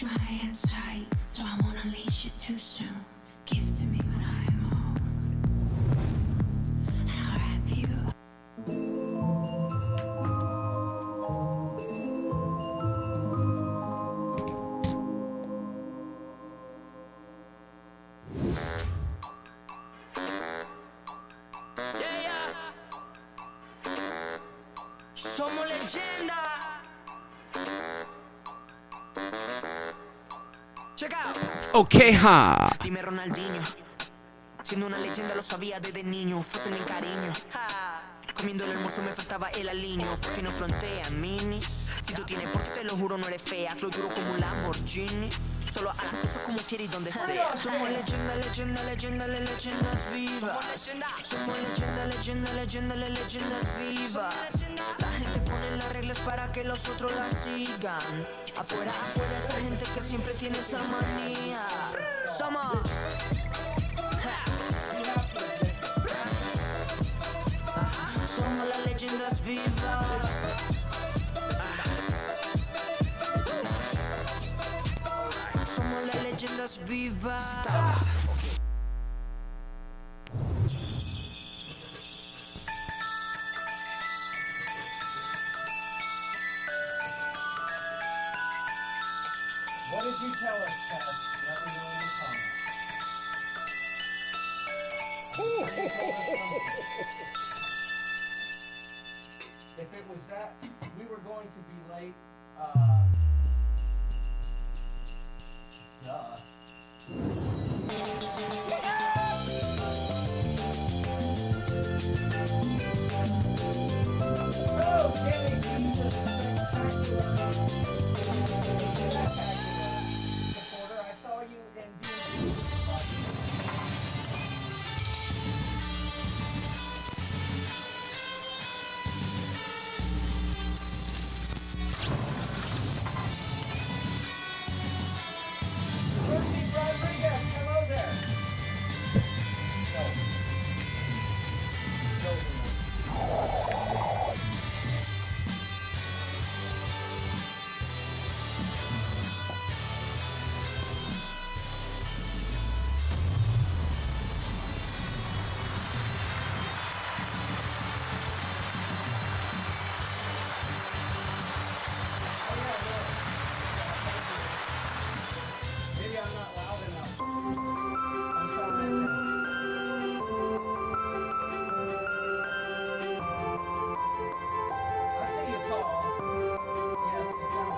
Catch my hands tight, so I won't unleash you too soon. Give to me when I'm old, and I'll wrap you up. Somos leyenda. Check out. Okay, ha. Dime Ronaldinho. Siendo una leyenda lo sabía desde niño. Fácil en cariño. Comiendo el almuerzo me faltaba el aliño. Porque no frontea, mini. Si tú tienes porque te lo juro no eres fea. Flow duro como un Lamborghini. Solo a las cosas como quiere y donde sea. Somos leyenda, leyenda, leyenda, leyendas vivas. Somos leyenda, leyenda, leyenda, leyendas vivas. La gente pone las reglas para que los otros las sigan. Afuera, afuera esa gente que siempre tiene esa manía. Somos somos las leyendas vivas. Somos las leyendas vivas. What did you tell us, Tess? Let me know in the comments. If it was that, we were going to be late. Duh. Oh, Kenny Jesus, spectacular. Supporter, I saw you in D&D. Rodriguez, hello there. No. Maybe I'm not loud enough. I'm trying. I see you tall. Yes, it sounds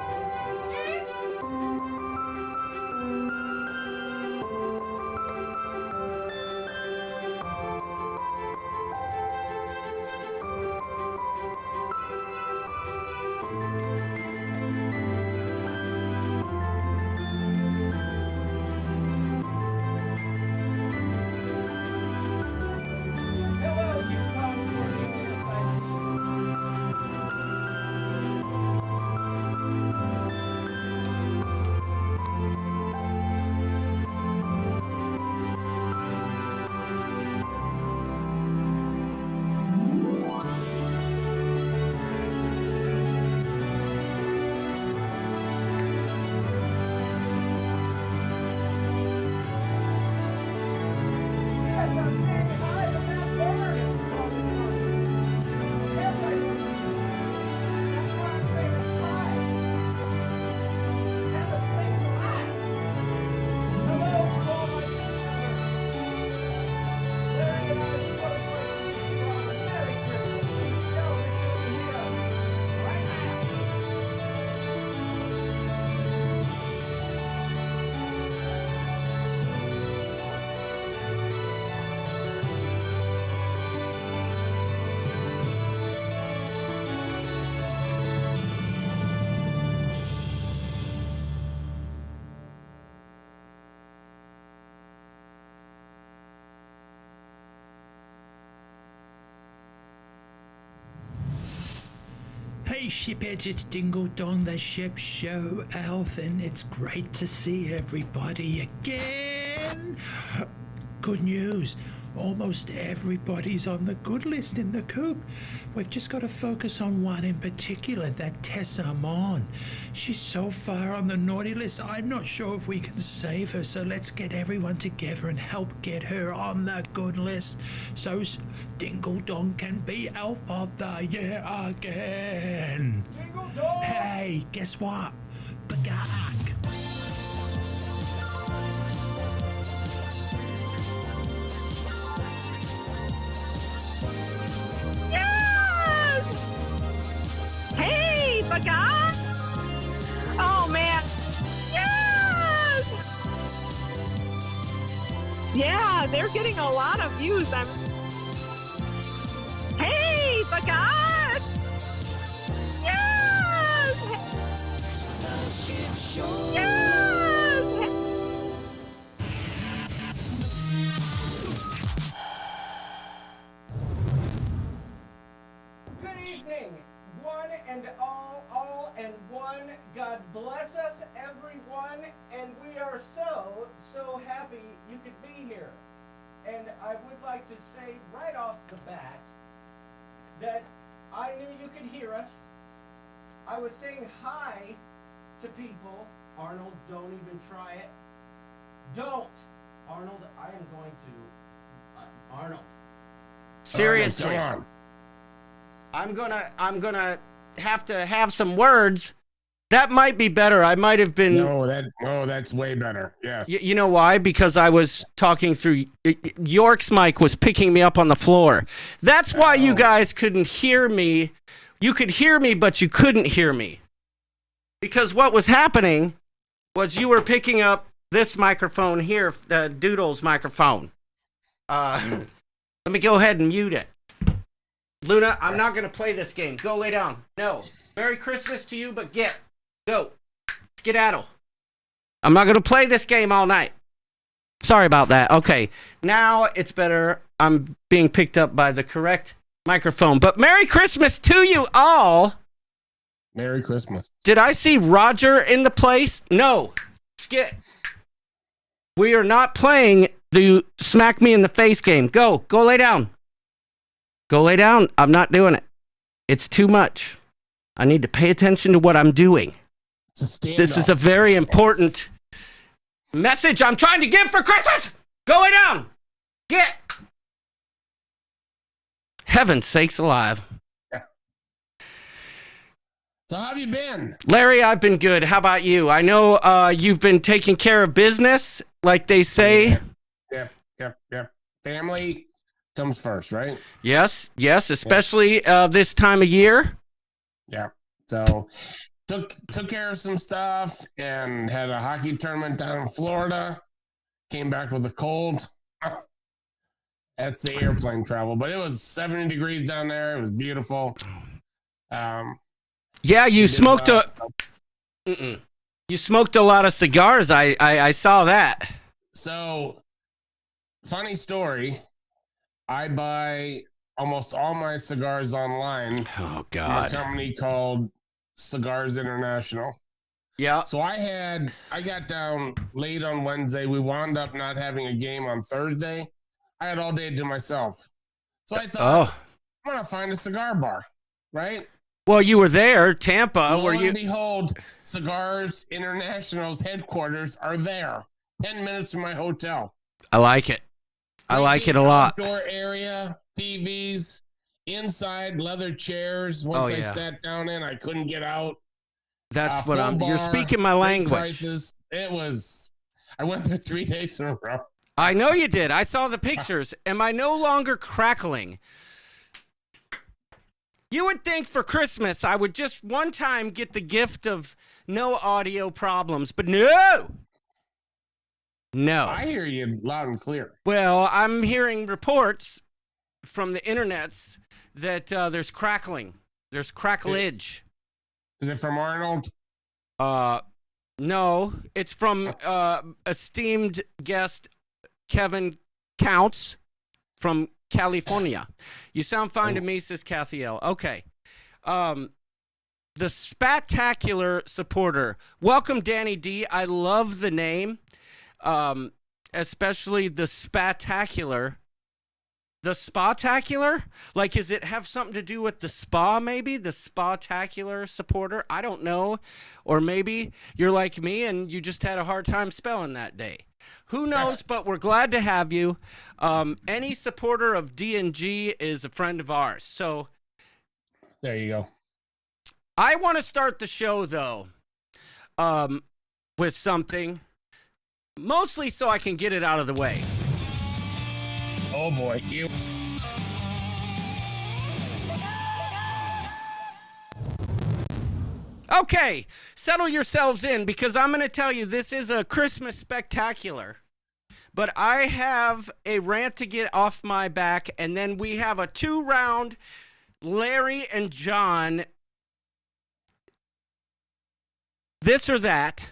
hello, Yukon Cornelius, I see you. Yes, I'm saying hi to Matt Bird. Yes, I do. That's why I'm saying hi. And let's say hi. Hello to all my listeners. Larry and I celebrate Merry Christmas. Yo, it's here right now. Hey shipheads, it's Dingle Dong, the ship show elf, and it's great to see everybody again. Good news, Almost everybody's on the good list in the coop. We've just got to focus on one in particular, that Tessa Mon. She's so far on the naughty list, I'm not sure if we can save her, so let's get everyone together and help get her on the good list so Dingle Dong can be Elf of the Year again. Jingle dong! Hey, guess what? Bagag. Yes! Hey, Baga! Oh, man. Yes! Yeah, they're getting a lot of views. Hey, Baga! Yes! Yes! Good evening, one and all and one. God bless us, everyone, and we are so happy you could be here. And I would like to say right off the bat that I knew you could hear us. I was saying hi to people. Arnold, don't even try it. Don't. Arnold, I am going to. Arnold. Seriously. Come on. I'm gonna have to have some words. That might be better. I might have been. No, that's way better. Yes. You know why? Because I was talking through. York's mic was picking me up on the floor. That's why you guys couldn't hear me. You could hear me, but you couldn't hear me. Because what was happening was you were picking up this microphone here, the Doodle's microphone. Let me go ahead and mute it. Luna, I'm not going to play this game. Go lay down. No. Merry Christmas to you, but go. Skedaddle. I'm not going to play this game all night. Sorry about that. Okay. Now it's better. I'm being picked up by the correct microphone. But Merry Christmas to you all. Merry Christmas. Did I see Roger in the place? No. Skit. We are not playing the smack me in the face game. Go lay down. Go lay down. I'm not doing it. It's too much. I need to pay attention to what I'm doing. It's a standoff. This is a very important message I'm trying to give for Christmas. Go lay down. Get. Heaven's sakes alive. So how have you been? Larry, I've been good. How about you? I know you've been taking care of business, like they say. Yep. Family comes first, right? Yes, especially this time of year. Yeah. So took care of some stuff and had a hockey tournament down in Florida. Came back with a cold. That's the airplane travel, but it was 70 degrees down there. It was beautiful. Yeah, you smoked you smoked a lot of cigars. I saw that. So, funny story. I buy almost all my cigars online. Oh From a God. company called Cigars International. Yeah. So I got down late on Wednesday. We wound up not having a game on Thursday. I had all day to myself. So I thought, I'm going to find a cigar bar, right? Well, you were there, Tampa. Lo Were you? and behold, Cigars International's headquarters are there. 10 minutes from my hotel. I like it. I like it a lot. Outdoor area, TVs, inside leather chairs. Once I yeah. sat down in, I couldn't get out. That's what Full you're bar, speaking my great language. Prices. I went there 3 days in a row. I know you did. I saw the pictures. Am I no longer crackling? You would think for Christmas I would just one time get the gift of no audio problems, but no. I hear you loud and clear. Well, I'm hearing reports from the internets that there's crackling. There's cracklage. Is it from Arnold? No, it's from esteemed guest Kevin Counts from California. You sound fine to me, says Kathy L. Okay. The Spectacular Supporter. Welcome, Danny D. I love the name, especially the Spectacular. The spa-tacular? Like, does it have something to do with the spa, maybe? The spa-tacular supporter? I don't know. Or maybe you're like me and you just had a hard time spelling that day. Who knows, but we're glad to have you. Any supporter of D&G is a friend of ours. So There you go. I want to start the show, though, with something. Mostly so I can get it out of the way. Oh boy, you. Okay, settle yourselves in because I'm going to tell you this is a Christmas spectacular. But I have a rant to get off my back, and then we have a 2-round Larry and John this or that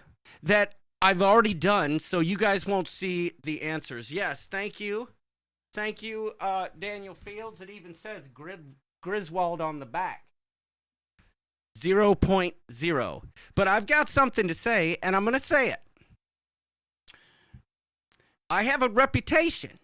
I've already done, so you guys won't see the answers. Yes, thank you. Thank you, Daniel Fields. It even says Griswold on the back. 0.0. But I've got something to say, and I'm going to say it. I have a reputation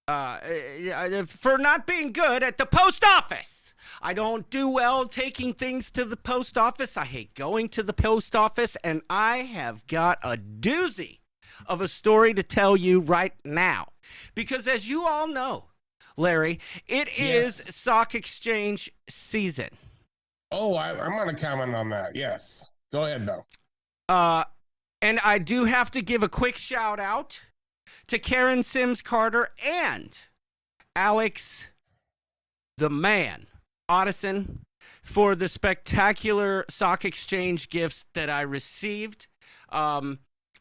for not being good at the post office. I don't do well taking things to the post office. I hate going to the post office, and I have got a doozy of a story to tell you right now. Because as you all know, Larry, it is sock exchange season. Oh, I'm going to comment on that. Yes. Go ahead, though. And I do have to give a quick shout out to Karen Sims Carter and Alex, the man, Otteson, for the spectacular sock exchange gifts that I received.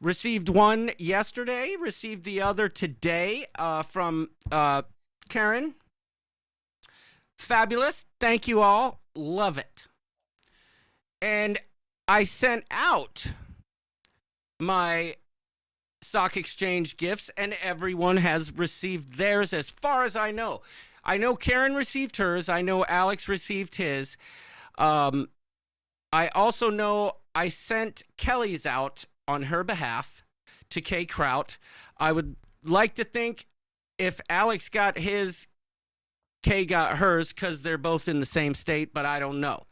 Received one yesterday, received the other today from Karen. Fabulous. Thank you all. Love it. And I sent out my sock exchange gifts, and everyone has received theirs as far as I know. I know Karen received hers. I know Alex received his. I also know I sent Kelly's out on her behalf to Kay Kraut. I would like to think if Alex got his, Kay got hers because they're both in the same state, but I don't know.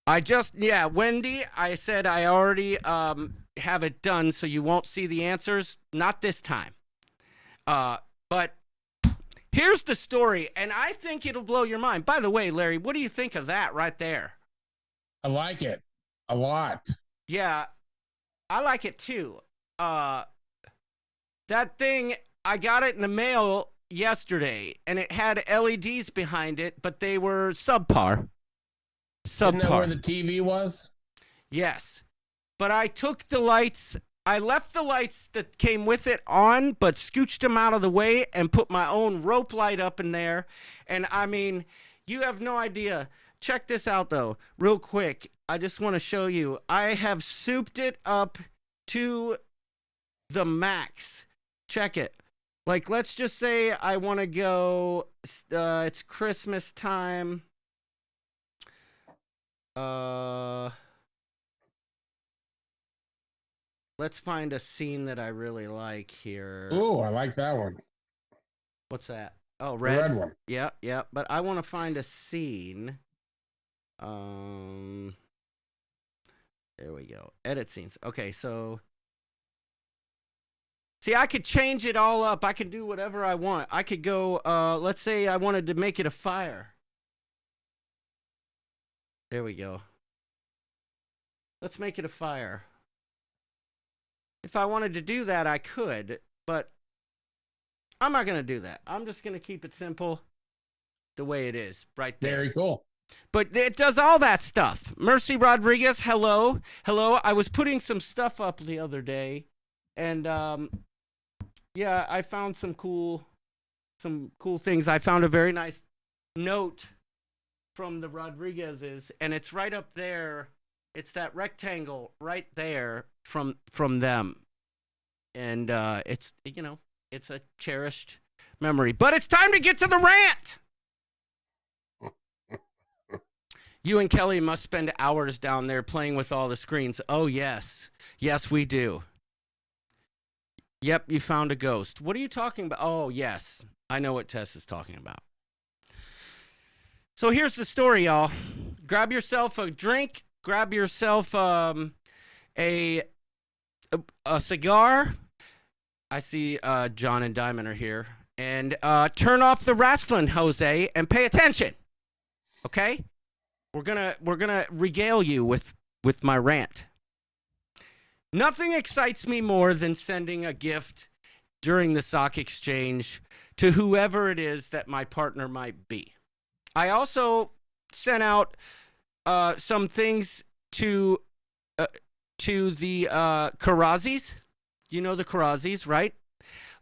Wendy, I said I already have it done, so you won't see the answers. Not this time. But here's the story, and I think it'll blow your mind. By the way, Larry, what do you think of that right there? I like it a lot. Yeah, I like it too. That thing, I got it in the mail yesterday, and it had LEDs behind it, but they were subpar. Isn't that where the TV was? Yes. But I took the lights, I left the lights that came with it on, but scooched them out of the way and put my own rope light up in there. And I mean, you have no idea. Check this out, though, real quick. I just want to show you. I have souped it up to the max. Check it. Like, let's just say I want to go, it's Christmas time. Let's find a scene that I really like here. Ooh, I like that one. What's that? Oh, The red. red one. Yeah, yeah. But I want to find a scene. There we go. Edit scenes. Okay, so see, I could change it all up. I could do whatever I want. I could go, let's say I wanted to make it a fire. There we go. Let's make it a fire. If I wanted to do that, I could, but I'm not going to do that. I'm just going to keep it simple the way it is right there. Very cool. But it does all that stuff. Mercy Rodriguez, hello. Hello. I was putting some stuff up the other day, and yeah, I found some cool things. I found a very nice note from the Rodriguezes, and it's right up there. It's that rectangle right there from them. And it's, you know, it's a cherished memory. But it's time to get to the rant. You and Kelly must spend hours down there playing with all the screens. Oh, yes. Yes, we do. Yep, you found a ghost. What are you talking about? Oh, yes. I know what Tess is talking about. So here's the story, y'all. Grab yourself a drink. Grab yourself a cigar. I see John and Diamond are here. And turn off the wrestling, Jose, and pay attention. Okay? We're gonna regale you with my rant. Nothing excites me more than sending a gift during the sock exchange to whoever it is that my partner might be. I also sent out some things to the Karazis. You know the Karazis, right,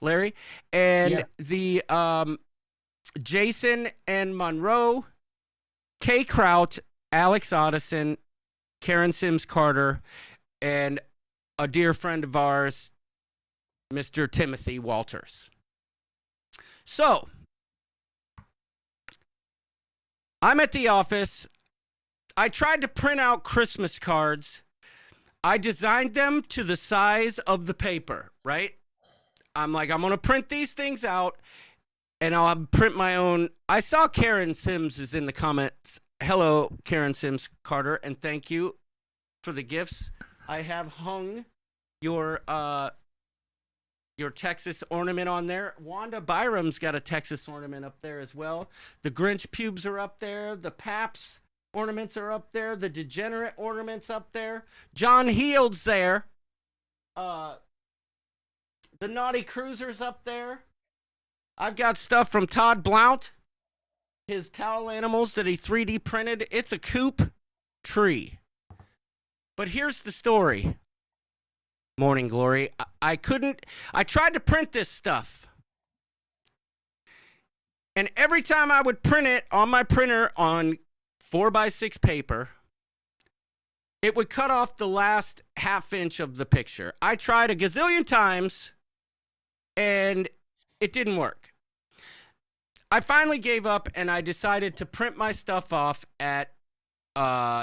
Larry? And the Jason and Monroe, Kay Kraut, Alex Otteson, Karen Sims Carter, and a dear friend of ours, Mr. Timothy Walters. So, I'm at the office. I tried to print out Christmas cards. I designed them to the size of the paper, right? I'm like, I'm going to print these things out, and I'll print my own. I saw Karen Sims is in the comments. Hello, Karen Sims Carter, and thank you for the gifts. I have hung your Texas ornament on there. Wanda Byram's got a Texas ornament up there as well. The Grinch pubes are up there. The Paps ornaments are up there. The Degenerate ornaments up there. John Heald's there. The Naughty Cruiser's up there. I've got stuff from Todd Blount. His towel animals that he 3D printed. It's a coop tree. But here's the story. Morning Glory. I tried to print this stuff. And every time I would print it on my printer on 4x6 paper, it would cut off the last half inch of the picture. I tried a gazillion times and it didn't work. I finally gave up and I decided to print my stuff off at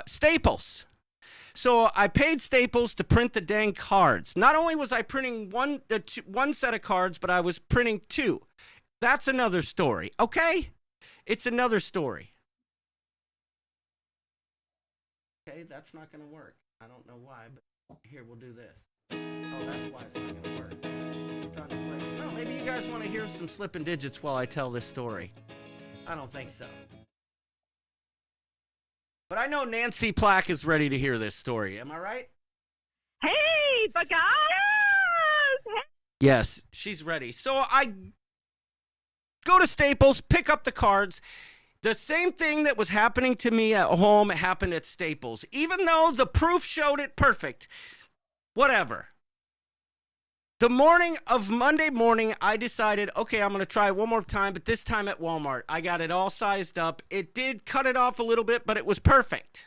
Staples. So I paid Staples to print the dang cards. Not only was I printing one set of cards, but I was printing two. That's another story, okay? It's another story. Okay, that's not going to work. I don't know why, but here, we'll do this. Oh, that's why it's not going to work. I'm trying to play. No, maybe you guys want to hear some slipping digits while I tell this story. I don't think so. But I know Nancy Plack is ready to hear this story. Am I right? Hey, but guys! Yes, she's ready. So I go to Staples, pick up the cards. The same thing that was happening to me at home happened at Staples. Even though the proof showed it perfect. Whatever. The morning of Monday morning, I decided, okay, I'm going to try it one more time, but this time at Walmart. I got it all sized up. It did cut it off a little bit, but it was perfect.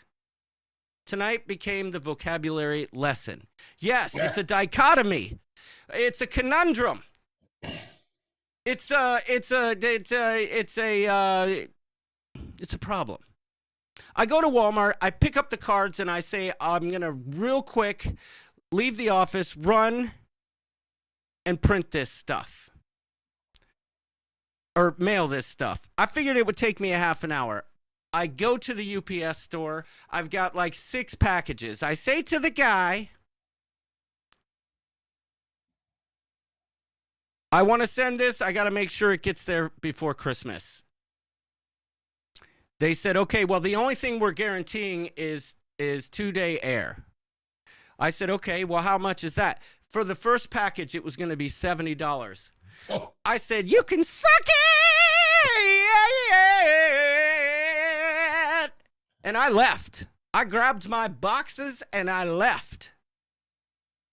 Tonight became the vocabulary lesson. Yes, it's a dichotomy. It's a conundrum. It's a problem. I go to Walmart, I pick up the cards, and I say, I'm going to real quick leave the office, run, and print this stuff. Or mail this stuff. I figured it would take me a half an hour. I go to the UPS store. I've got like 6 packages. I say to the guy, I want to send this. I got to make sure it gets there before Christmas. They said, okay, well, the only thing we're guaranteeing is 2-day air. I said, okay, well, how much is that? For the first package, it was going to be $70. Oh. I said, you can suck it! And I left. I grabbed my boxes and I left.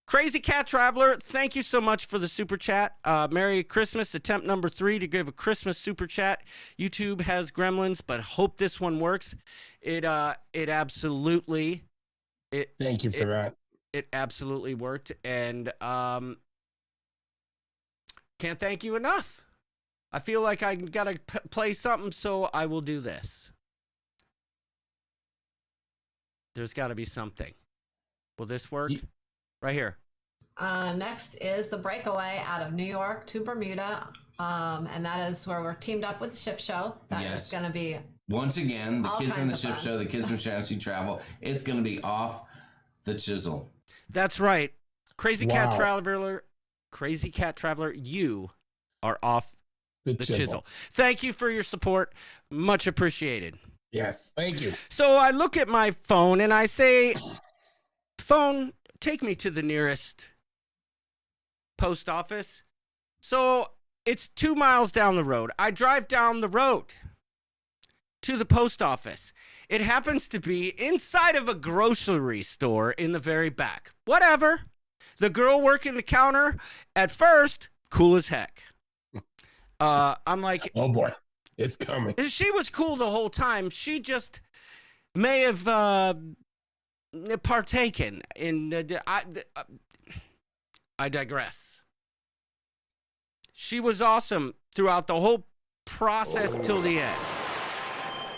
Crazy Cat Traveler, thank you so much for the super chat. Merry Christmas, attempt number 3 to give a Christmas super chat. YouTube has gremlins, but hope this one works. It absolutely... Thank you for that. It absolutely worked, and can't thank you enough. I feel like I gotta play something, so I will do this. There's got to be something. Will this work? Right here. Next is the breakaway out of New York to Bermuda. And that is where we're teamed up with the ship show. That is Yes. going to be Once again, the all kids from kinds the of ship fun. show, the kids from Fantasy Travel, it's going to be off the chisel. That's right. Crazy Cat Wow. Traveler, you are off The the chisel. Thank you for your support. Much appreciated. Yes. Thank you. So I look at my phone and I say, phone, take me to the nearest post office. So it's 2 miles down the road. I drive down the road to the post office. It happens to be inside of a grocery store in the very back. Whatever. The girl working the counter, at first, cool as heck. I'm like, Oh boy, it's coming. she was cool the whole time. She just may have partaken in. I digress. She was awesome throughout the whole process till the end.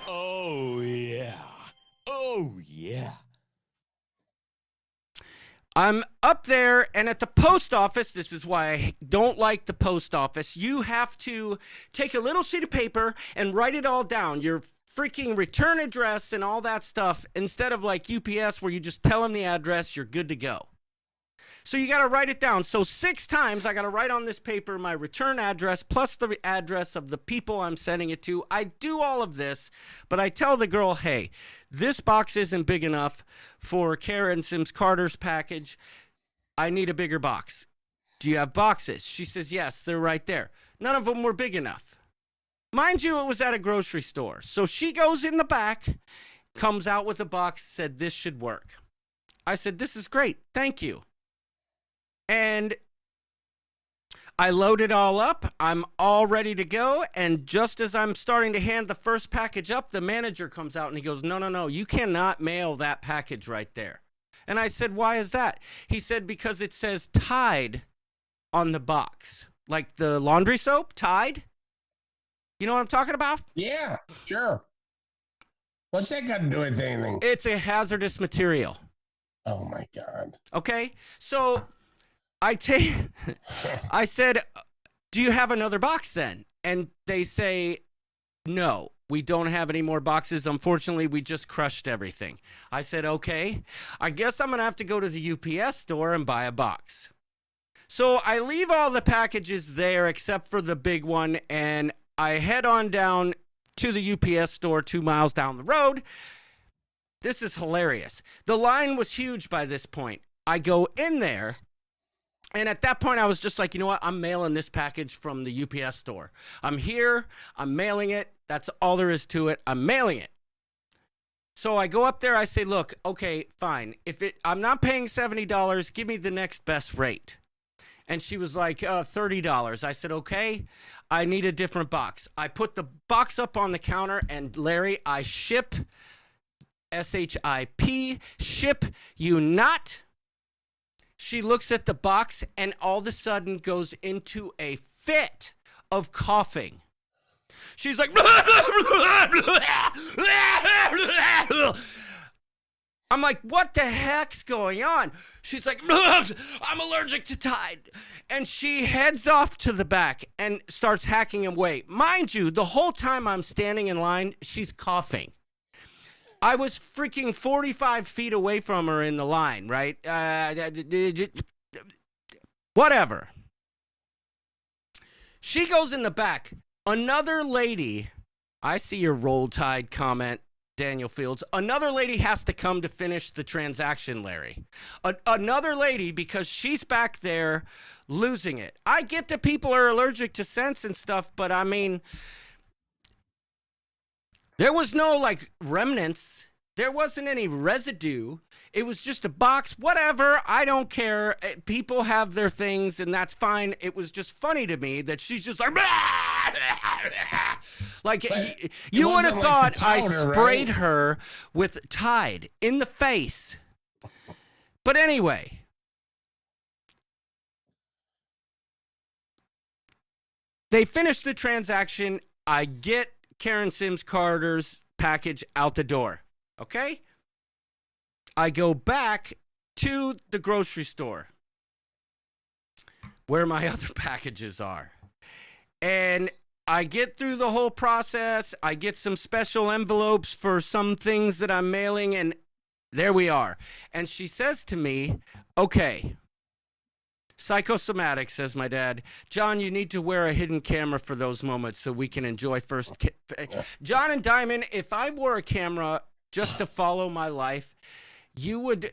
Oh, yeah. Oh, yeah. I'm up there, and at the post office, this is why I don't like the post office. You have to take a little sheet of paper and write it all down, your freaking return address and all that stuff, instead of like UPS where you just tell them the address, you're good to go. So you got to write it down. So 6 times I got to write on this paper my return address plus the address of the people I'm sending it to. I do all of this, but I tell the girl, hey, this box isn't big enough for Karen Sims Carter's package. I need a bigger box. Do you have boxes? She says, yes, they're right there. None of them were big enough. Mind you, it was at a grocery store. So she goes in the back, comes out with a box, said, this should work. I said, this is great. Thank you. And I load it all up. I'm all ready to go. And just as I'm starting to hand the first package up, the manager comes out and he goes, no, you cannot mail that package right there. And I said, why is that? He said, because it says Tide on the box. Like the laundry soap, Tide. You know what I'm talking about? Yeah, sure. What's that got to do with anything? It's a hazardous material. Oh my God. Okay. So I said, do you have another box then? And they say, no, we don't have any more boxes. Unfortunately, we just crushed everything. I said, okay, I guess I'm going to have to go to the UPS store and buy a box. So I leave all the packages there except for the big one, and I head on down to the UPS store 2 miles down the road. This is hilarious. The line was huge by this point. I go in there. And at that point, I was just like, you know what? I'm mailing this package from the UPS store. I'm here. I'm mailing it. That's all there is to it. I'm mailing it. So I go up there. I say, look, okay, fine. I'm not paying $70. Give me the next best rate. And she was like, $30. I said, okay, I need a different box. I put the box up on the counter, and Larry, I ship, SHIP, ship you not. She looks at the box and all of a sudden goes into a fit of coughing. She's like, I'm like, what the heck's going on? She's like, I'm allergic to Tide. And she heads off to the back and starts hacking away. Mind you, the whole time I'm standing in line, she's coughing. I was freaking 45 feet away from her in the line, right? Whatever. She goes in the back. Another lady, I see your Roll Tide comment, Daniel Fields. Another lady has to come to finish the transaction, Larry. Another lady, because she's back there losing it. I get that people are allergic to scents and stuff, but I mean, there was no like remnants. There wasn't any residue. It was just a box. Whatever. I don't care. People have their things, and that's fine. It was just funny to me that she's just like, like you would have thought I sprayed her with Tide in the face. But anyway, they finished the transaction. I get Karen Sims Carter's package out the door. Okay? I go back to the grocery store. where my other packages are. And I get through the whole process. I get some special envelopes for some things that I'm mailing, and there we are. And she says to me, okay, psychosomatic, says my dad. John, you need to wear a hidden camera for those moments so we can enjoy first. John and Diamond, if I wore a camera just to follow my life, you would,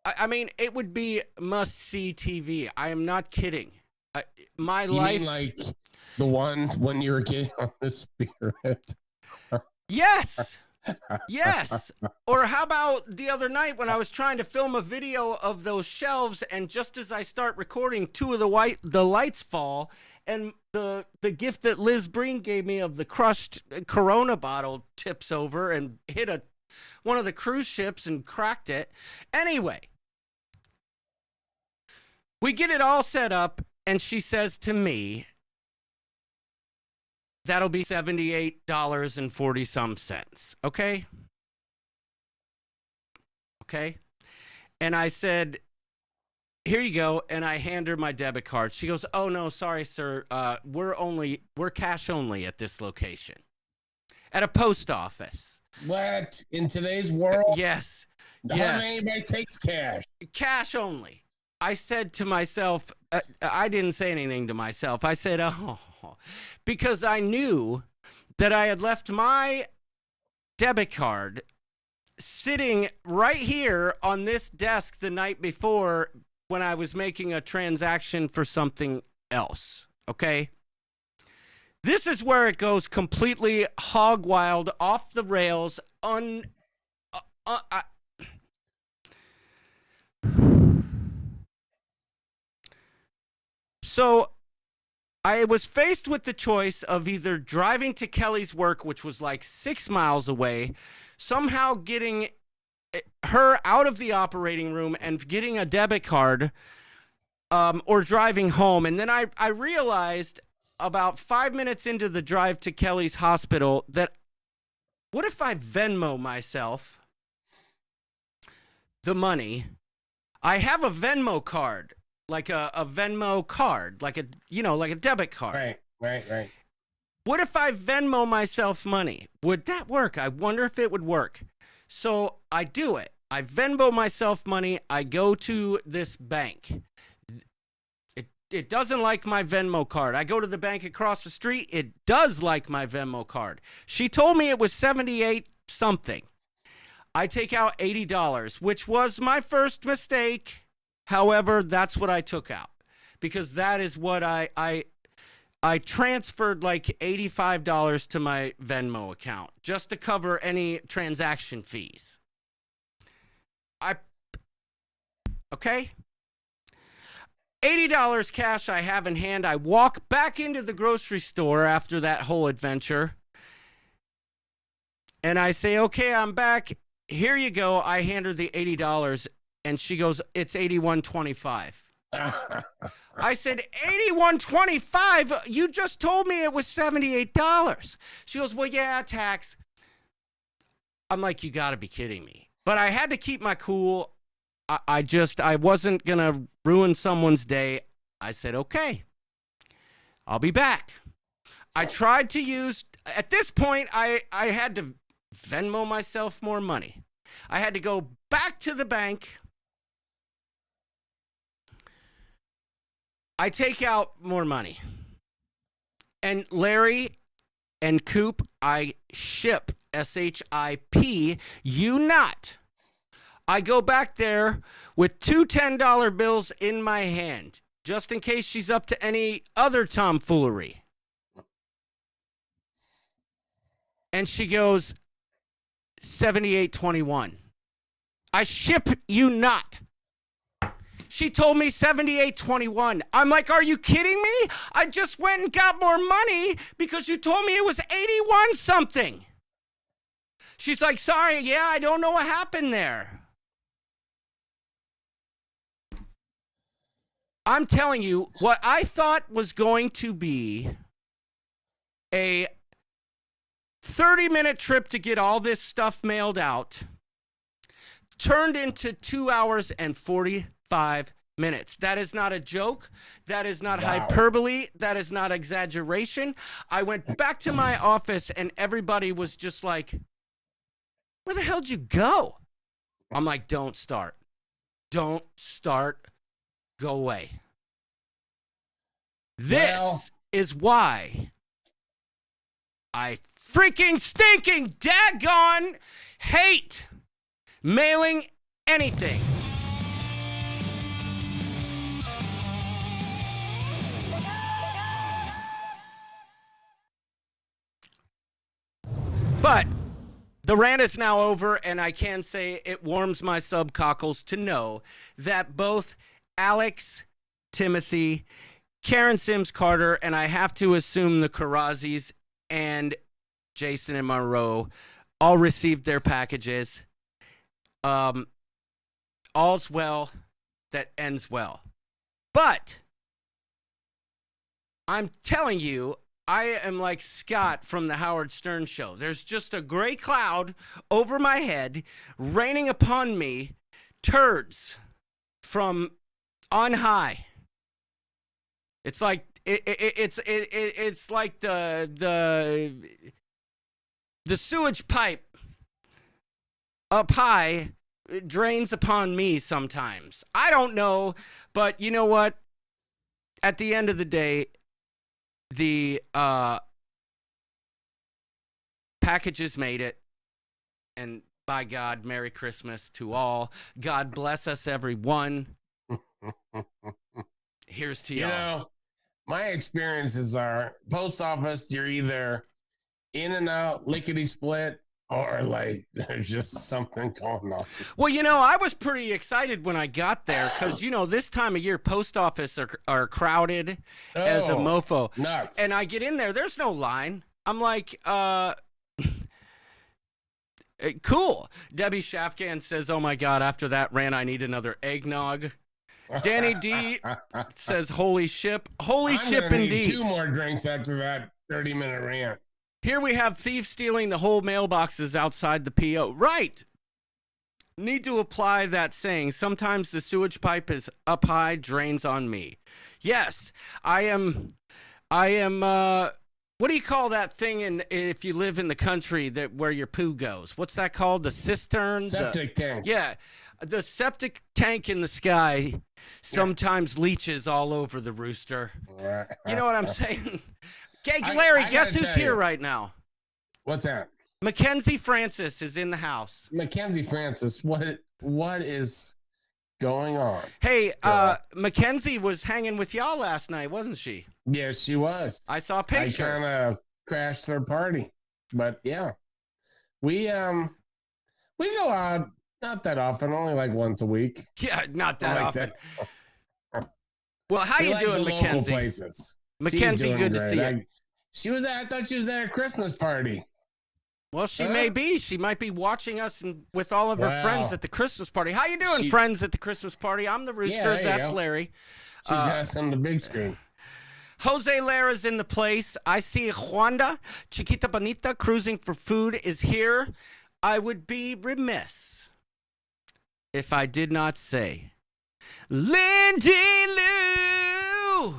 I mean, it would be must-see TV. I am not kidding. My You life. mean like the one when you were getting on the Spirit? Yes. Yes. Or how about the other night when I was trying to film a video of those shelves, and just as I start recording, two of the lights fall, and the gift that Liz Breen gave me of the crushed Corona bottle tips over and hit one of the cruise ships and cracked it. Anyway, we get it all set up, and she says to me, that'll be $78.40 some. Okay? Okay? And I said, here you go. And I hand her my debit card. She goes, oh, no, sorry, sir. We're cash only at this location. At a post office. What? In today's world? Yes. Hardly anybody takes cash. Cash only. I said to myself, I didn't say anything to myself. I said, oh, because I knew that I had left my debit card sitting right here on this desk the night before when I was making a transaction for something else. Okay? This is where it goes completely hog wild, off the rails, So I was faced with the choice of either driving to Kelly's work, which was like 6 miles away, somehow getting her out of the operating room and getting a debit card, or driving home. And then I realized about 5 minutes into the drive to Kelly's hospital that what if I Venmo myself the money? I have a Venmo card. Like a Venmo card, like a debit card. Right. What if I Venmo myself money? Would that work? I wonder if it would work. So I do it. I Venmo myself money. I go to this bank. It doesn't like my Venmo card. I go to the bank across the street. It does like my Venmo card. She told me it was 78 something. I take out $80, which was my first mistake. However, that's what I took out, because that is what I transferred like $85 to my Venmo account just to cover any transaction fees. Okay? $80 cash I have in hand. I walk back into the grocery store after that whole adventure. And I say, okay, I'm back. Here you go. I hand her the $80. And she goes, it's $81.25. I said, $81.25? You just told me it was $78. She goes, well, yeah, tax. I'm like, you got to be kidding me. But I had to keep my cool. I wasn't going to ruin someone's day. I said, okay, I'll be back. I tried to use, at this point, I had to Venmo myself more money. I had to go back to the bank. I take out more money. And Larry and Coop, I ship, SHIP, you not. I go back there with two $10 bills in my hand, just in case she's up to any other tomfoolery. And she goes, $78.21. I ship you not. She told me $78.21. I'm like, are you kidding me? I just went and got more money because you told me it was 81 something. She's like, sorry, yeah, I don't know what happened there. I'm telling you, what I thought was going to be a 30-minute trip to get all this stuff mailed out turned into 2 hours and 45 minutes. That is not a joke. That is not Wow. hyperbole. That is not exaggeration. I went back to my office and everybody was just like, where the hell'd you go? I'm like, don't start. Don't start. Go away. This is why I freaking stinking daggone hate mailing anything. But the rant is now over, and I can say it warms my subcockles to know that both Alex, Timothy, Karen Sims Carter, and I have to assume the Karazis and Jason and Monroe all received their packages. All's well that ends well. But I'm telling you, I am like Scott from the Howard Stern show. There's just a gray cloud over my head, raining upon me turds from on high. It's like it's like the sewage pipe up high drains upon me sometimes. I don't know, but you know what? At the end of the day, the packages made it, and by God, Merry Christmas to all. God bless us, everyone. Here's to y'all. You know, my experiences are post office, you're either in and out, lickety split, or like there's just something going on. Well, you know, I was pretty excited when I got there because, you know, this time of year, post office are crowded as a mofo. Nuts. And I get in there, there's no line. I'm like, cool. Debbie Shafgan says, oh my God, after that rant, I need another eggnog. Danny D says, holy ship. Holy ship need indeed. 2 more drinks after that 30-minute rant. Here we have thieves stealing the whole mailboxes outside the PO. Right. Need to apply that saying. Sometimes the sewage pipe is up high, drains on me. Yes, I am, what do you call that thing if you live in the country where your poo goes? What's that called? The cistern? Septic tank. Yeah. The septic tank in the sky sometimes leaches all over the rooster. You know what I'm saying? Okay, Larry, guess who's here right now? What's that? Mackenzie Francis is in the house. Mackenzie Francis, what is going on? Hey, Mackenzie was hanging with y'all last night, wasn't she? Yes, she was. I saw pictures. I kind of crashed their party, but yeah, we go out not that often, only like once a week. Yeah, not that like often. That. Well, how we you like doing, the Mackenzie? local places. Mackenzie, good to see you. I thought she was at a Christmas party. Well, she may be. She might be watching us with all of her friends at the Christmas party. How you doing, friends at the Christmas party? I'm the Rooster. That's Larry. She's got us on the big screen. Jose Lara's in the place. I see Juanda, Chiquita Bonita, cruising for food, is here. I would be remiss if I did not say, Lindy Lou!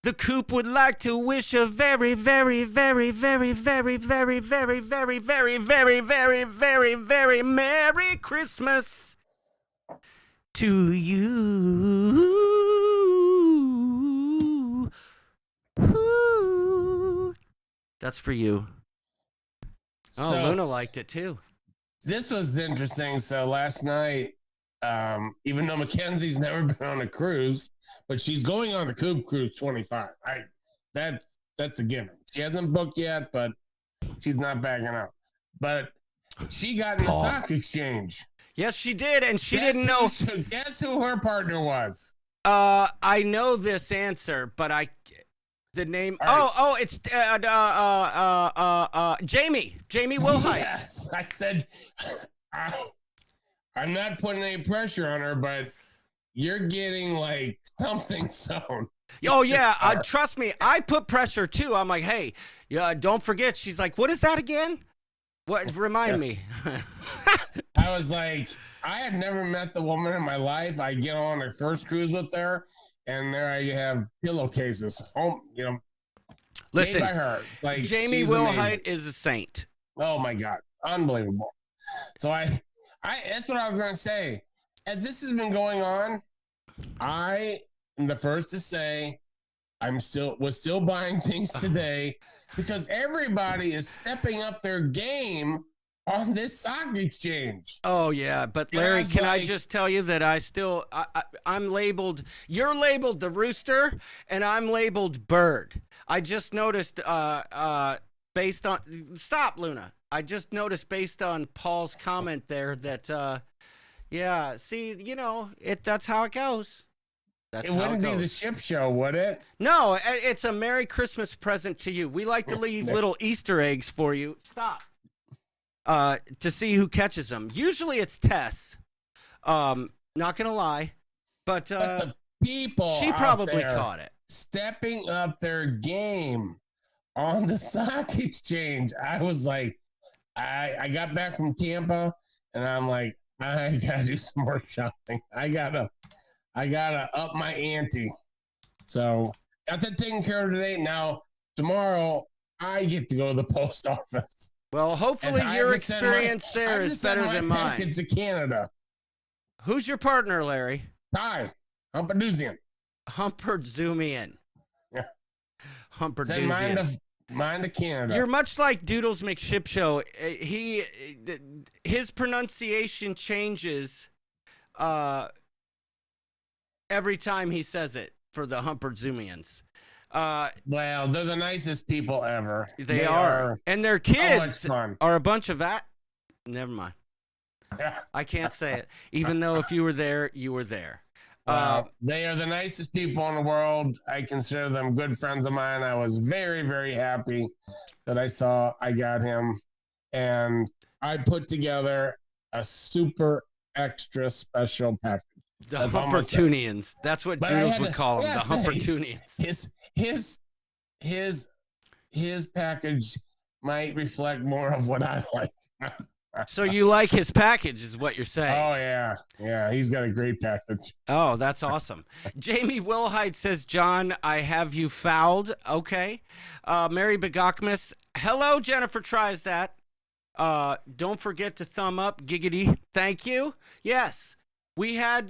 The Coop would like to wish a very, very, very, very, very, very, very, very, very, very, very, very, very Merry Christmas to you. That's for you. Oh, So, Luna liked it too. This was interesting. So last night, even though Mackenzie's never been on a cruise, but she's going on the Coop Cruise 25. That's a given. She hasn't booked yet, but she's not backing out. But she got in the stock exchange. Yes, she did, and she didn't know. Guess who her partner was? I know this answer, but the name. Right. It's Jamie Wilhite. Yes, I said. I'm not putting any pressure on her, but you're getting like something sewn. Oh yeah, trust me, I put pressure too. I'm like, hey, don't forget. She's like, what is that again? What? Remind me. I was like, I had never met the woman in my life. I get on her first cruise with her, and there I have pillowcases. Listen, made by her. Like, Jamie she's Wilhite amazing. is a saint. Oh my God, unbelievable. So I that's what I was gonna say. As this has been going on, I am the first to say was still buying things today because everybody is stepping up their game on this stock exchange. Oh yeah, but Larry, can I just tell you that I'm labeled. You're labeled the rooster, and I'm labeled bird. I just noticed. Based on stop, Luna. I just noticed based on Paul's comment there that. Yeah. See, that's how it goes. That's it wouldn't be the ship show, would it? No, it's a Merry Christmas present to you. We like to leave little Easter eggs for you. Stop. To see who catches them. Usually it's Tess. Not gonna lie, but the people she probably caught it. Stepping up their game on the stock exchange. I was like, I got back from Tampa, and I'm like, I gotta do some more shopping. I gotta up my ante. So got that taken care of today. Now tomorrow I get to go to the post office. Well, hopefully your experience there is better than mine. Package to Canada. Who's your partner, Larry? Hi, Humperduzian. Humperduzian. Yeah. Humperduzian. Mine to Canada. You're much like Doodles McShipshow. His pronunciation changes every time he says it for the Humperduzians. Well, they're the nicest people ever. They are. And their kids so much fun. are a bunch of Never mind. I can't say it. Even though if you were there, you were there. They are the nicest people in the world. I consider them good friends of mine. I was very, very happy that I got him. And I put together a super extra special package. The Humpertunians. That's what Doodles would call them. The Humpertunians. His package might reflect more of what I like. So you like his package is what you're saying. Oh, yeah. Yeah, he's got a great package. Oh, that's awesome. Jamie Wilhite says, John, I have you fouled. Okay. Mary Begokmas. Hello, Jennifer tries that. Don't forget to thumb up. Giggity. Thank you. Yes. We had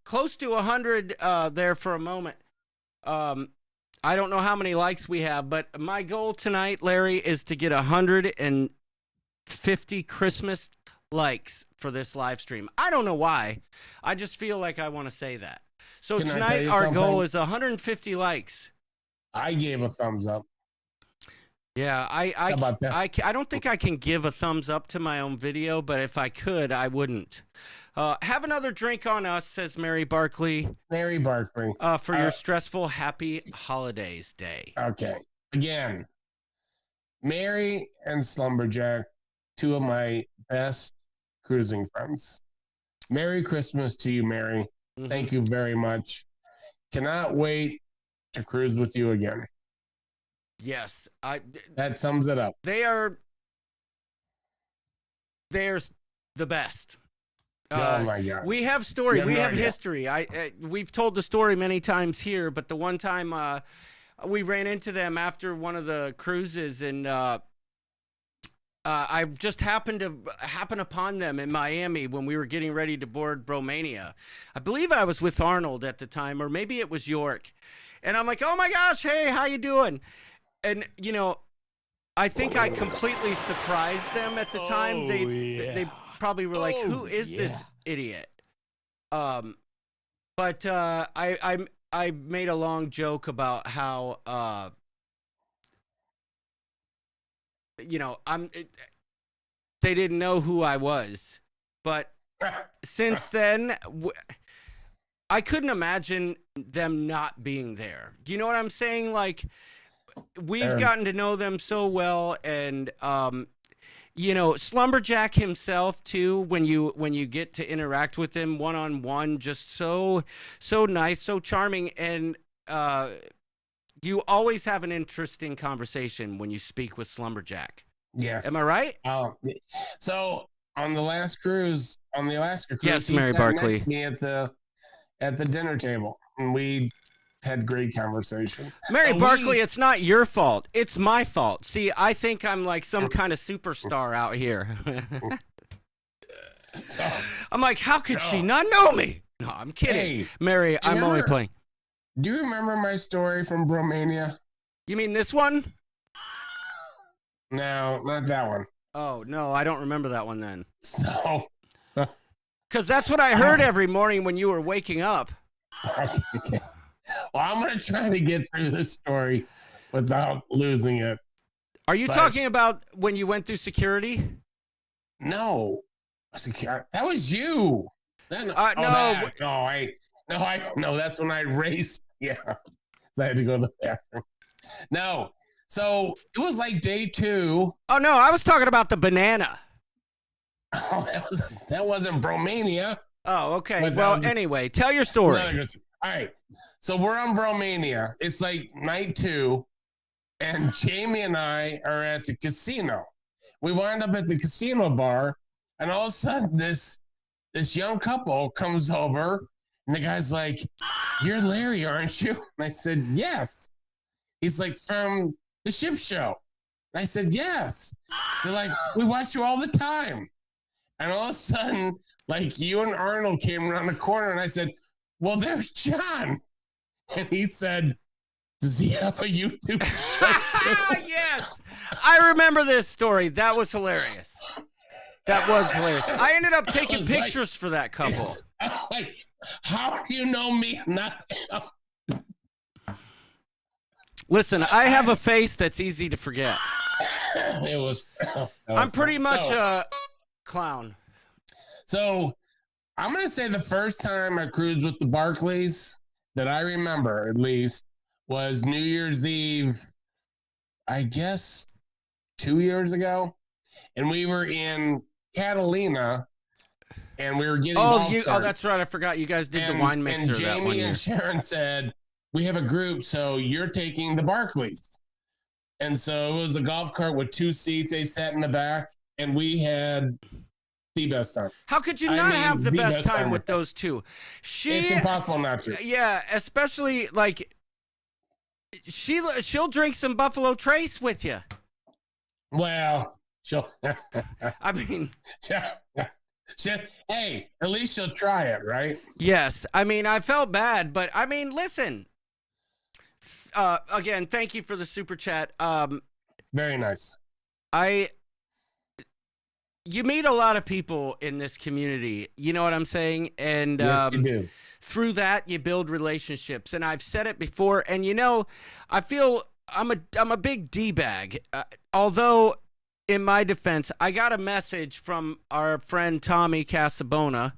close to 100 there for a moment. I don't know how many likes we have, but my goal tonight, Larry, is to get 150 Christmas likes for this live stream. I don't know why. I just feel like I want to say that. So tonight our goal is 150 likes. I gave a thumbs up. Yeah, I don't think I can give a thumbs up to my own video, but if I could, I wouldn't. Have another drink on us, says Mary Barkley. Mary Barkley. For your stressful, happy holidays day. Okay. Again, Mary and Slumberjack, two of my best cruising friends. Merry Christmas to you, Mary. Mm-hmm. Thank you very much. Cannot wait to cruise with you again. Yes, that sums it up. They're the best. Oh my God. We have story. We have history. We've told the story many times here, but the one time we ran into them after one of the cruises, and I just happened upon them in Miami when we were getting ready to board Bromania. I believe I was with Arnold at the time, or maybe it was York. And I'm like, oh my gosh, hey, how you doing? And, I think I completely surprised them at the time. They probably were like, who is this idiot? But I made a long joke about how, they didn't know who I was. But since then, I couldn't imagine them not being there. Do you know what I'm saying? Like, we've gotten to know them so well, and Slumberjack himself too. When you get to interact with him one-on-one, just so nice, so charming, and you always have an interesting conversation when you speak with Slumberjack. Yes. Am I right? So on the last cruise, on the Alaska cruise, Yes, he Mary sat Barkley. next to me at the dinner table, and we had great conversation. Mary So Barkley, it's not your fault. It's my fault. See, I think I'm like some kind of superstar out here. So, I'm like, how could she not know me? No, I'm kidding. Hey, Mary, I'm only remember- playing. do you remember my story from Bromania? You mean this one? No, not that one. Oh, no, I don't remember that one then. So, Because that's what I heard every morning when you were waking up. okay. Well, I'm going to try to get through this story without losing it. Are you But- talking about when you went through security? No, that was you. Then, No. no, that's when I raced. Yeah, so I had to go to the bathroom. No, so it was like day 2. Oh, no, I was talking about the banana. Oh, that wasn't Bromania. Oh, okay. But that Well, was- anyway, tell your story. Another good- All right, so we're on Bromania. It's like night 2, and Jamie and I are at the casino. We wind up at the casino bar, and all of a sudden, this young couple comes over, and the guy's like, "You're Larry, aren't you?" And I said, "Yes." He's like, "From the Ship Show." And I said, "Yes." They're like, "We watch you all the time." And all of a sudden, like, you and Arnold came around the corner, and I said, "Well, there's John." And he said, "Does he have a YouTube show?" Yes, I remember this story. That was hilarious. That was hilarious. I ended up taking was like- pictures for that couple. I'm like, how do you know me? Not Listen, I have a face that's easy to forget. it was. I'm pretty much so, a clown. So I'm gonna say the first time I cruised with the Barclays that I remember, at least, was New Year's Eve. I guess 2 years ago, and we were in Catalina, and we were getting golf Oh, carts. that's right. I forgot you guys did the wine mixer And that one Jamie year. and Sharon said, "We have a group, so you're taking the Barclays." And so it was a golf cart with 2 seats. They sat in the back, and we had the best time. How could you I not mean, have the the best best time time with with those two? It's impossible not to. Yeah, especially like she'll drink some Buffalo Trace with you. Well, she'll. I mean, hey, at least she'll try it, right? yes. I mean, I felt bad, but I mean, listen. Again, thank you for the super chat. Very nice. You meet a lot of people in this community. You know what I'm saying? And Yes, you do. through that, you build relationships. And I've said it before. And you know, I feel I'm a big D-bag. Although, in my defense, I got a message from our friend Tommy Casabona,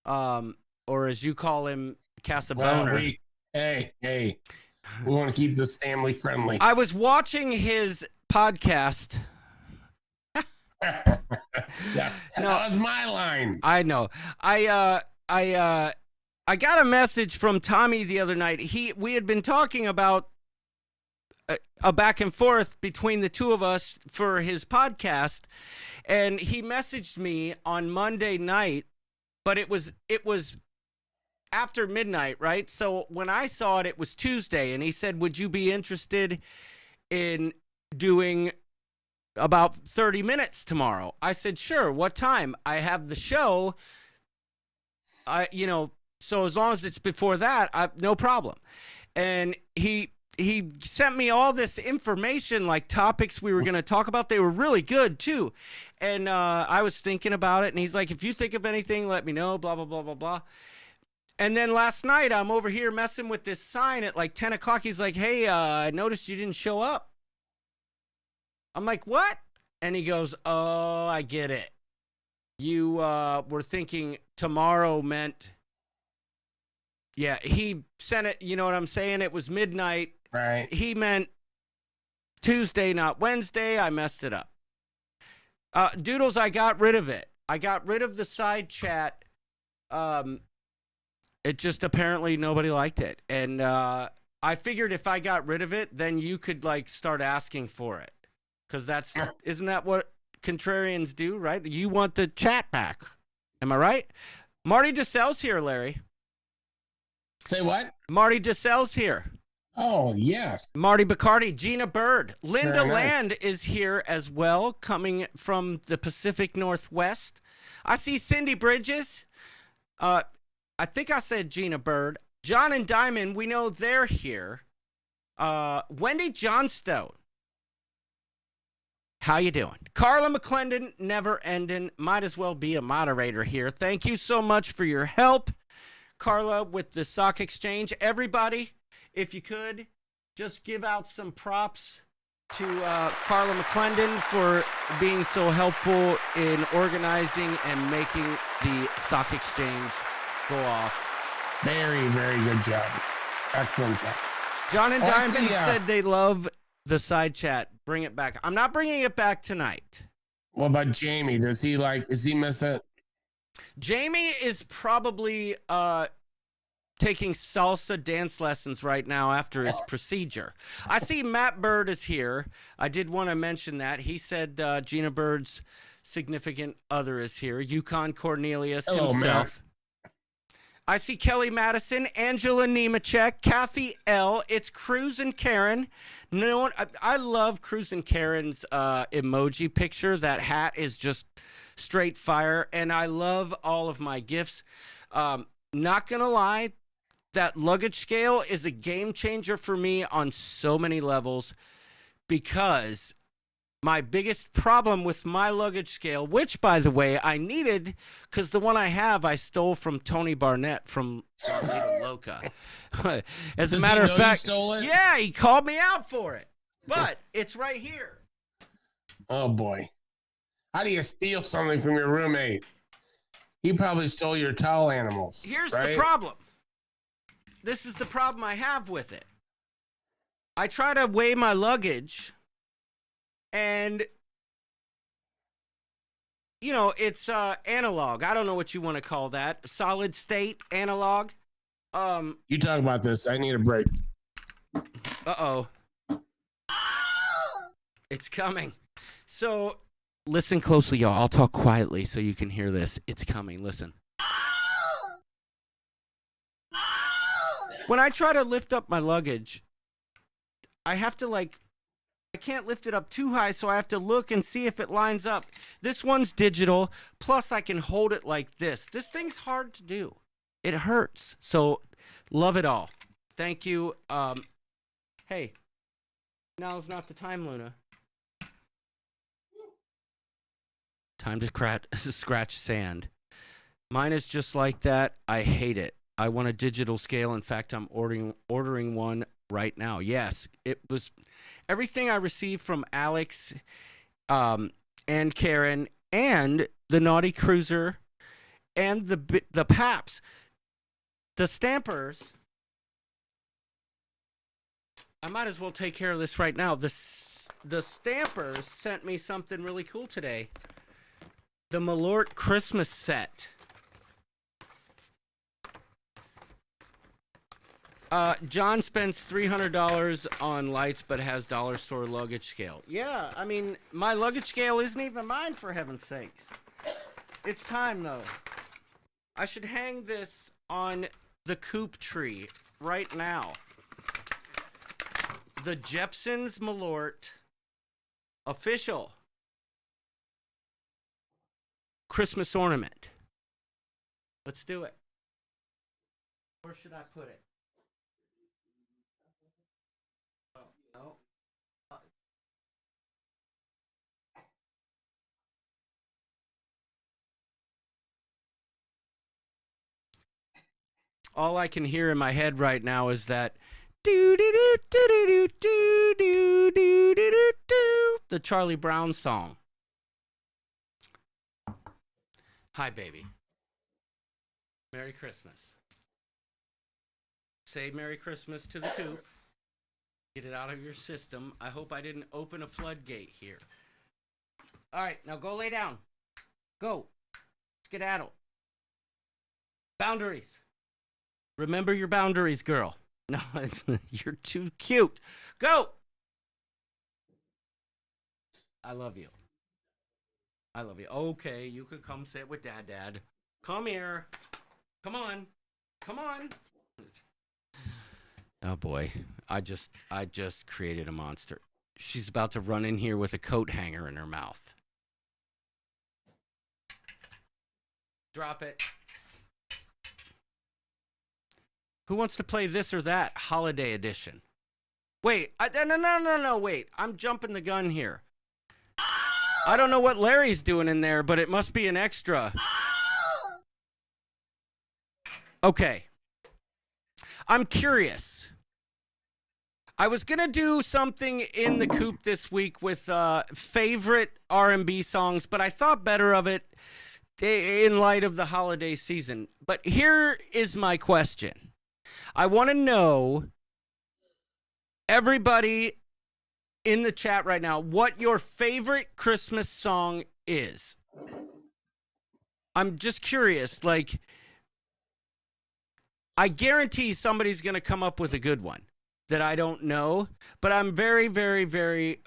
or as you call him, Casabona. Well, hey, we want to keep this family friendly. I was watching his podcast. Yeah, No. that was my line. I know. I got a message from Tommy the other night. We had been talking about a back and forth between the two of us for his podcast, and he messaged me on Monday night, but it was after midnight, right? So when I saw it, it was Tuesday, and he said, "Would you be interested in doing about 30 minutes tomorrow?" I said, "Sure. What time?" I have the show. So as long as it's before that, no problem. And he sent me all this information, like topics we were going to talk about. They were really good too. And I was thinking about it, and he's like, "If you think of anything, let me know, blah, blah, blah, blah, blah." And then last night, I'm over here messing with this sign at like 10 o'clock. He's like, "Hey, I noticed you didn't show up." I'm like, "What?" And he goes, "Oh, I get it. You were thinking tomorrow meant..." Yeah, he sent it, you know what I'm saying? It was midnight. Right. He meant Tuesday, not Wednesday. I messed it up. Doodles, I got rid of it. I got rid of the side chat. It just apparently nobody liked it. And I figured if I got rid of it, then you could like start asking for it. Because isn't that what contrarians do, right? You want the chat back. Am I right? Marty DeSalle's here, Larry. Say what? Marty DeSalle's here. Oh, yes. Marty Bacardi, Gina Bird. Linda Very nice. Land is here as well, coming from the Pacific Northwest. I see Cindy Bridges. I think I said Gina Bird. John and Diamond, we know they're here. Wendy Johnstone. How you doing? Carla McClendon, never ending. Might as well be a moderator here. Thank you so much for your help, Carla, with the sock exchange. Everybody, if you could, just give out some props to Carla McClendon for being so helpful in organizing and making the sock exchange go off. Very, very good job. Excellent job. John and Oh, I Diamond see, said they love the side chat. Bring it back. I'm not bringing it back tonight. What about Jamie? Does he miss it? Jamie is probably taking salsa dance lessons right now after his procedure. I see Matt Bird is here. I did want to mention that. He said Gina Bird's significant other is here. Yukon Cornelius Hello, himself. Matt. I see Kelly Madison, Angela Nemechek, Kathy L. It's Cruz and Karen. No one, I love Cruz and Karen's emoji picture. That hat is just straight fire, and I love all of my gifts. Not gonna lie, that luggage scale is a game changer for me on so many levels, because my biggest problem with my luggage scale, which, by the way, I needed because the one I have I stole from Tony Barnett from Lita Loca. As a matter of fact, you stole it? yeah, he called me out for it. But it's right here. Oh, boy. How do you steal something from your roommate? He probably stole your towel animals. Here's right? the problem. This is the problem I have with it. I try to weigh my luggage, and you know, it's analog. I don't know what you want to call that. Solid state analog. You talk about this. I need a break. Uh-oh. It's coming. So listen closely, y'all. I'll talk quietly so you can hear this. It's coming. Listen. When I try to lift up my luggage, I have to I can't lift it up too high, so I have to look and see if it lines up. This one's digital, plus I can hold it like this. This thing's hard to do. It hurts. So love it all. Thank you. Hey, now's not the time, Luna. Time to scratch sand. Mine is just like that. I hate it. I want a digital scale. In fact, I'm ordering one right now. Yes, it was everything I received from Alex and Karen and the Naughty Cruiser and the Paps. The Stampers. I might as well take care of this right now. The Stampers sent me something really cool today. The Malort Christmas set. John spends $300 on lights but has dollar store luggage scale. Yeah, I mean, my luggage scale isn't even mine, for heaven's sakes. It's time, though. I should hang this on the coop tree right now. The Jepson's Malort official Christmas ornament. Let's do it. Where should I put it? Oh, no. All I can hear in my head right now is that do do do do do do do do do do, the Charlie Brown song. Hi, baby. Merry Christmas. Say Merry Christmas to the coop. Get it out of your system. I hope I didn't open a floodgate here. All right, now go lay down. Go. Skedaddle. Boundaries. Remember your boundaries, girl. No, you're too cute. Go. I love you. I love you. Okay, you could come sit with Dad. Come here. Come on. Come on. Oh boy, I just created a monster. She's about to run in here with a coat hanger in her mouth. Drop it. Who wants to play this or that holiday edition? Wait, no, wait. I'm jumping the gun here. I don't know what Larry's doing in there, but it must be an extra. Okay. I'm curious. I was going to do something in the coop this week with favorite R&B songs, but I thought better of it in light of the holiday season. But here is my question. I want to know, everybody in the chat right now, what your favorite Christmas song is. I'm just curious, like, I guarantee somebody's going to come up with a good one that I don't know, but I'm very, very, very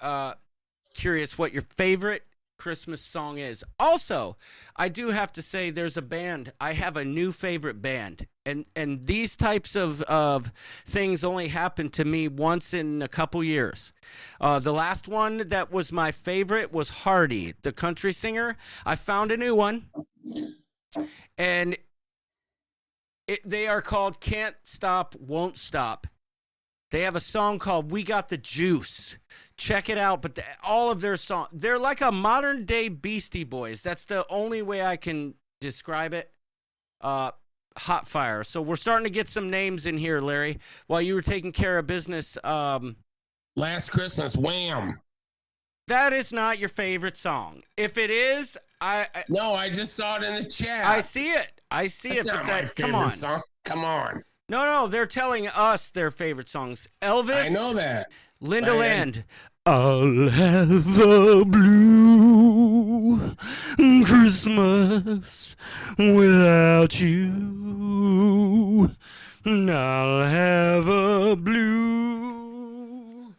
curious what your favorite Christmas song is. Also, I do have to say there's a band. I have a new favorite band, and these types of things only happen to me once in a couple years. The last one that was my favorite was Hardy, the country singer. I found a new one, and they are called Can't Stop, Won't Stop. They have a song called We Got the Juice. Check it out. But all of their songs, they're like a modern day Beastie Boys. That's the only way I can describe it. Hot fire. So we're starting to get some names in here, Larry, while you were taking care of business. Last Christmas, Wham. That is not your favorite song. If it is, No, I just saw it in the chat. I see it. That's not my favorite come on. song. Come on. No, they're telling us their favorite songs. Elvis. I know that. Linda Land. I'll have a blue Christmas without you. And I'll have a blue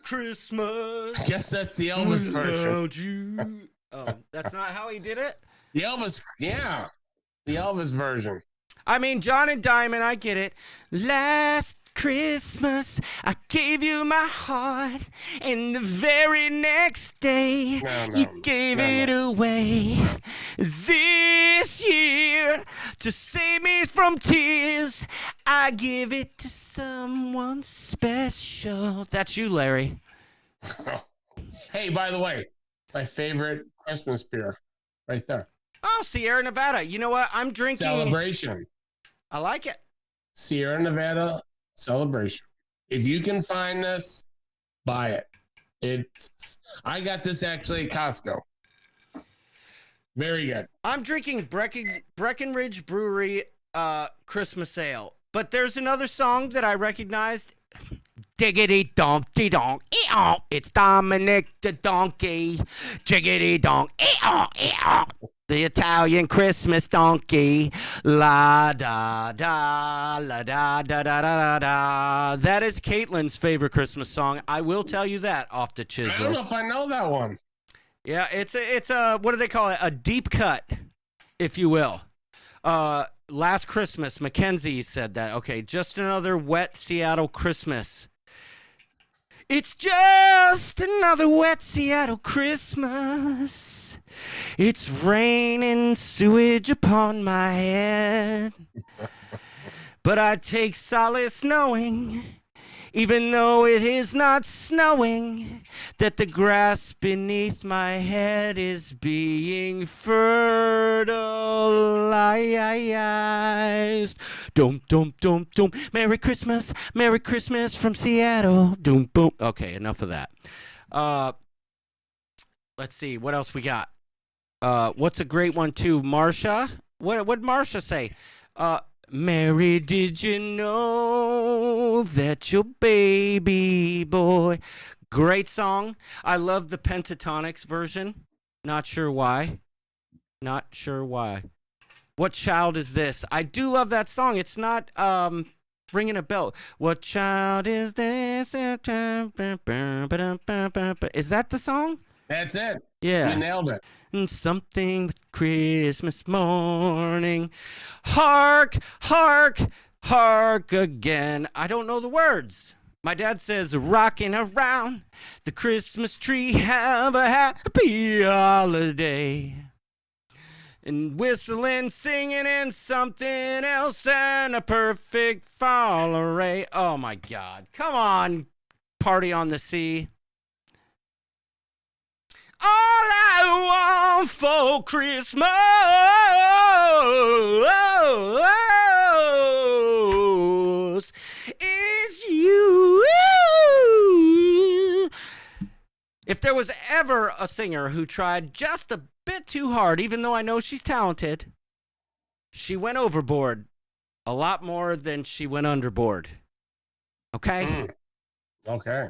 Christmas. I guess that's the Elvis version. Without you. Oh, that's not how he did it? The Elvis, yeah. The Elvis version. I mean, John and Diamond, I get it. Last Christmas, I gave you my heart, and the very next day, you gave it away. This year, to save me from tears, I give it to someone special. That's you, Larry. Hey, by the way, my favorite Christmas beer, right there. Oh, Sierra Nevada. You know what? I'm drinking. Celebration. I like it. Sierra Nevada Celebration. If you can find this, buy it. I got this actually at Costco. Very good. I'm drinking Breckenridge Brewery Christmas Ale. But there's another song that I recognized. Diggity donk donk, it's Dominic the donkey. Jiggity donk, the Italian Christmas donkey. La da da, la da da da da da. That is Caitlin's favorite Christmas song. I will tell you that off the chisel. I don't know if I know that one. Yeah, it's a what do they call it? A deep cut, if you will. Last Christmas, Mackenzie said that. Okay, just another wet Seattle Christmas. It's just another wet Seattle Christmas. It's raining sewage upon my head. But I take solace knowing, even though it is not snowing, that the grass beneath my head is being fertilized. Dum, dum, dum, dum. Merry Christmas from Seattle. Doom, boom. Okay, enough of that. Let's see, what else we got? What's a great one, too? Marsha? What'd Marsha say? Mary, did you know that your baby boy... Great song. I love the Pentatonics version. Not sure why. What child is this? I do love that song. It's not ringing a bell. What child is this? Is that the song? That's it. Yeah. You nailed it. And something with Christmas morning. Hark, hark, hark again. I don't know the words. My dad says, rocking around the Christmas tree, have a happy holiday. And whistling, singing, and something else, and a perfect fall array. Oh my God. Come on, Party on the Sea. All I want for Christmas is you. If there was ever a singer who tried just a bit too hard, even though I know she's talented, she went overboard a lot more than she went underboard. Okay? Okay.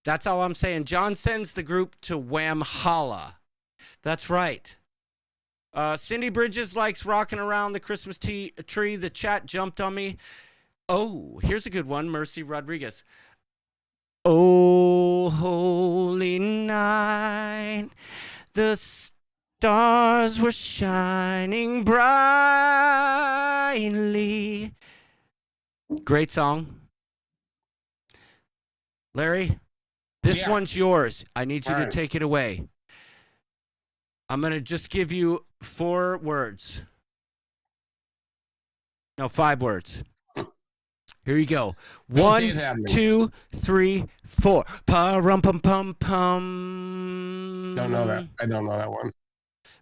That's all I'm saying. John sends the group to Whamhalla. That's right. Cindy Bridges likes rocking around the Christmas tree. The chat jumped on me. Oh, here's a good one. Mercy Rodriguez. Oh, holy night, the stars were shining brightly. Great song. Larry? This one's yours. I need you to take it away. I'm going to just give you 4 words. No, 5 words. Here you go. 1, 2, 3, 4. Pa-rum-pum-pum-pum. Don't know that. I don't know that one.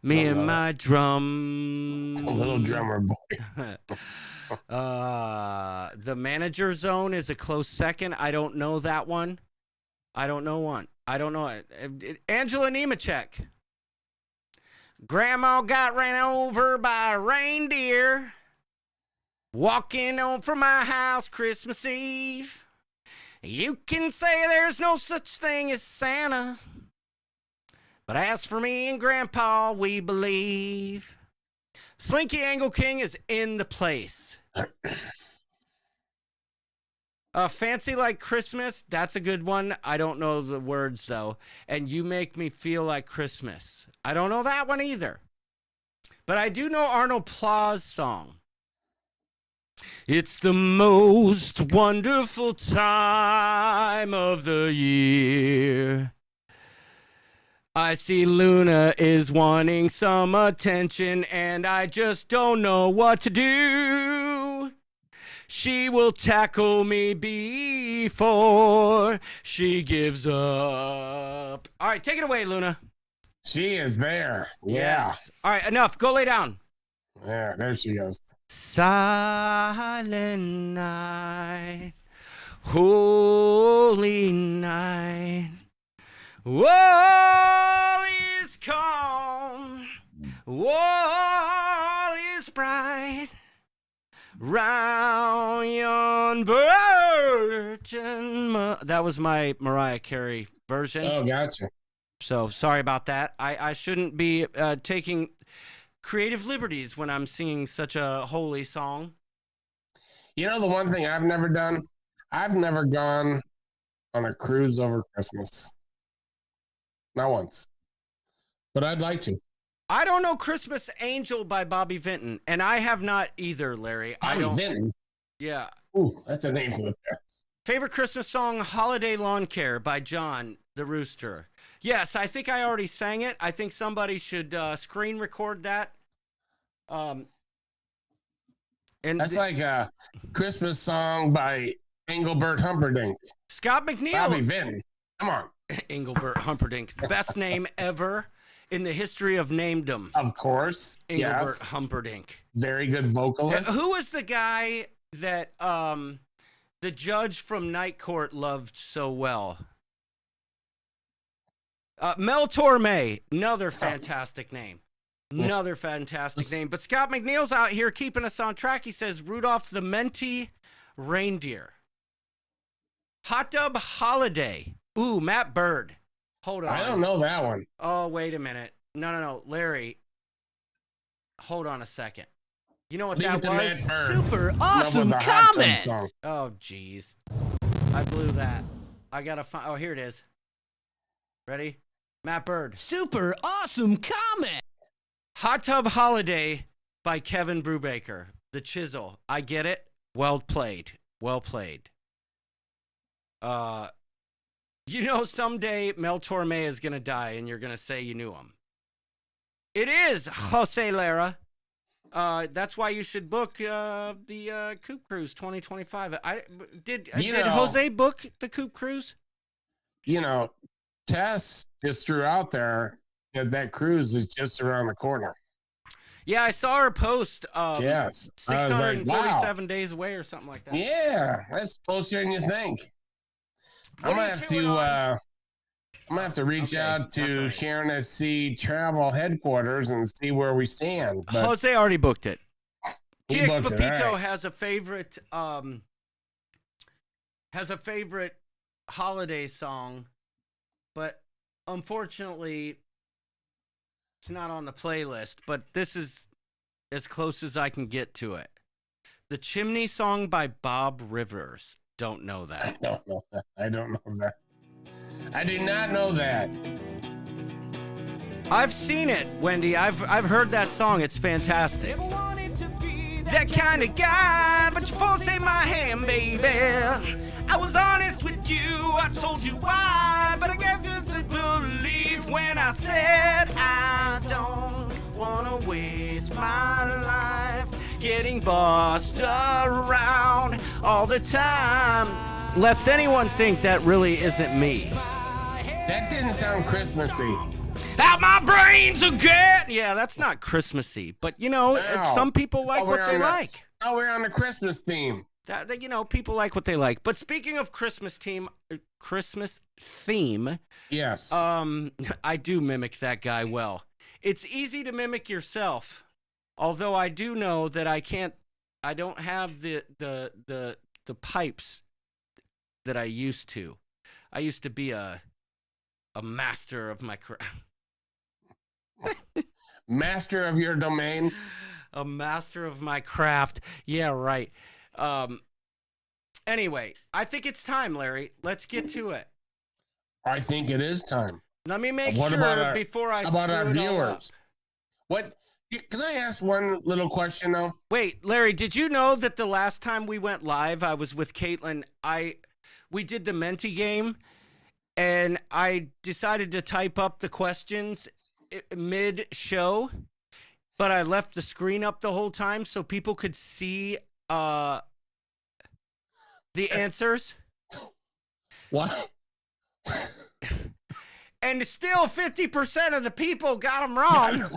Me and my drum. It's a little drummer boy. The Manager Zone is a close second. I don't know that one. I don't know one. I don't know it. Angela Nemechek. Grandma got ran over by a reindeer. Walking home from my house Christmas Eve. You can say there's no such thing as Santa. But as for me and Grandpa, we believe. Slinky Angle King is in the place. Fancy Like Christmas, that's a good one. I don't know the words, though. And You Make Me Feel Like Christmas. I don't know that one either. But I do know Arnold Plaw's song. It's the most wonderful time of the year. I see Luna is wanting some attention, and I just don't know what to do. She will tackle me before she gives up. All right, take it away, Luna. She is there. Yeah. Yes. All right, enough. Go lay down. Yeah, there she goes. Silent night, holy night, all is calm, all is bright, round yon virgin. That was my Mariah Carey version. Oh, gotcha. So sorry about that. I shouldn't be taking creative liberties when I'm singing such a holy song. You know the one thing I've never done? I've never gone on a cruise over Christmas. Not once. But I'd like to. I don't know Christmas Angel by Bobby Vinton, and I have not either, Larry. Bobby Vinton? Yeah. Ooh, that's a name for the pet. Favorite Christmas song, Holiday Lawn Care by John the Rooster. Yes, I think I already sang it. I think somebody should screen record that. And that's like a Christmas song by Engelbert Humperdinck. Scott McNeil. Bobby Vinton. Come on. Engelbert Humperdinck. Best name ever in the history of namedom. Of course. Engelbert Humperdinck. Very good vocalist. Who was the guy that the judge from Night Court loved so well? Mel Torme. Another fantastic name. Another fantastic name. But Scott McNeil's out here keeping us on track. He says Rudolph the Minty Reindeer. Hot Tub Holiday. Ooh, Matt Bird. Hold on. I don't know that one. Oh, wait a minute. No. Larry, hold on a second. You know what Leave that it was? to Matt Bird. Super Love awesome with the hot tub comment. song. Oh, jeez. I blew that. I got to find. Oh, here it is. Ready? Matt Bird. Super awesome comment. Hot Tub Holiday by Kevin Brubaker. The Chisel. I get it. Well played. Well played. Someday Mel Torme is going to die and you're going to say you knew him. It is Jose Lara. That's why you should book the Coop Cruise 2025. Did Jose book the Coop Cruise? Tess just threw out there that cruise is just around the corner. Yeah, I saw her post. Yes. 647 days away or something like that. Yeah, that's closer than you think. I'm gonna have to reach out to Sharon SC Travel headquarters and see where we stand. But Jose already booked it. he TX booked it, Pepito all right. has a favorite holiday song, but unfortunately it's not on the playlist, but this is as close as I can get to it. The Chimney Song by Bob Rivers. Don't know that. I don't know that. I do not know that. I've seen it, Wendy. I've heard that song. It's fantastic. That kind of guy, but you forced my hand, baby. I was honest with you. I told you why, but I guess just to believe when I said I don't wanna waste my life getting bossed around all the time. Lest anyone think that really isn't me. That didn't sound Christmassy. Out my brains again. Yeah, that's not Christmassy, but some people like what they like. Oh, we're on the Christmas theme. People like what they like. But speaking of Christmas theme, yes. I do mimic that guy well. It's easy to mimic yourself, although I do know that I don't have the pipes that I used to. I used to be a master of my craft. Master of your domain. A master of my craft. Yeah, right. Anyway, I think it's time, Larry. Let's get to it. I think it is time. Let me make What sure about before I about screw our it all up. viewers? What? Can I ask one little question though? Wait, Larry, did you know that the last time we went live, I was with Caitlin. We did the Menti game, and I decided to type up the questions mid-show, but I left the screen up the whole time so people could see the answers. What? And still 50% of the people got them wrong.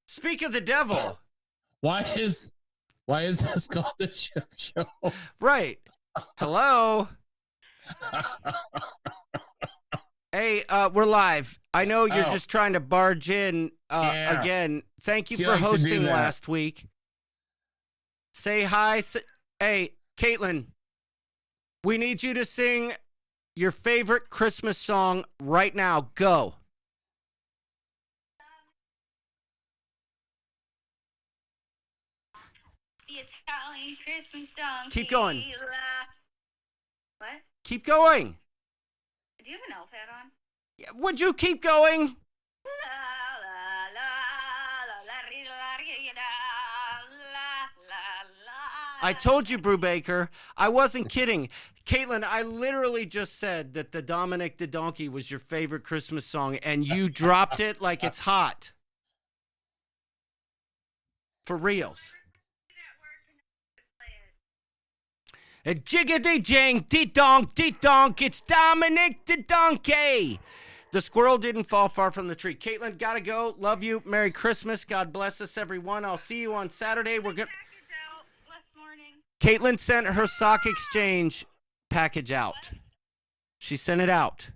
Speak of the devil. Why is this called the Chip Show? Right. Hello. Hey, we're live. I know you're just trying to barge in again. Thank you She for likes to do hosting that. last week. Say hi. Hey, Caitlin, we need you to sing your favorite Christmas song right now. Go. The Italian Christmas donkey. Keep going. What? Keep going. Do you have an elf hat on? Yeah, would you keep going? La, la, la, la, la, la. I told you, Brubaker. I wasn't kidding. Caitlin, I literally just said that the Dominic the Donkey was your favorite Christmas song, and you dropped it like it's hot. For reals. A jiggity jang, dee donk, it's Dominic the Donkey. The squirrel didn't fall far from the tree. Caitlin, gotta go. Love you. Merry Christmas. God bless us, everyone. I'll see you on Saturday. We're good. Caitlin sent her sock exchange package out. She sent it out.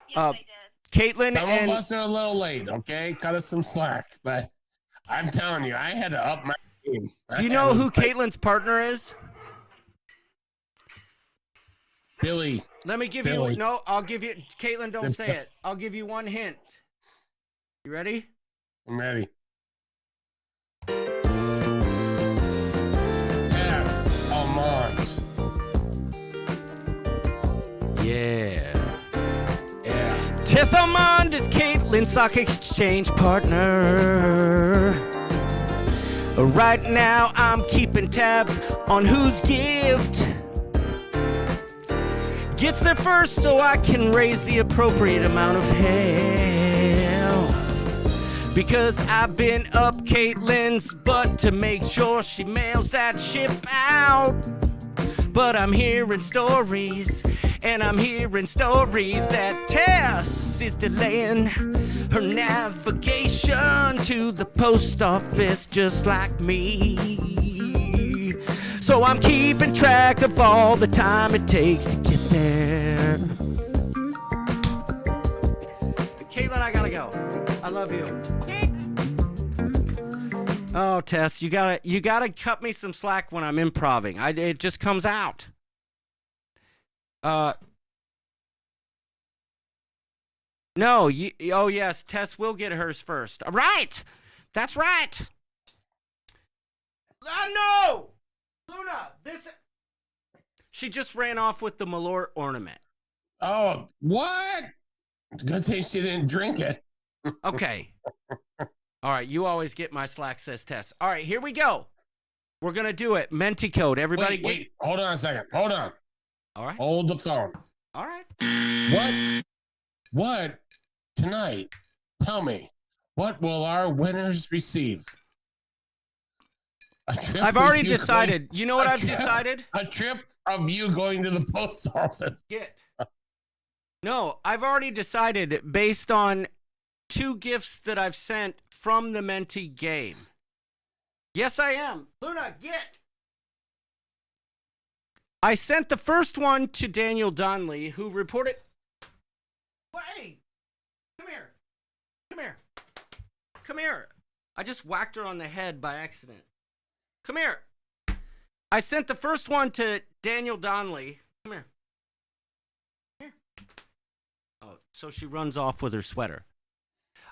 Yes, I did. Caitlin Some and of us are a little late, okay? Cut us some slack. But I'm telling you, I had to up my game. do you know who Caitlin's partner is? Billy. Let me give Billy. you. No, I'll give you. Caitlin, don't say it. I'll give you one hint. You ready? I'm ready. Yes, Almond. Yeah. Yeah. Tess Almond is Caitlin's stock exchange partner. Right now I'm keeping tabs on whose gift gets there first so I can raise the appropriate amount of hell. Because I've been up Caitlin's butt to make sure she mails that ship out. But I'm hearing stories, and I'm hearing stories that Tess is delaying her navigation to the post office just like me. So I'm keeping track of all the time it takes to get there. Caitlin, I gotta go. I love you. Oh, Tess, you gotta cut me some slack when I'm improving. It just comes out. No, oh yes, Tess will get hers first. All right, that's right. No, Luna, she just ran off with the Malort ornament. Oh, what? Good thing she didn't drink it. Okay. All right, you always get my slack, says Tess. All right, here we go. We're going to do it. Menti code. Everybody wait, hold on a second. Hold on. All right. Hold the phone. All right. What tonight? Tell me, what will our winners receive? I've already decided. You know what I've decided? A trip of you going to the post office. No, I've already decided based on 2 gifts that I've sent from the Menti game. Yes, I am. Luna, get. I sent the first one to Daniel Donnelly, who reported. Hey, come here. Come here. Come here. I just whacked her on the head by accident. Come here. I sent the first one to Daniel Donnelly. Come here. Here. Oh, so she runs off with her sweater.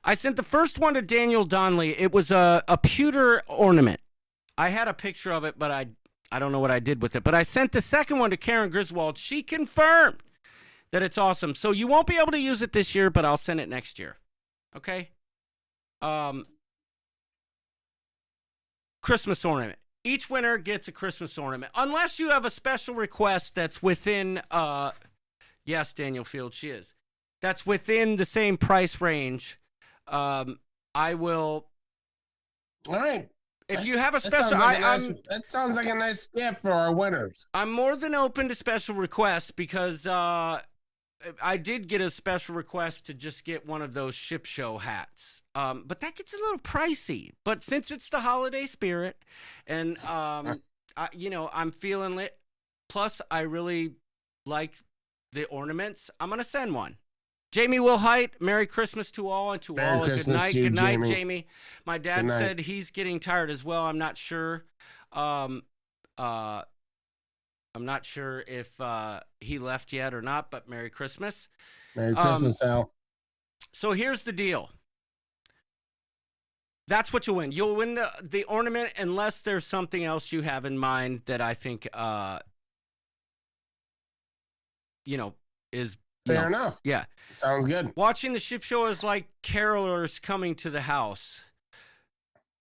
I sent the first one to Daniel Donnelly. It was a pewter ornament. I had a picture of it, but I don't know what I did with it. But I sent the second one to Karen Griswold. She confirmed that it's awesome. So you won't be able to use it this year, but I'll send it next year. Okay? Christmas ornament. Each winner gets a Christmas ornament. Unless you have a special request that's within, yes, Daniel Field, she is. That's within the same price range. I will. All right. If you have a special, that sounds like a nice gift for our winners. I'm more than open to special requests because I did get a special request to just get one of those ship show hats. But that gets a little pricey. But since it's the holiday spirit, and I'm feeling it. Plus, I really like the ornaments. I'm gonna send one. Jamie Wilhite, Merry Christmas to all, and to Merry all a Christmas good night. to you, Good night, Jamie. Jamie. My dad said he's getting tired as well. I'm not sure. I'm not sure if he left yet or not, but Merry Christmas. Merry Christmas, Al. So here's the deal. That's what you'll win. You'll win the ornament unless there's something else you have in mind that I think, is fair enough. Yeah. Sounds good. Watching the ship show is like carolers coming to the house.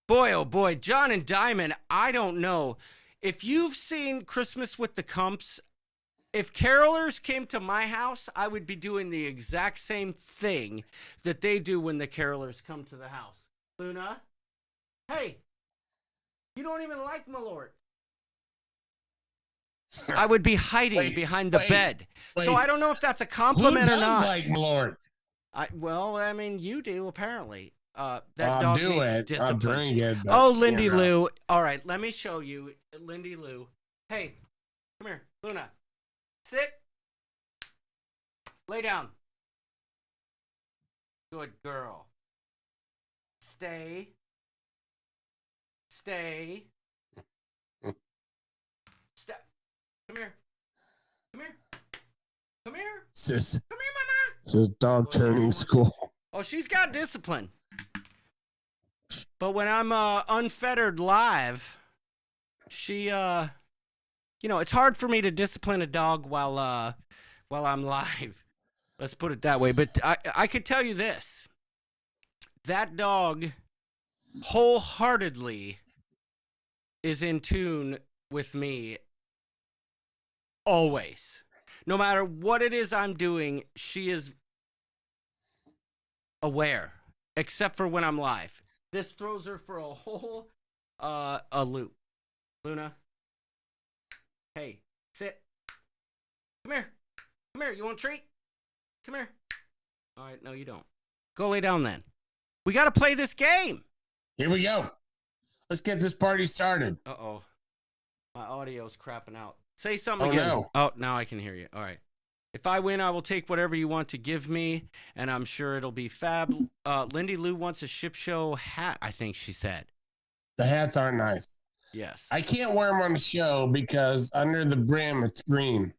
Boy, oh boy, John and Diamond, I don't know. If you've seen Christmas with the Cumps, if carolers came to my house, I would be doing the exact same thing that they do when the carolers come to the house. Luna? Hey, you don't even like Malort. I would be hiding behind the bed. So I don't know if that's a compliment or not. Who does like Malort? I mean, you do, apparently. That dog needs discipline. I'll drink it. But, oh, Lindy Lou. All right, let me show you. Lindy Lou. Hey, come here. Luna. Sit. Lay down. Good girl. Stay. Stay. Step. Come here. Come here. Come here. Sis. Come here, Mama. This is dog training school. Oh, she's got discipline. But when I'm unfettered live, she it's hard for me to discipline a dog while I'm live. Let's put it that way. But I could tell you this. That dog wholeheartedly is in tune with me always. No matter what it is I'm doing, she is aware, except for when I'm live. This throws her for a whole a loop. Luna, hey, sit. Come here. Come here. You want a treat? Come here. All right, no, you don't. Go lay down then. We got to play this game. Here we go. Let's get this party started. Uh-oh. My audio's crapping out. Say something Oh, again. no. Oh, now I can hear you. All right. If I win, I will take whatever you want to give me, and I'm sure it'll be fab. Lindy Lou wants a ship show hat, I think she said. The hats aren't nice. Yes. I can't wear them on the show because under the brim it's green.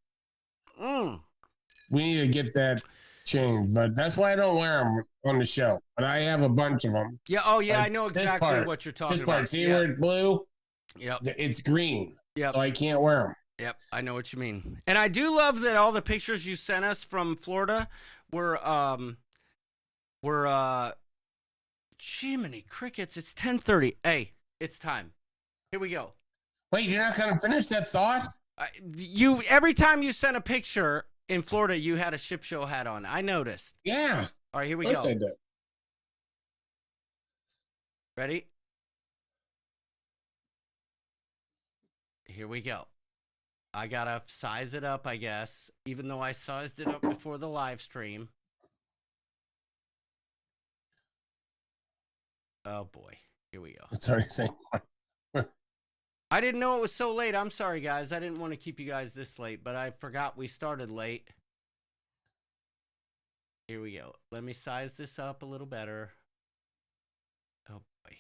We need to get that changed, but that's why I don't wear them on the show. But I have a bunch of them. Yeah. Oh, yeah. Like I know this exactly part, what you're talking This part, about. see where it's blue? Yep. It's green. Yep. So I can't wear them. Yep, I know what you mean. And I do love that all the pictures you sent us from Florida were Jiminy crickets, it's 10:30. Hey, it's time. Here we go. Wait, you're not going to finish that thought? You every time you sent a picture in Florida, you had a ship show hat on. I noticed. Yeah. All right, here we Of course go. I did. Ready? Here we go. I gotta size it up, I guess, even though I sized it up before the live stream. Oh boy, here we go. It's already saying. I didn't know it was so late. I'm sorry, guys. I didn't want to keep you guys this late, but I forgot we started late. Here we go. Let me size this up a little better. Oh boy.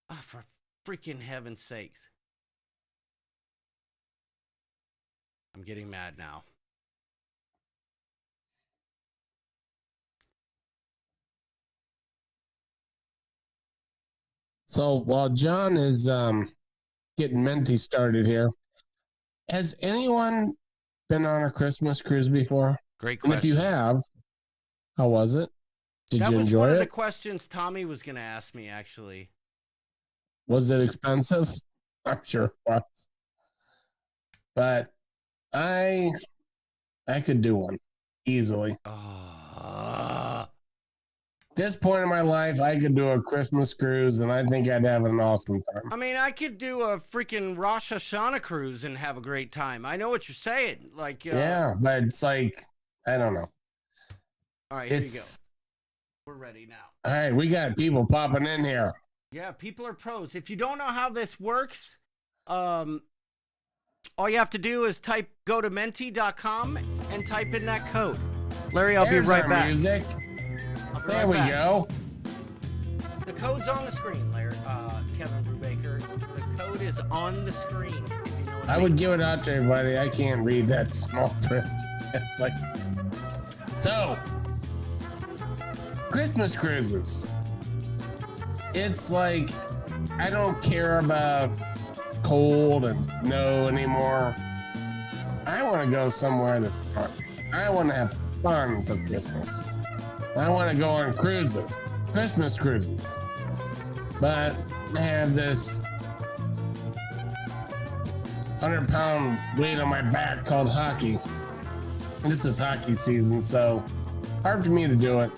Oh, for freaking heaven's sakes. I'm getting mad now. So while John is getting Menti started here, has anyone been on a Christmas cruise before? Great And question. if you have, how was it? Did That you was enjoy one of the it? questions Tommy was going to ask me, actually. Was it expensive? I'm sure it was. But I could do one easily. This point in my life, I could do a Christmas cruise, and I think I'd have an awesome time. I mean, I could do a freaking Rosh Hashanah cruise and have a great time. I know what you're saying. Like, Yeah, but it's like, I don't know. All right, here you go. We're ready now. All right, we got people popping in here. Yeah, people are pros. If you don't know how this works, all you have to do is go to menti.com and type in that code. Larry, I'll There's be right our back. Music. I'll be There right we back. go. The code's on the screen, Larry. Kevin Brubaker. The code is on the screen. If you know what I would give it out to everybody. I can't read that small print. It's like, so Christmas cruises. It's like, I don't care about cold and snow anymore. I want to go somewhere that's fun. I want to have fun for Christmas. I want to go on cruises, Christmas cruises. But I have this 100-pound weight on my back called hockey. And this is hockey season, so hard for me to do it.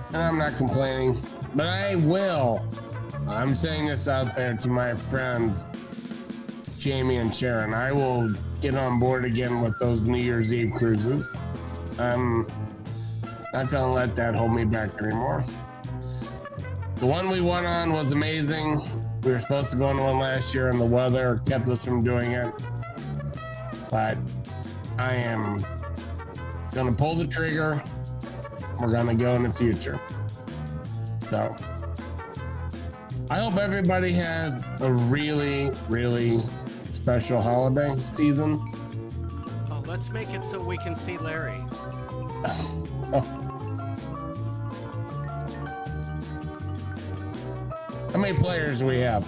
And I'm not complaining, but I will. I'm saying this out there to my friends, Jamie and Sharon. I will get on board again with those New Year's Eve cruises. I'm not gonna let that hold me back anymore. The one we went on was amazing. We were supposed to go on one last year and the weather kept us from doing it. But I am gonna pull the trigger. We're gonna go in the future. So I hope everybody has a really, really special holiday season. Oh, let's make it so we can see Larry. How many players do we have?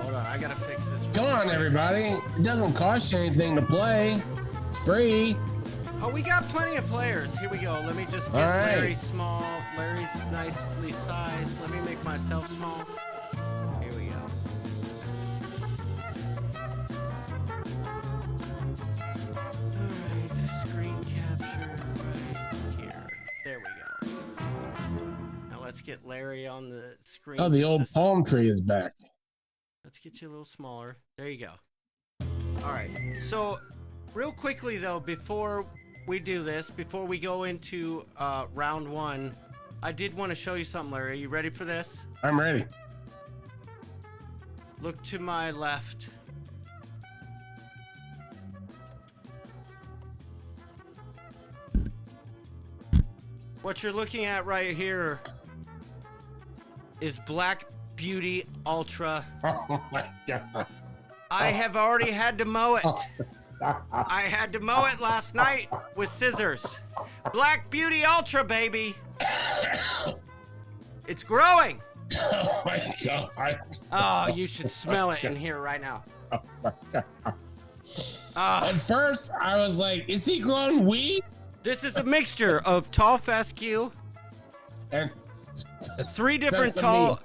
Hold on, I gotta fix this. Come on, everybody. It doesn't cost you anything to play. free. Oh, we got plenty of players. Here we go. Let me just get All right. Larry small. Larry's nicely sized. Let me make myself small. Here we go. Alright, the screen capture right here. There we go. Now let's get Larry on the screen. Oh, the just old a palm tree is back. Let's get you a little smaller. There you go. All right. So, real quickly though, before we do this, before we go into round one, I did want to show you something, Larry. Are you ready for this? I'm ready. Look to my left. What you're looking at right here is Black Beauty Ultra. Oh my God. I have already had to mow it. I had to mow it last night with scissors. Black Beauty Ultra, baby. It's growing. Oh my God. Oh, you should smell it in here right now. Oh my God. At first, I was like, is he growing weed? This is a mixture of tall fescue, And three different Sesame.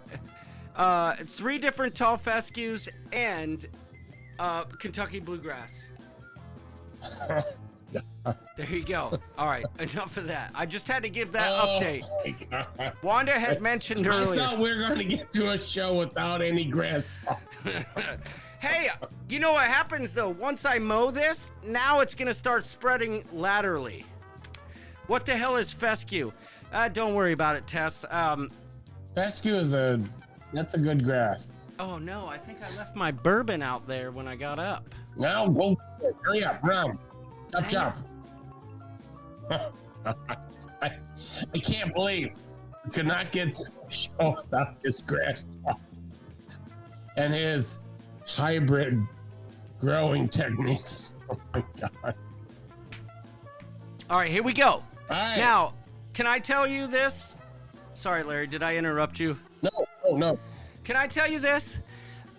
tall fescues, and Kentucky bluegrass. There you go. All right, enough of that. I just had to give that update. my God. Wanda had mentioned I earlier. thought we were going to get to a show without any grass. Hey, you know what happens though? Once I mow this, now it's gonna start spreading laterally. What the hell is fescue? Don't worry about it, Tess. Fescue is that's a good grass. Oh no, I think I left my bourbon out there when I got up. Now go, hurry up, run, chop, chop. I can't believe we could not get to the show without his grass and his hybrid growing techniques. Oh my God. All right, here we go. All right. Now, can I tell you this? Sorry, Larry, did I interrupt you? No. Can I tell you this?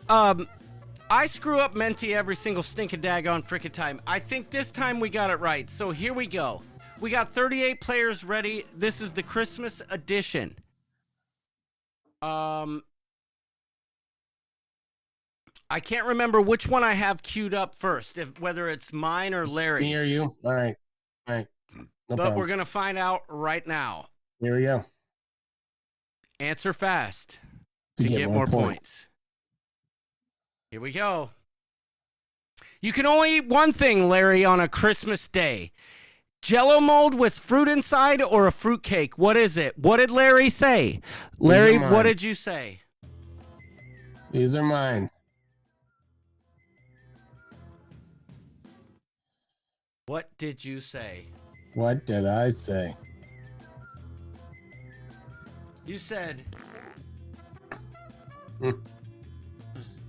I screw up Menti every single stinking daggone frickin' time. I think this time we got it right. So here we go. We got 38 players ready. This is the Christmas edition. I can't remember which one I have queued up first, whether it's mine or Larry's. Near you. All right. No but problem. we're gonna find out right now. Here we go. Answer fast to get more points. Here we go. You can only eat one thing, Larry, on a Christmas day. Jello mold with fruit inside or a fruit cake? What is it? What did Larry say? Larry, what did you say? These are mine. What did you say? What did I say? You said...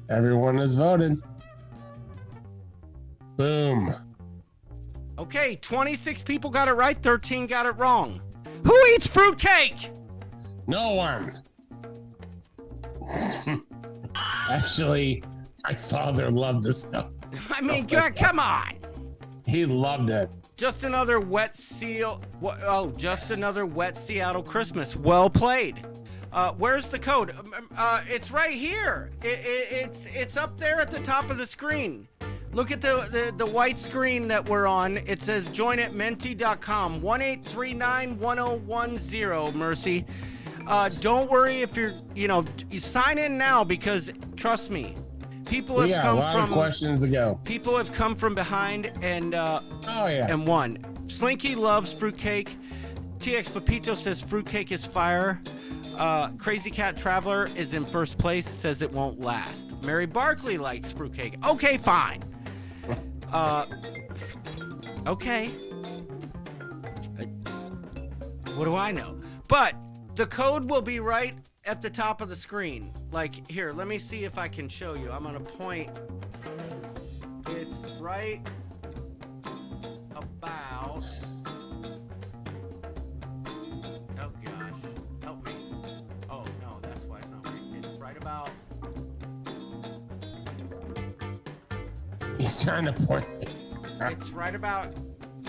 Everyone is voted. Boom. Okay, 26 people got it right, 13 got it wrong. Who eats fruitcake? No one. Actually, my father loved this stuff. I mean, come on. He loved it. Just another wet just another wet Seattle Christmas. Well played. Where's the code? It's right here. It's up there at the top of the screen. Look at the white screen that we're on. It says join at menti.com 1-839-1010. Mercy. Don't worry if you sign in now, because trust me, people have come a lot from of questions to go. People have come from behind and and won. Slinky loves fruitcake. TX Pepito says fruitcake is fire. Crazy Cat Traveler is in first place, says it won't last. Mary Barkley likes fruitcake. Okay, fine. Okay. What do I know? But the code will be right at the top of the screen. Like, here, let me see if I can show you. I'm gonna point. It's right about... Oh gosh, help me. Oh no, that's why it's not working. It's right about... He's trying to point. It's right about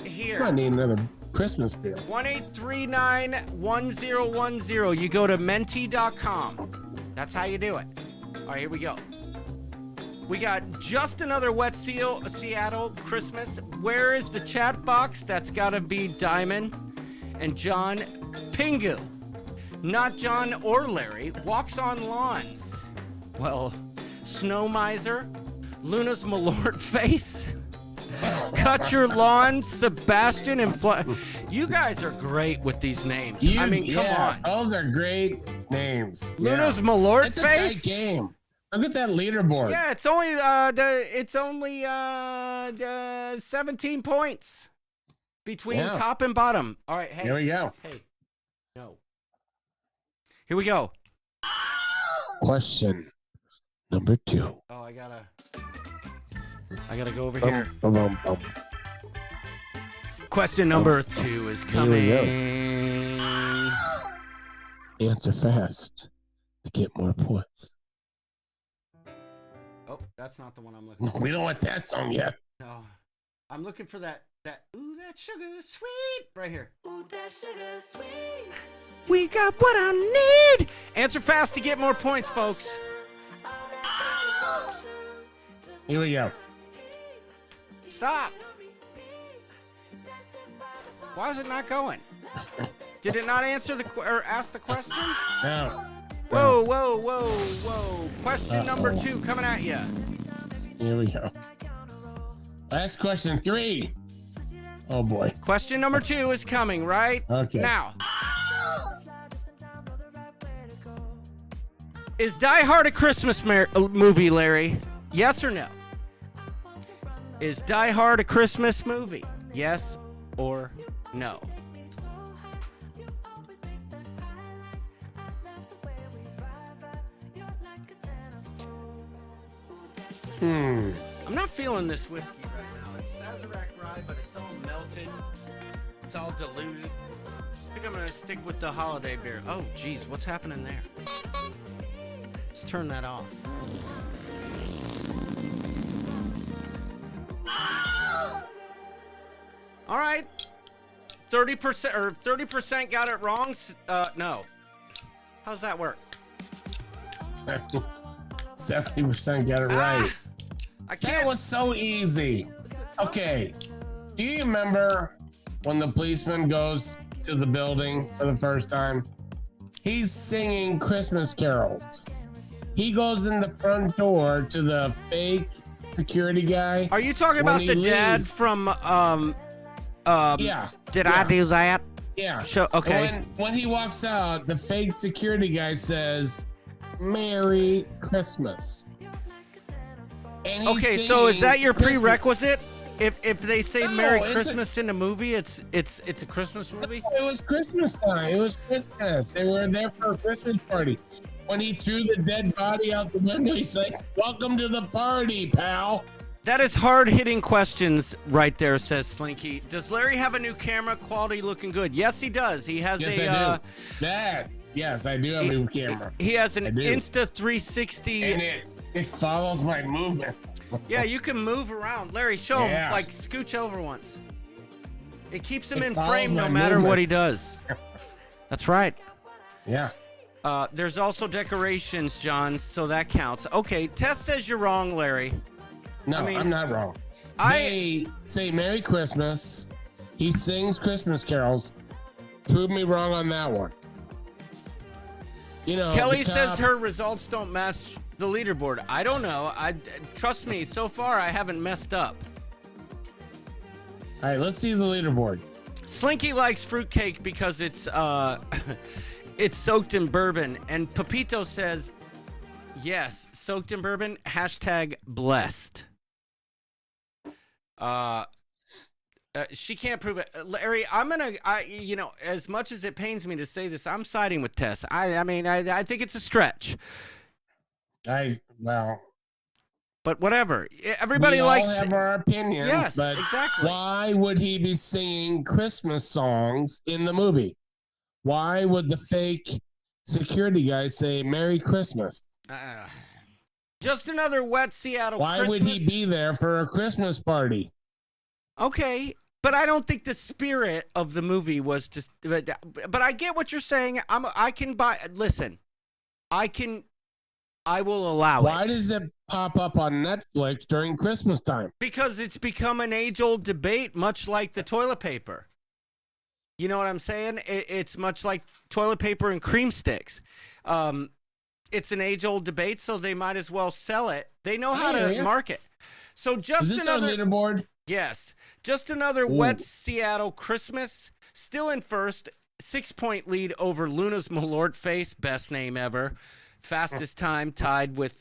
here. I need another Christmas beer. 1-839-1010. You go to menti.com. That's how you do it. All right, here we go. We got just another wet Seattle Christmas. Where is the chat box? That's got to be Diamond and John Pingu. Not John or Larry. Walks on lawns. Well, Snow Miser, Luna's Malort Face, Cut Your Lawn, Sebastian, and You guys are great with these names. I mean, come on. Those are great names. Luna's Malort It's Face. a tight game. Look at that leaderboard. Yeah, it's only 17 points between top and bottom. All right, hey. Here we go. Hey. No. Here we go. Question number 2. Oh, I gotta go over here. Question number 2 is coming. Answer fast to get more points. Oh, that's not the one I'm looking for. We don't want that song yet. No. I'm looking for that ooh, that sugar is sweet right here. Ooh, that sugar sweet. We got what I need. Answer fast to get more points, folks. Here we go. Stop. Why is it not going? Did it not answer or ask the question? No. Whoa. Question number 2 coming at you. Here we go. Last question 3. Oh boy. Question number 2 is coming right now. Is Die Hard a Christmas movie, Larry? Yes or no? Is Die Hard a Christmas movie? Yes or no? I'm not feeling this whiskey right now. It's Sazerac rye, but it's all melted. It's all diluted. I think I'm gonna stick with the holiday beer. Oh, geez, what's happening there? Let's turn that off. All right, 30% or 30% got it wrong. No. How's that work? 70% got it right. I can't. That was so easy. Okay. Do you remember when the policeman goes to the building for the first time? He's singing Christmas carols. He goes in the front door to the fake security guy. Are you talking about the dad from yeah. Did I do that? Yeah. Okay. When he walks out, the fake security guy says, "Merry Christmas." And Okay, so is that your prerequisite? If they say Merry Christmas in a movie, it's a Christmas movie? It was Christmas time. It was Christmas. They were there for a Christmas party. When he threw the dead body out the window, he says, "Welcome to the party, pal." That is hard-hitting questions right there, says Slinky. Does Larry have a new camera? Quality looking good. Yes, he does. He has Yes, I do. Yes, I do have a new camera. He has an Insta 360. And it follows my movement. Yeah, you can move around. Larry, show him. Like, scooch over once. It keeps him in frame no matter what he does. That's right. Yeah. There's also decorations, John, so that counts. Okay, Tess says you're wrong, Larry. No, I'm not wrong. They say Merry Christmas. He sings Christmas carols. Prove me wrong on that one. You know, Kelly says her results don't match the leaderboard. I don't know. Trust me, so far I haven't messed up. All right, let's see the leaderboard. Slinky likes fruitcake because it's it's soaked in bourbon, and Pepito says yes, soaked in bourbon. #blessed. She can't prove it. Larry, you know, as much as it pains me to say this, I'm siding with Tess. I mean, I think it's a stretch. Well. But whatever. Everybody we likes. all have our opinions. Yes, but exactly. Why would he be singing Christmas songs in the movie? Why would the fake security guy say Merry Christmas? Just another wet Seattle Why Christmas. would he be there for a Christmas party? Okay, but I don't think the spirit of the movie was to. But I get what you're saying. I can buy. Listen, I will allow it. Why does it pop up on Netflix during Christmas time? Because it's become an age-old debate, much like the toilet paper. You know what I'm saying? It's much like toilet paper and cream sticks. It's an age-old debate, so they might as well sell it. They know how to market. So just Is this another our leaderboard? Yes, just another wet Seattle Christmas. Still in first, 6-point lead over Luna's Malort Face, best name ever. Fastest time tied with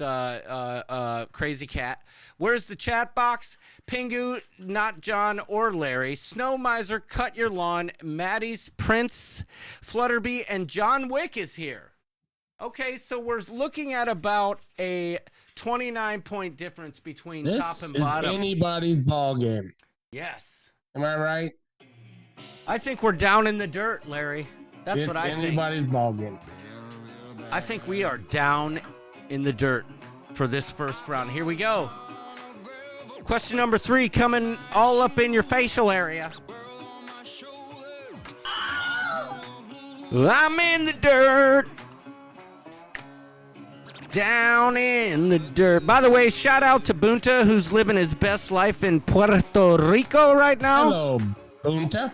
Crazy Cat. Where's the chat box? Pingu, not John or Larry. Snow Miser, Cut Your Lawn. Maddie's Prince, Flutterby, and John Wick is here. Okay, so we're looking at about a 29-point difference between top and bottom. This is anybody's ball game. Yes. Am I right? I think we're down in the dirt, Larry. That's what I think. It's anybody's ball game. I think we are down in the dirt for this first round. Here we go. Question number 3 coming all up in your facial area. I'm in the dirt. Down in the dirt. By the way, shout out to Bunta, who's living his best life in Puerto Rico right now. Hello, Bunta.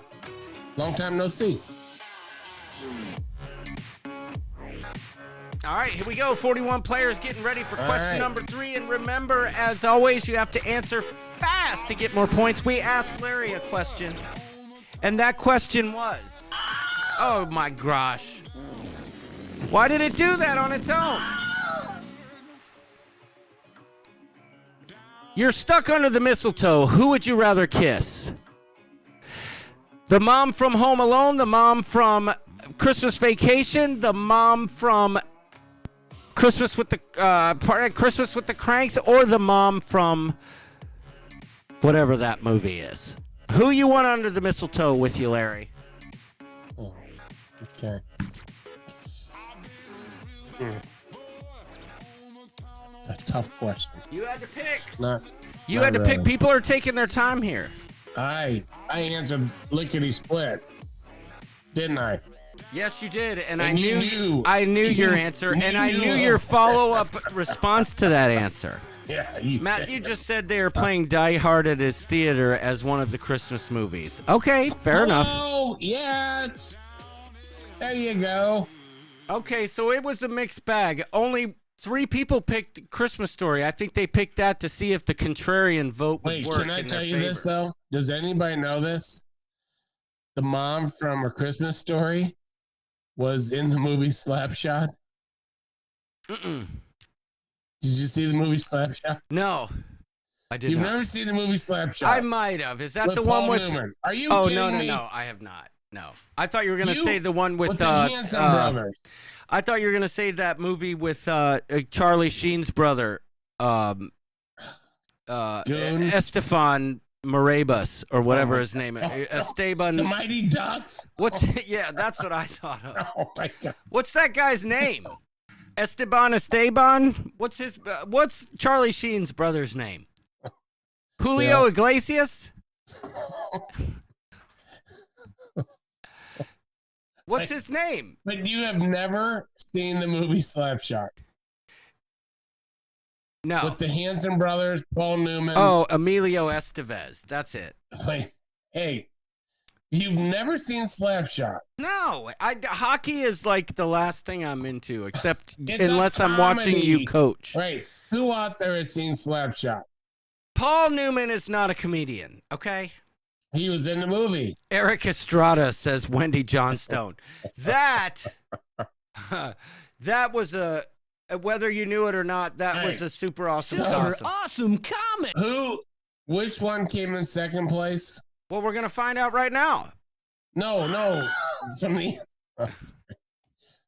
Long time no see. All right, here we go. 41 players getting ready for question number 3. And remember, as always, you have to answer fast to get more points. We asked Larry a question, and that question was, oh my gosh, why did it do that on its own? You're stuck under the mistletoe. Who would you rather kiss? The mom from Home Alone, the mom from Christmas Vacation, the mom from Christmas with the Cranks, or the mom from whatever that movie is. Who you want under the mistletoe with you, Larry? Oh, okay. It's a tough question. You had to pick. You had to pick. People are taking their time here. I answered lickety split, didn't I? Yes, you did, and And you knew. I knew your answer, and I knew your follow-up response to that answer. Yeah, Matt, you just said they were playing Die Hard at his theater as one of the Christmas movies. Okay, fair enough. Oh, yes. There you go. Okay, so it was a mixed bag. Only 3 people picked Christmas Story. I think they picked that to see if the contrarian vote would work. Can I tell you this, though? Does anybody know this? The mom from A Christmas Story was in the movie Slapshot. Mm-mm. Did you see the movie Slapshot? No, I did You've not. never seen the movie Slapshot? I might have. Is that With the one Paul with... Newman. Are you Oh, kidding me? no, I have not. No. I thought you were going to say the one with... the Hanson brothers. I thought you were going to say that movie with Charlie Sheen's brother, Estefan Morebus, or whatever his name is. Esteban. The Mighty Ducks? Yeah, that's what I thought of. Oh, my God. What's that guy's name? Esteban? What's Charlie Sheen's brother's name? Julio Iglesias? What's his name? But you have never seen the movie Slapshot? No. With the Hanson brothers, Paul Newman. Oh, Emilio Estevez. That's it. Like, hey, you've never seen Slapshot? No, hockey is like the last thing I'm into, except It's unless a I'm watching comedy. you coach. Right. Who out there has seen Slapshot? Paul Newman is not a comedian, okay? He was in the movie. Eric Estrada, says Wendy Johnstone. That was a, whether you knew it or not, that was a super awesome awesome comment. Which one came in second place? Well, we're going to find out right now. No.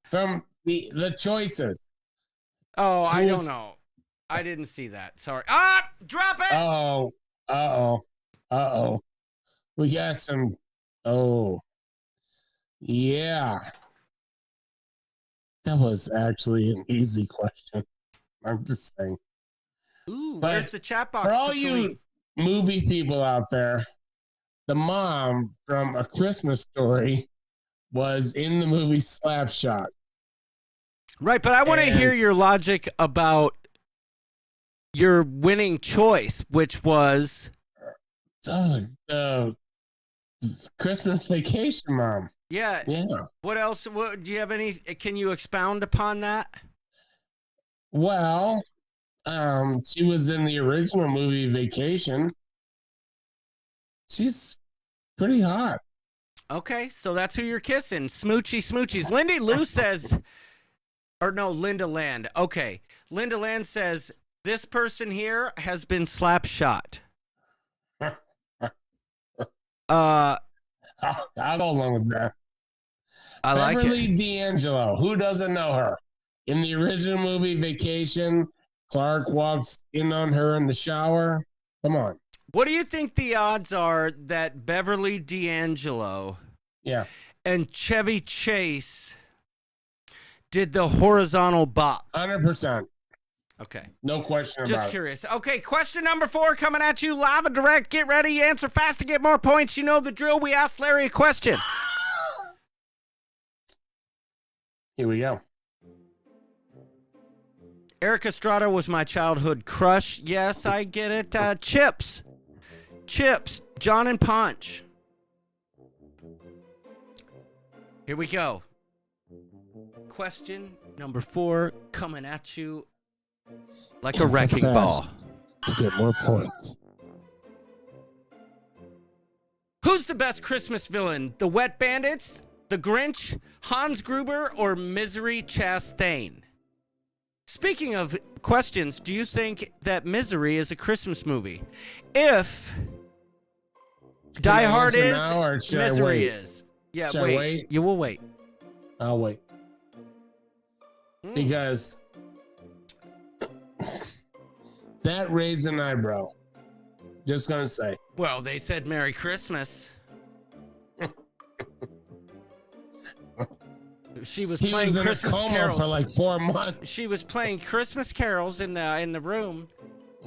From the choices. Oh, I don't know. I didn't see that. Sorry. Drop it. Uh-oh. We got some. Oh, yeah. That was actually an easy question. I'm just saying. Ooh, But where's the chat box? for all you movie people out there, the mom from A Christmas Story was in the movie Slapshot. Right, but I want to And- hear your logic about your winning choice, which was Christmas Vacation mom. yeah. Yeah. What else? What do you have any? Can you expound upon that? Well, she was in the original movie Vacation. She's pretty hot. Okay, so that's who you're kissing. Smoochy Smoochies. Lindy Lou says, or no, Linda Land. Okay, Linda Land says this person here has been slap shot. I'll go along with that. I like Beverly it. D'Angelo. Who doesn't know her? In the original movie Vacation, Clark walks in on her in the shower. Come on. What do you think the odds are that Beverly D'Angelo Yeah. and Chevy Chase did the horizontal bop? 100%. Okay. No question Just about curious. Okay, question number 4 coming at you live and direct. Get ready, answer fast to get more points. You know the drill. We asked Larry a question. it. Here we go. Eric Estrada was my childhood crush. Yes, I get it. Chips, John and Punch. Here we go. Question number 4 coming at you like a wrecking fast. ball. To get more points. Who's the best Christmas villain? The Wet Bandits, the Grinch, Hans Gruber, or Misery Chastain? Speaking of questions, do you think that Misery is a Christmas movie? If Die I Hard answer is, now, or should I Misery wait? is. Yeah, Should I wait. wait? You will wait. I'll wait. Because that raised an eyebrow. Just gonna say. Well, they said Merry Christmas. She was He playing was in Christmas a coma carols for like 4 months. She was playing Christmas carols in the room.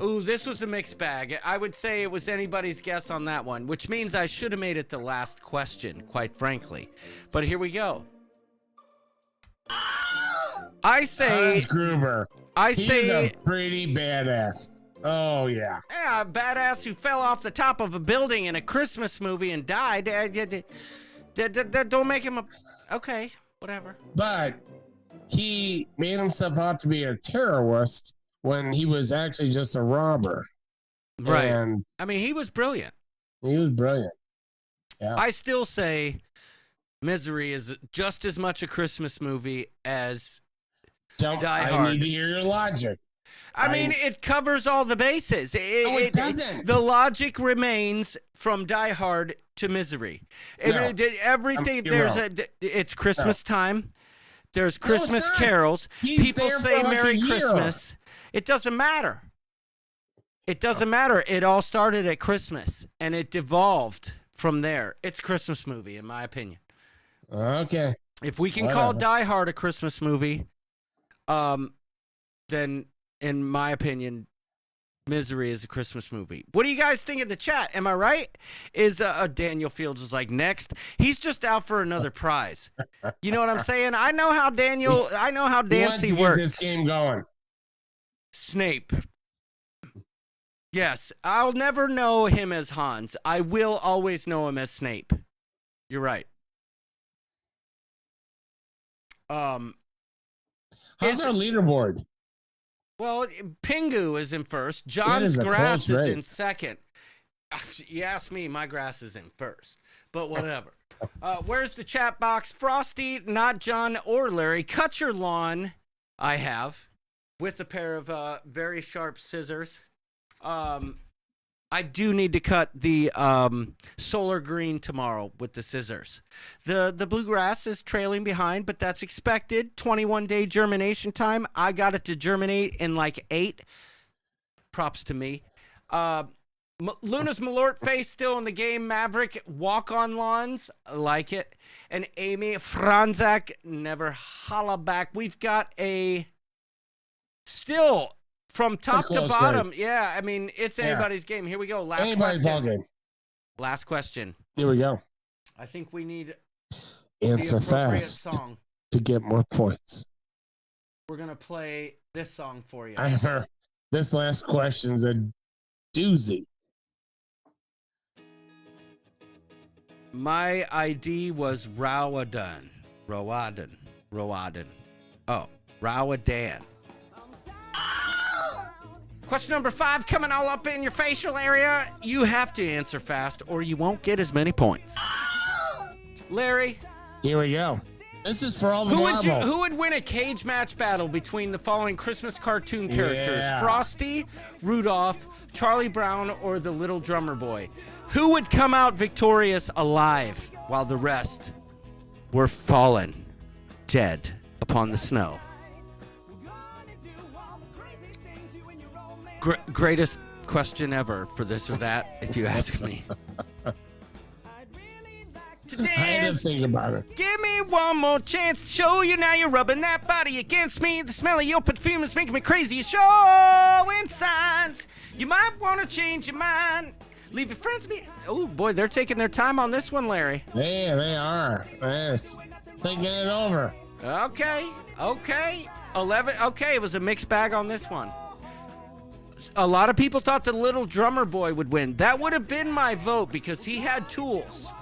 Ooh, this was a mixed bag. I would say it was anybody's guess on that one, which means I should have made it the last question, quite frankly. But here we go. I say Hans Gruber. He's a pretty badass. Oh yeah. Yeah, a badass who fell off the top of a building in a Christmas movie and died. That don't make him a... Okay, whatever. But he made himself out to be a terrorist when he was actually just a robber. Right. And I mean, he was brilliant. he was brilliant. Yeah. I still say Misery is just as much a Christmas movie as Die I Hard. need to hear your logic. I mean, it covers all the bases. it doesn't. The logic remains from Die Hard to Misery. No. Everything You're there's wrong. it's Christmas time. There's No, it's Christmas not. carols. He's People there say for like a Merry year. Christmas. It doesn't matter. It doesn't matter. It all started at Christmas and it devolved from there. It's a Christmas movie, in my opinion. Okay. If we can call Whatever. Die Hard a Christmas movie, then in my opinion, Misery is a Christmas movie. What do you guys think in the chat? Am I right? Is Daniel Fields is like next? He's just out for another prize. You know what I'm saying? I know how He wants Dancy to get works. this game going. Snape. Yes, I'll never know him as Hans. I will always know him as Snape. You're right. How's Is- our leaderboard? Well, Pingu is in first. It John's is a grass close is in race. second. You ask me, my grass is in first. But whatever. Where's the chat box? Frosty, not John or Larry. Cut your lawn. I have. With a pair of very sharp scissors. I do need to cut the solar green tomorrow with the scissors. The bluegrass is trailing behind, but that's expected. 21-day germination time. I got it to germinate in like 8. Props to me. Luna's Malort face still in the game. Maverick walk-on lawns. I like it. And Amy Franzak never holla back. We've got a still... From top to close bottom, race. yeah. I mean, it's Yeah. anybody's game. Here we go. Last Anybody's ball question. game. Last question. Here we go. I think we need Answer the appropriate fast song. to get more points. We're gonna play this song for you. This last question's a doozy. My ID was Rowadan. Oh, Rowadan. Question number 5, coming all up in your facial area. You have to answer fast or you won't get as many points. Larry. Here we go. This is for all the marbles. Who would win a cage match battle between the following Christmas cartoon characters? Yeah. Frosty, Rudolph, Charlie Brown, or the Little Drummer Boy? Who would come out victorious alive while the rest were fallen dead upon the snow? Greatest question ever for this or that, if you ask me. To I had to think about it. Give me one more chance to show you. Now you're rubbing that body against me. The smell of your perfume is making me crazy. You're showing signs. You might want to change your mind. Leave your friends be. Oh boy, they're taking their time on this one, Larry. Yeah, they are. Yes. Thinking it over. Okay. 11. Okay, it was a mixed bag on this one. A lot of people thought the Little Drummer Boy would win. That would have been my vote because he had tools,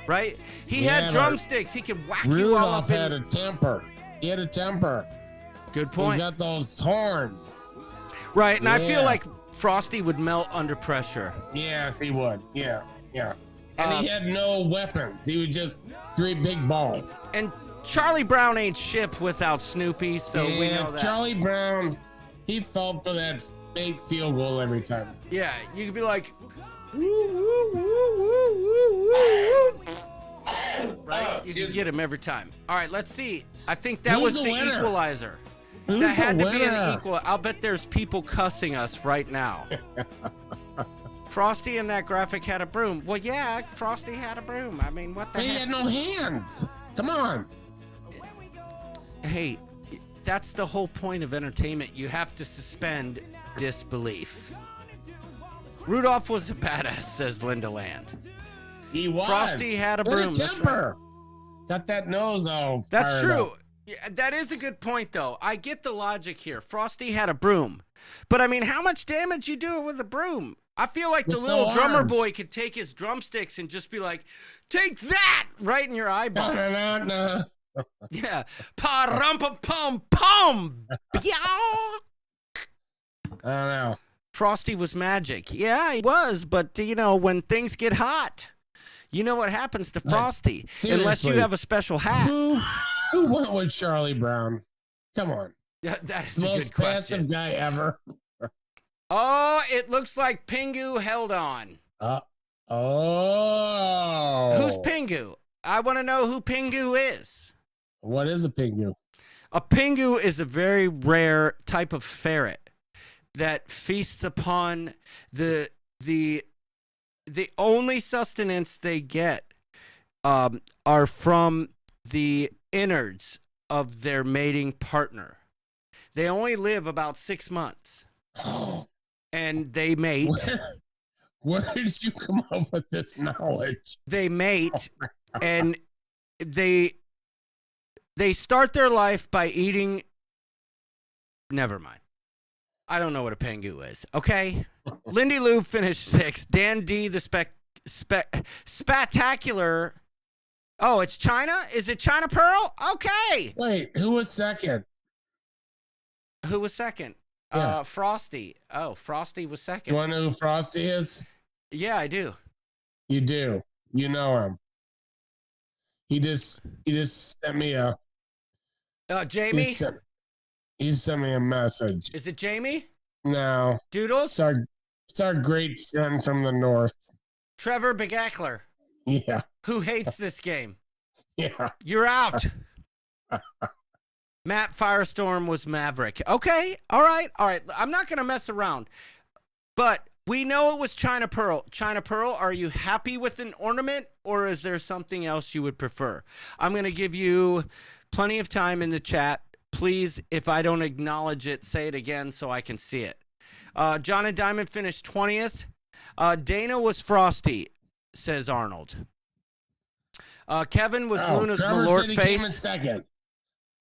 right? He had drumsticks. He could whack you all up. Rudolph had a temper. He had a temper. Good point. He's got those horns. Right, and I feel like Frosty would melt under pressure. Yes, he would. Yeah. And he had no weapons. He was just 3 big balls. And Charlie Brown ain't ship without Snoopy, so we know that. Charlie Brown, he fell for that fake field goal every time. Yeah, you could be like, woo, woo, woo, woo, woo, woo, woo. Right? You can get him every time. All right, let's see. I think that was the equalizer. That had to be an equal. I'll bet there's people cussing us right now. Frosty in that graphic had a broom. Well, yeah, Frosty had a broom. I mean, what the heck? He had no hands. Come on. Hey, that's the whole point of entertainment. You have to suspend disbelief. Rudolph was a badass, says Linda Land. He was. Frosty had a broom. That's right. Got that nose all That's true. Up. Yeah, that is a good point, though. I get the logic here. Frosty had a broom. But, I mean, how much damage you do with a broom? I feel like the Little Drummer Boy could take his drumsticks and just be like, take that right in your eyeballs. No. Yeah. Pa-rum-pa-pum-pum. I don't know. Frosty was magic. Yeah, he was. But, you know, when things get hot, you know what happens to Frosty. Seriously. Unless you have a special hat. Who went with Charlie Brown? Come on. Yeah, that is a Most good question. passive guy ever. Oh, it looks like Pingu held on. Who's Pingu? I want to know who Pingu is. What is a Pingu? A Pingu is a very rare type of ferret that feasts upon the only sustenance they get are from the innards of their mating partner. They only live about 6 months. And they mate. Where did you come up with this knowledge? They mate, and they start their life by eating. Never mind. I don't know what a Pingu is. Okay, Lindy Lou finished 6th. Dan D the spectacular. Oh, it's China. Is it China Pearl? Okay. Wait, who was second? Who was second? Yeah. Frosty. Oh, Frosty was second. You want to know who Frosty is? Yeah, I do. You do. You know him. He just sent me a. Jamie. He sent me a message. Is it Jamie? No. Doodles. It's our great friend from the north. Trevor Begackler. Yeah. Who hates this game? Yeah. You're out. Matt Firestorm was Maverick. Okay. All right. I'm not going to mess around. But we know it was China Pearl. China Pearl, are you happy with an ornament or is there something else you would prefer? I'm going to give you plenty of time in the chat. Please, if I don't acknowledge it, say it again so I can see it. John and Diamond finished 20th. Dana was Frosty. says Arnold. Kevin was Luna's Trevor Malort said he came in face. second.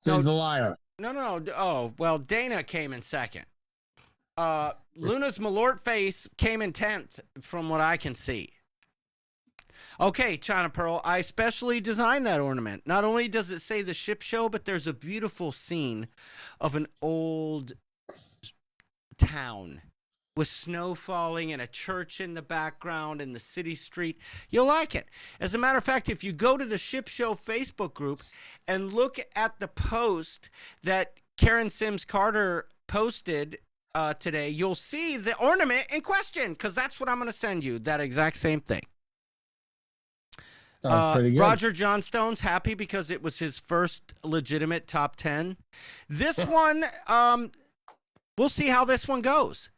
No, Says the liar. No. Oh, well, Dana came in second. Luna's Malort face came in 10th from what I can see. Okay, China Pearl, I specially designed that ornament. Not only does it say the ship show, but there's a beautiful scene of an old town with snow falling and a church in the background and the city street. You'll like it. As a matter of fact, if you go to the Ship Show Facebook group and look at the post that Karen Sims Carter posted today, you'll see the ornament in question, because that's what I'm going to send you, that exact same thing. Pretty good. Roger Johnstone's happy because it was his first legitimate top 10. This one, we'll see how this one goes.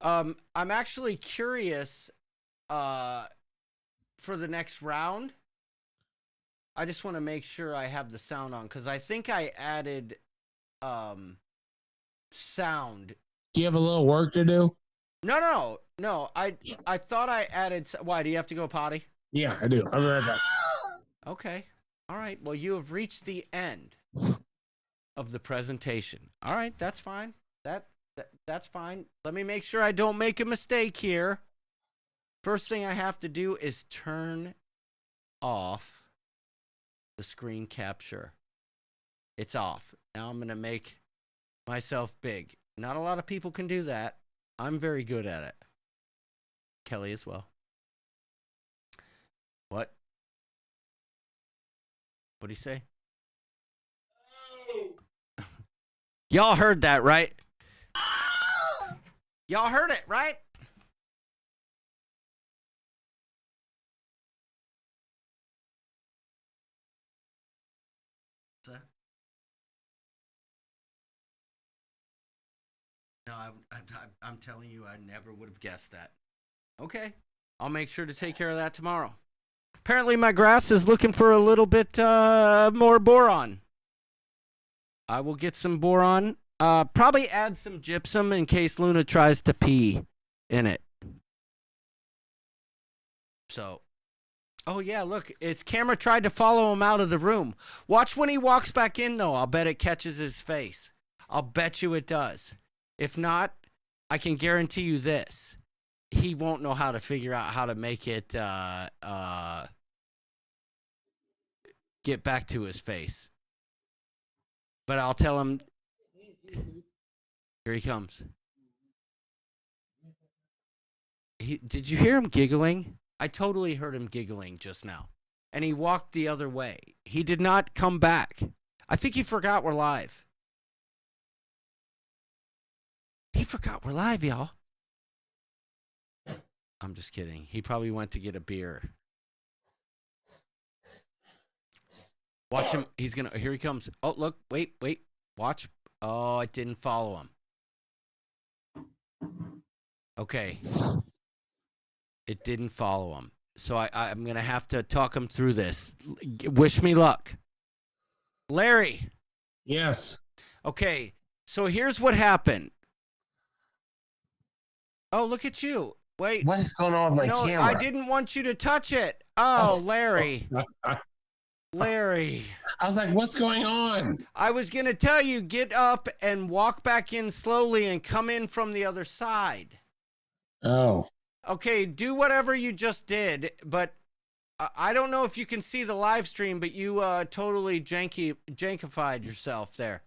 I'm actually curious for the next round. I just want to make sure I have the sound on, because I think I added sound. Do you have a little work to do? No. I thought I added. Why, do you have to go potty? Yeah, I do. I'll be right back. Okay. All right. Well, you have reached the end of the presentation. All right. That's fine. That's fine. Let me make sure I don't make a mistake here. First thing I have to do is turn off the screen capture. It's off. Now I'm going to make myself big. Not a lot of people can do that. I'm very good at it. Kelly as well. What? What'd he say? Y'all heard that, right? Y'all heard it, right? No, I'm telling you, I never would have guessed that. Okay. I'll make sure to take care of that tomorrow. Apparently my grass is looking for a little bit more boron. I will get some boron. Probably add some gypsum in case Luna tries to pee in it. So, oh yeah, look, his camera tried to follow him out of the room. Watch when he walks back in, though. I'll bet it catches his face. I'll bet you it does. If not, I can guarantee you this. He won't know how to figure out how to make it get back to his face. But I'll tell him. Here he comes. Did you hear him giggling? I totally heard him giggling just now. And he walked the other way. He did not come back. I think he forgot we're live. He forgot we're live, y'all. I'm just kidding. He probably went to get a beer. Watch him. He's going to... Here he comes. Oh, look. Wait. Watch. Oh, it didn't follow him. Okay. It didn't follow him. So I'm going to have to talk him through this. Wish me luck. Larry. Yes. Okay. So here's what happened. Oh, look at you. Wait. What is going on with my camera? I didn't want you to touch it. Oh, Larry. Larry. I was like, what's going on? I was going to tell you, get up and walk back in slowly and come in from the other side. Oh. Okay, do whatever you just did, but I don't know if you can see the live stream, but you totally jankified yourself there.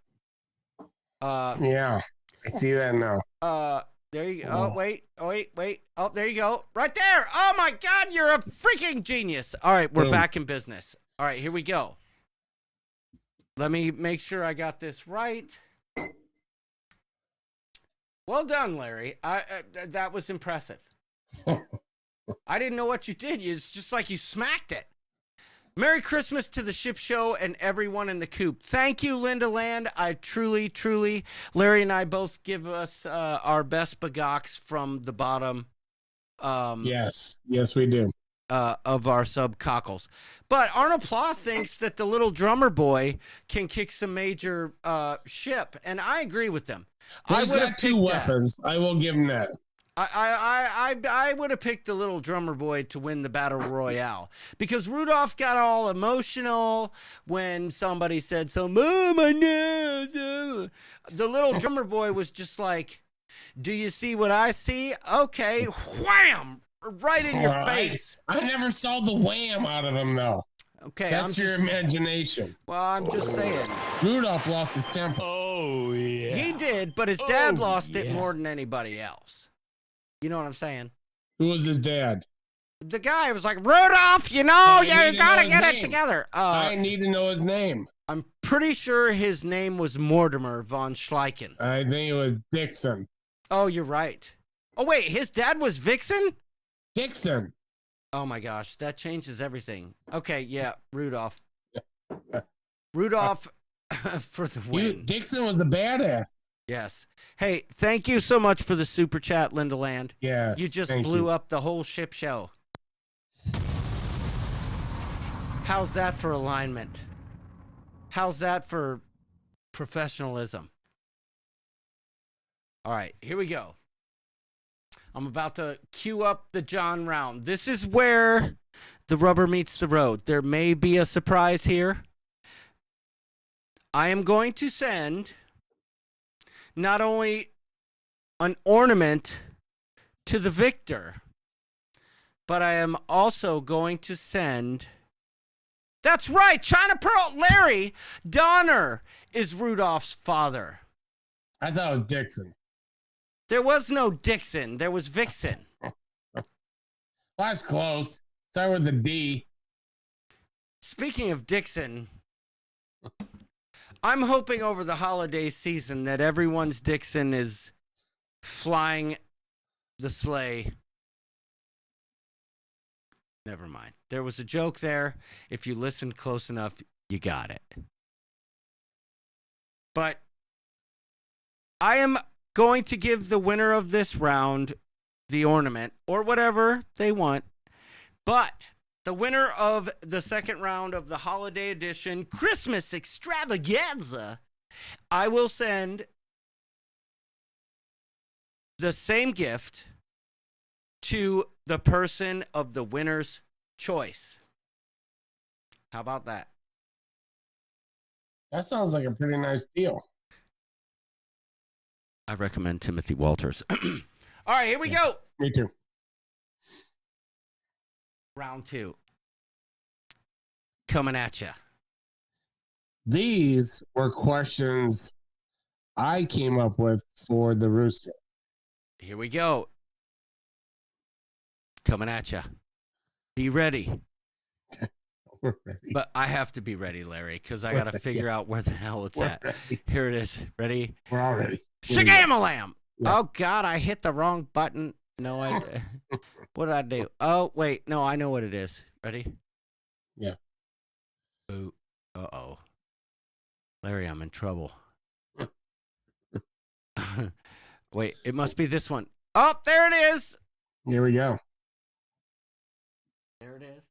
Yeah, I see that now. There you go. Oh, wait. Oh, there you go. Right there. Oh, my God. You're a freaking genius. All right. We're back in business. All right. Here we go. Let me make sure I got this right. Well done, Larry. That was impressive. I didn't know what you did. It's just like you smacked it. Merry Christmas to the Ship Show and everyone in the coop. Thank you, Linda Land. I truly, Larry and I both give us our best bagocks from the bottom. Yes, we do. Of our sub cockles. But Arnold Ploth thinks that the little drummer boy can kick some major ship, and I agree with them. Well, he's got two weapons. I will give him that. I would have picked the little drummer boy to win the battle royale because Rudolph got all emotional when somebody said some. Oh my no! The little drummer boy was just like, "Do you see what I see? Okay, wham! Right in your face." I never saw the wham out of him though. Okay, that's your imagination. Well, I'm just saying. Rudolph lost his temper. Oh yeah. He did, but his dad lost it more than anybody else. You know what I'm saying? Who was his dad? The guy was like, Rudolph, you gotta get it together. I need to know his name. I'm pretty sure his name was Mortimer von Schleichen. I think it was Dixon. Oh, you're right. Oh, wait, his dad was Vixen? Dixon. Oh my gosh, that changes everything. Okay, yeah, Rudolph. Rudolph for the win. Dixon was a badass. Yes. Hey, thank you so much for the super chat, Linda Land. Yes. You just blew up the whole ship show. How's that for alignment? How's that for professionalism? All right, here we go. I'm about to cue up the John round. This is where the rubber meets the road. There may be a surprise here. I am going to send not only an ornament to the victor, but I am also going to send... That's right, China Pearl Larry Donner is Rudolph's father. I thought it was Dixon. There was no Dixon. There was Vixen. That's close. Start with a D. Speaking of Dixon, I'm hoping over the holiday season that everyone's Dixon is flying the sleigh. Never mind. There was a joke there. If you listened close enough, you got it. But I am going to give the winner of this round the ornament or whatever they want. But the winner of the second round of the holiday edition Christmas Extravaganza, I will send the same gift to the person of the winner's choice. How about that? That sounds like a pretty nice deal. I recommend Timothy Walters. All right, here we go. Me too. Round 2. Coming at you. These were questions I came up with for the rooster. Here we go. Coming at you. Be ready. We're ready. But I have to be ready, Larry, because I got to figure out where the hell it's at. Ready. Here it is. Ready? We're all ready. Shagamalam! Yeah. Oh, God, I hit the wrong button. No, what did I do? Oh, wait. No, I know what it is. Ready? Yeah. Ooh. Uh-oh. Larry, I'm in trouble. Wait, it must be this one. Oh, there it is. Here we go. There it is.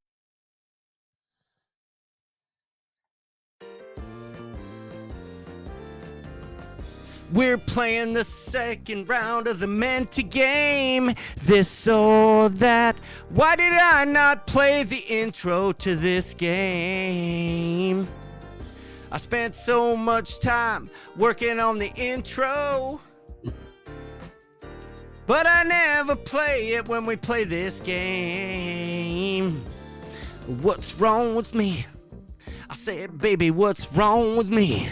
We're playing the second round of the Menti game. This or that. Why did I not play the intro to this game? I spent so much time working on the intro, but I never play it when we play this game. What's wrong with me? I said, baby, what's wrong with me?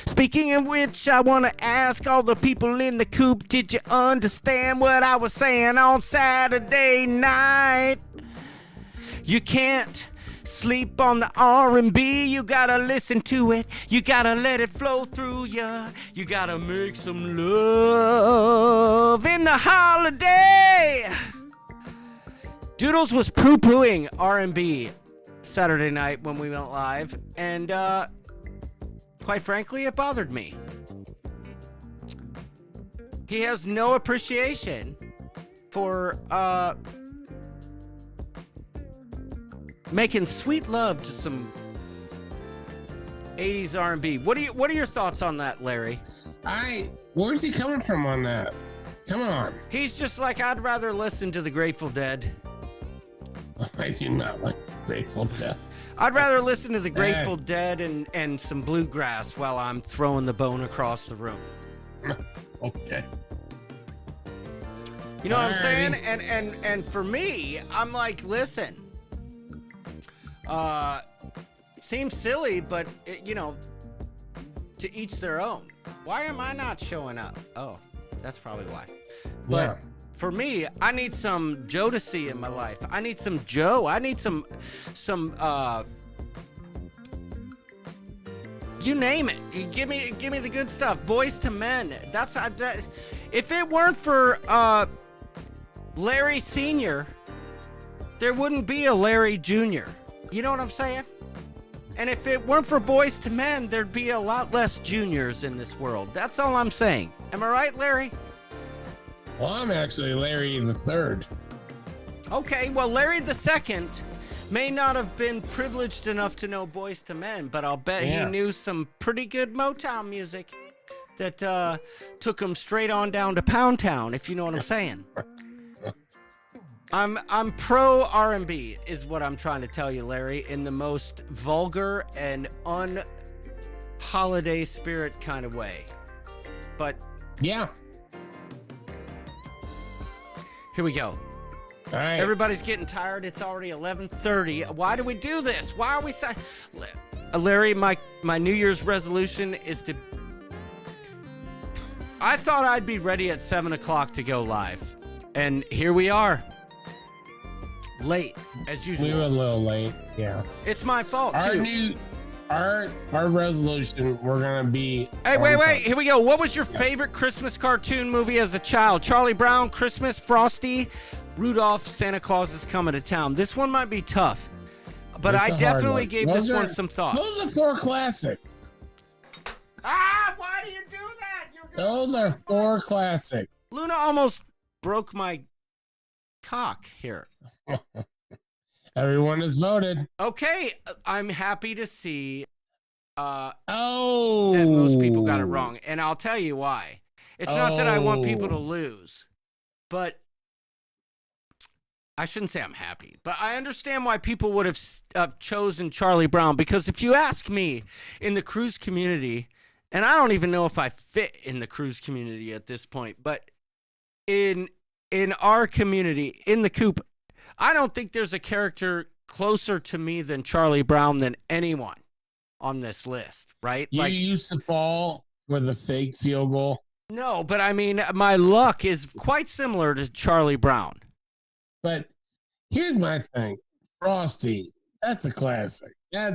Speaking of which, I want to ask all the people in the coop, did you understand what I was saying on Saturday night? You can't sleep on the R&B, you gotta listen to it, you gotta let it flow through ya, you gotta make some love in the holiday. Doodles was poo-pooing R&B Saturday night when we went live, and quite frankly, it bothered me. He has no appreciation for making sweet love to some 80s R&B. What are your thoughts on that, Larry? Where's he coming from on that? Come on. He's just like, I'd rather listen to the Grateful Dead. I do not like Grateful Dead. I'd rather listen to the Grateful Dead and some bluegrass while I'm throwing the bone across the room. Okay. You know what I'm saying? And for me, I'm like, listen, seems silly, but to each their own. Why am I not showing up? Oh, that's probably why. But for me, I need some Jodeci in my life. I need some Joe. I need some you name it. You give me the good stuff. Boys to Men. If it weren't for Larry Sr., there wouldn't be a Larry Jr. You know what I'm saying? And if it weren't for Boys to Men, there'd be a lot less juniors in this world. That's all I'm saying. Am I right, Larry? Well, I'm actually Larry the Third. Okay, well, Larry the Second may not have been privileged enough to know Boys to Men, but I'll bet he knew some pretty good Motown music that took him straight on down to Pound Town, if you know what I'm saying. I'm pro R&B is what I'm trying to tell you, Larry, in the most vulgar and un-holiday spirit kind of way. But yeah. Here we go. All right. Everybody's getting tired. It's already 11:30. Why do we do this? Why are we Larry, my New Year's resolution is to... I thought I'd be ready at 7 o'clock to go live. And here we are. Late, as usual. We were a little late, yeah. It's my fault, too. Our resolution, we're going to be... Hey, wait. Here we go. What was your favorite Christmas cartoon movie as a child? Charlie Brown, Christmas, Frosty, Rudolph, Santa Claus is Coming to Town. This one might be tough, but I definitely gave this one some thought. Those are 4 classics. Why do you do that? Those are 4 classics. Luna almost broke my cock here. Everyone has voted. Okay, I'm happy to see that Oh. most people got it wrong, and I'll tell you why. It's not that I want people to lose, but I shouldn't say I'm happy, but I understand why people would have chosen Charlie Brown, because if you ask me in the cruise community, and I don't even know if I fit in the cruise community at this point, but in our community, in the coop, I don't think there's a character closer to me than Charlie Brown than anyone on this list, right? You used to fall for the fake field goal. No, but I mean, my luck is quite similar to Charlie Brown. But here's my thing. Frosty, that's a classic. I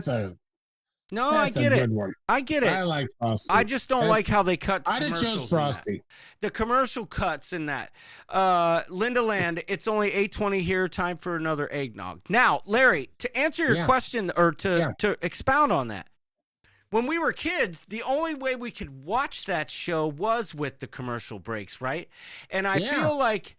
get it. One. I get it. I like Frosty. I just don't like how they cut I just chose Frosty. The commercial cuts in that. Linda Land, it's only 8:20 here. Time for another eggnog. Now, Larry, to answer your question or to expound on that, when we were kids, the only way we could watch that show was with the commercial breaks, right? And I feel like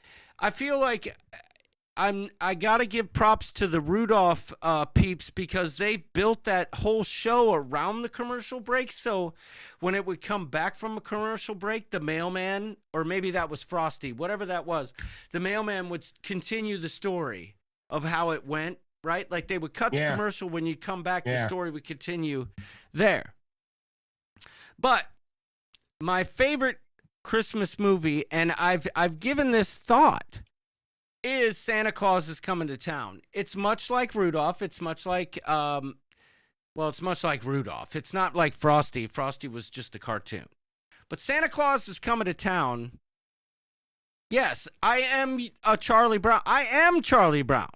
I gotta give props to the Rudolph peeps, because they built that whole show around the commercial break. So when it would come back from a commercial break, the mailman, or maybe that was Frosty, whatever that was, the mailman would continue the story of how it went, right? Like they would cut the commercial, when you come back, the story would continue there. But my favorite Christmas movie, and I've given this thought, is Santa Claus is Coming to Town. It's much like Rudolph. It's much like, it's much like Rudolph. It's not like Frosty. Frosty was just a cartoon. But Santa Claus is Coming to Town. Yes, I am a Charlie Brown. I am Charlie Brown.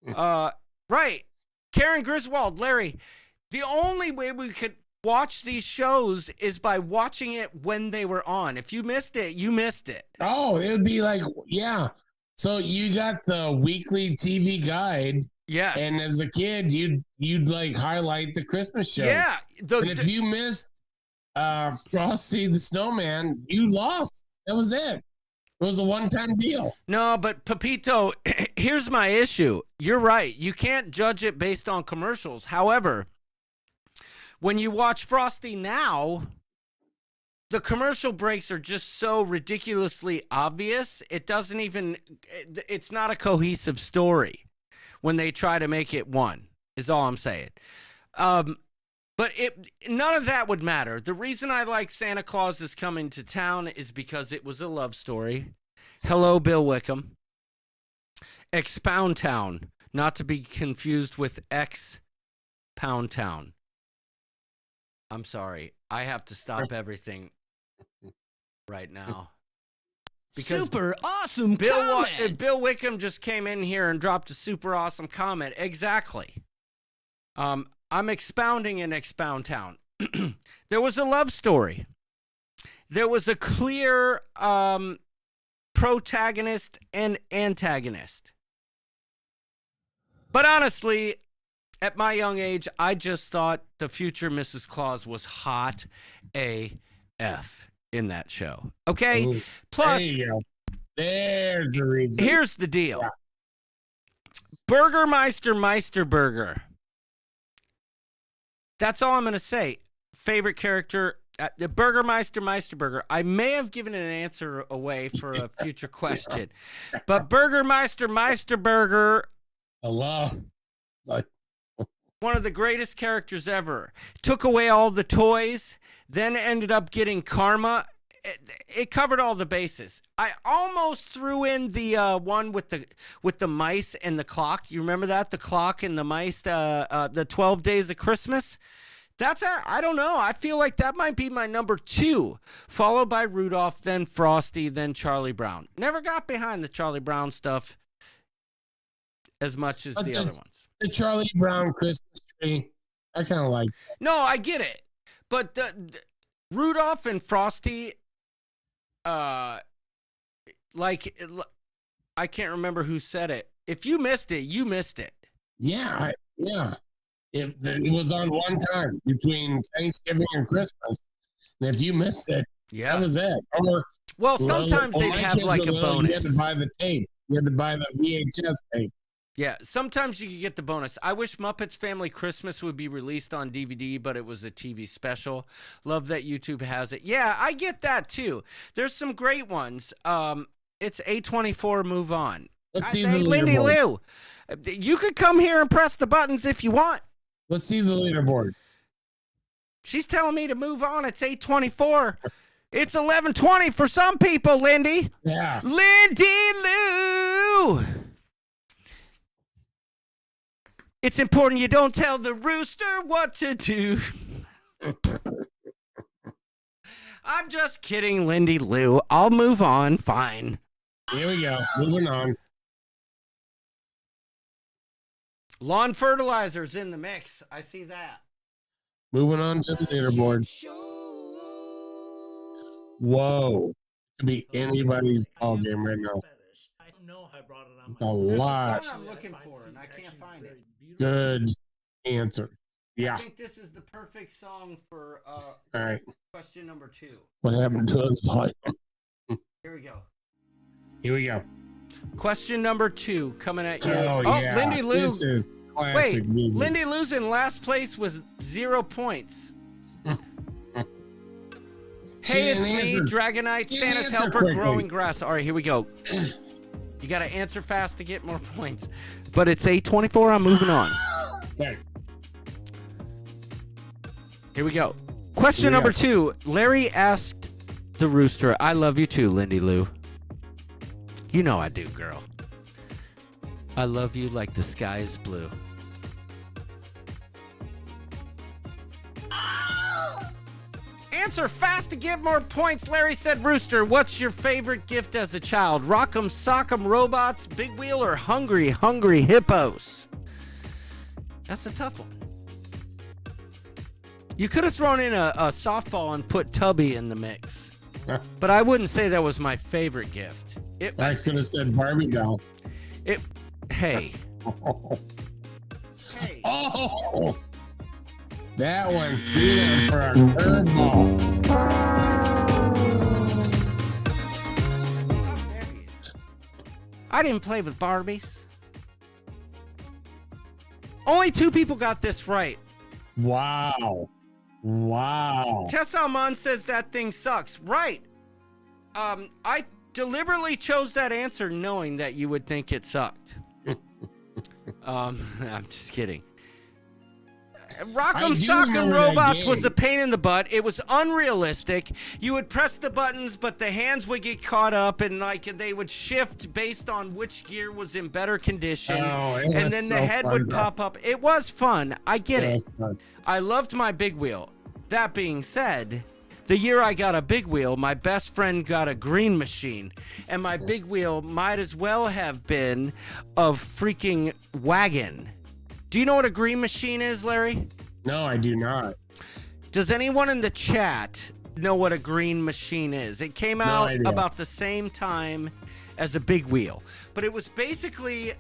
Right. Karen Griswold, Larry, the only way we could watch these shows is by watching it when they were on. If you missed it, you missed it. Oh, it would be like, so you got the weekly TV guide. Yes. And as a kid, you'd like highlight the Christmas show. Yeah. And if you missed Frosty the Snowman, you lost. That was it. It was a one-time deal. No, but Pepito, here's my issue. You're right. You can't judge it based on commercials. However, when you watch Frosty now, the commercial breaks are just so ridiculously obvious. It doesn't even, it's not a cohesive story when they try to make it one, is all I'm saying. But none of that would matter. The reason I like Santa Claus is Coming to Town is because it was a love story. Hello, Bill Wickham. Expound Town, not to be confused with Pound Town. I'm sorry. I have to stop everything right now. Super awesome Bill comment. Bill Wickham just came in here and dropped a super awesome comment. Exactly. I'm expounding in Expound Town. There was a love story. There was a clear protagonist and antagonist. But honestly, at my young age, I just thought the future Mrs. Claus was hot AF in that show. Okay? Ooh, Plus, there you go. There's the reason. here's the deal. Yeah. Burgermeister Meisterburger. That's all I'm going to say. Favorite character, Burgermeister Meisterburger. I may have given an answer away for a future question, but Burgermeister Meisterburger. Hello. One of the greatest characters ever. Took away all the toys, then ended up getting karma. It covered all the bases. I almost threw in the one with the mice and the clock. You remember that? The clock and the mice, the 12 Days of Christmas? I don't know. I feel like that might be my number 2, followed by Rudolph, then Frosty, then Charlie Brown. Never got behind the Charlie Brown stuff as much as the other ones. The Charlie Brown Christmas tree, I kind of like that. No, I get it. But the Rudolph and Frosty, I can't remember who said it. If you missed it, you missed it. Yeah, yeah. It was on one time between Thanksgiving and Christmas. And if you missed it, that was it. Well, sometimes they'd have like a bonus. You had to buy the tape. You had to buy the VHS tape. Yeah, sometimes you could get the bonus. I wish Muppets Family Christmas would be released on DVD, but it was a TV special. Love that YouTube has it. Yeah, I get that too. There's some great ones. It's A24, move on. Let's see the Lindy Lou, you could come here and press the buttons if you want. Let's see the leaderboard. She's telling me to move on. It's 8:24. It's 11:20 for some people, Lindy. Yeah. Lindy Lou. It's important you don't tell the rooster what to do. I'm just kidding, Lindy Lou. I'll move on. Fine. Here we go. Moving on. Lawn fertilizer's in the mix. I see that. Moving on to the leaderboard. Whoa. Could be anybody's ball game right now. I don't know how I brought it on. It's a lot. That's what I'm looking for, and I can't find it. Good answer. Yeah. I think this is the perfect song for all right. Question number 2. What happened to us? Here we go. Here we go. Question number 2 coming at you. Oh yeah. Lindy Lou. This is classic music. Lindy Lou's in last place with 0 points. Hey, it's me, Dragonite, Santa's helper, quickly. growing grass. All right, here we go. You got to answer fast to get more points. But it's 8:24. I'm moving on. Okay. Here we go. Question number 2. Larry asked the rooster, I love you too, Lindy Lou. You know I do, girl. I love you like the sky is blue. Answer fast to get more points. Larry said, Rooster, what's your favorite gift as a child? Rock'em Sock'em Robots, Big Wheel, or Hungry Hippos? That's a tough one. You could have thrown in a softball and put Tubby in the mix. But I wouldn't say that was my favorite gift. I could have said Barbie doll. Hey. Hey. Oh! That one's feeling for a curveball. I didn't play with Barbies. Only 2 people got this right. Wow. Wow. Tess Almond says that thing sucks. Right. I deliberately chose that answer knowing that you would think it sucked. I'm just kidding. Rock'em Sock'em Robots was a pain in the butt. It was unrealistic. You would press the buttons, but the hands would get caught up, and like they would shift based on which gear was in better condition. And then the head would pop up. It was fun. I get it. I loved my big wheel. That being said, the year I got a big wheel, my best friend got a green machine, and my big wheel might as well have been a freaking wagon. Do you know what a green machine is, Larry? No, I do not. Does anyone in the chat know what a green machine is? It came out about the same time as a big wheel, but it was basically,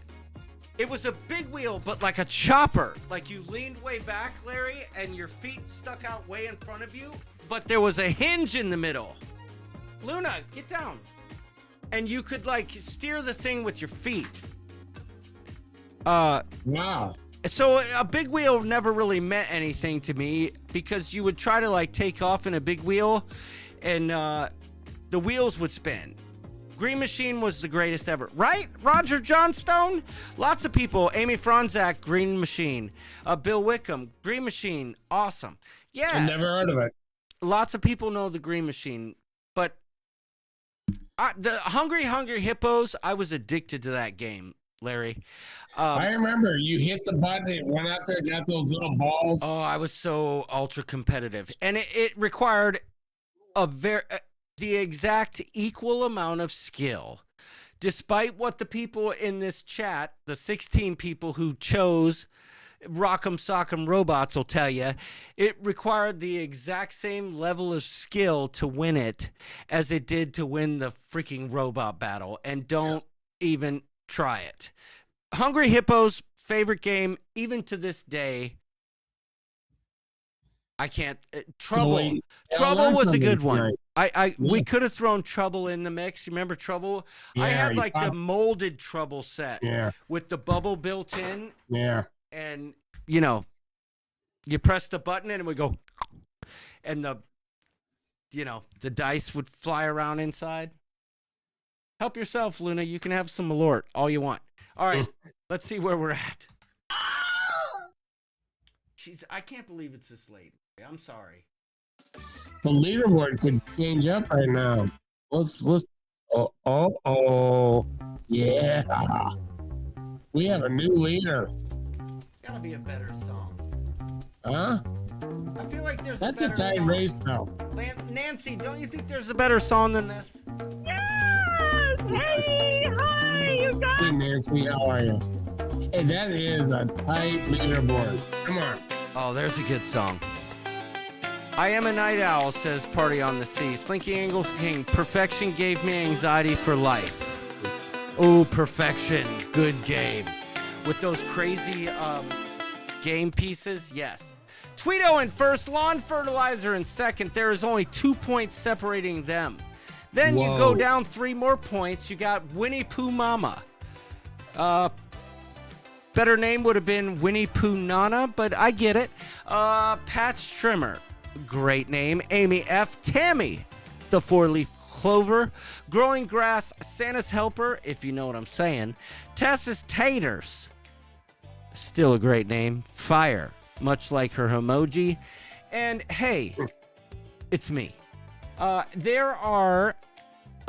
it was a big wheel, but like a chopper. Like you leaned way back, Larry, and your feet stuck out way in front of you, but there was a hinge in the middle. Luna, get down. And you could like steer the thing with your feet. Wow. So a big wheel never really meant anything to me because you would try to like take off in a big wheel and the wheels would spin. Green Machine was the greatest ever. Right? Roger Johnstone? Lots of people. Amy Franzak, Green Machine. Bill Wickham, Green Machine. Awesome. Yeah. I never heard of it. Lots of people know the Green Machine. But the Hungry Hippos, I was addicted to that game, Larry. I remember you hit the button, it went out there, got those little balls. Oh, I was so ultra competitive, and it required the exact equal amount of skill. Despite what the people in this chat, the 16 people who chose Rock'em Sock'em Robots will tell you, it required the exact same level of skill to win it as it did to win the freaking robot battle, and don't even try it. Hungry Hippos, favorite game, even to this day. I can't. Trouble. Trouble was a good one. We could have thrown Trouble in the mix. You remember Trouble? Yeah, I had like the molded Trouble set with the bubble built in. Yeah. And, you know, you press the button and it would go, and the dice would fly around inside. Help yourself, Luna. You can have some Malort, all you want. All right, let's see where we're at. I can't believe it's this late. I'm sorry. The leaderboard could change up right now. Let's. Yeah. We have a new leader. Gotta be a better song. Huh? I feel like there's That's a better tight song. race, though. Nancy, don't you think there's a better song than this? Yes! Hey, hi, you guys! Hey, Nancy, how are you? Hey, that is a tight leaderboard. Come on. Oh, there's a good song. I am a night owl, says Party on the Sea. Slinky Angles King, perfection gave me anxiety for life. Oh, perfection, good game. With those crazy game pieces, yes. Tweedo in first, Lawn Fertilizer in second. There is only 2 points separating them. Then you go down 3 more points. You got Winnie Pooh Mama. Better name would have been Winnie Pooh Nana, but I get it. Patch Trimmer, great name. Amy F. Tammy, the 4-leaf clover. Growing Grass, Santa's Helper, if you know what I'm saying. Tessa's Taters, still a great name. Fire, much like her emoji. And hey, it's me. There are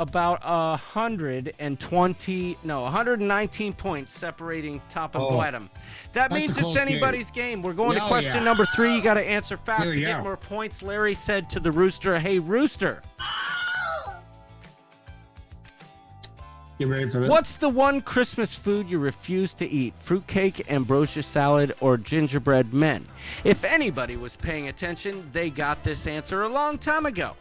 about 119 points separating top and bottom. That means it's anybody's game. We're going to question number 3. You got to answer fast to get more points. Larry said to the rooster, "Hey, rooster, You ready for this? what's the one Christmas food you refuse to eat? Fruitcake, ambrosia salad, or gingerbread men?" If anybody was paying attention, they got this answer a long time ago.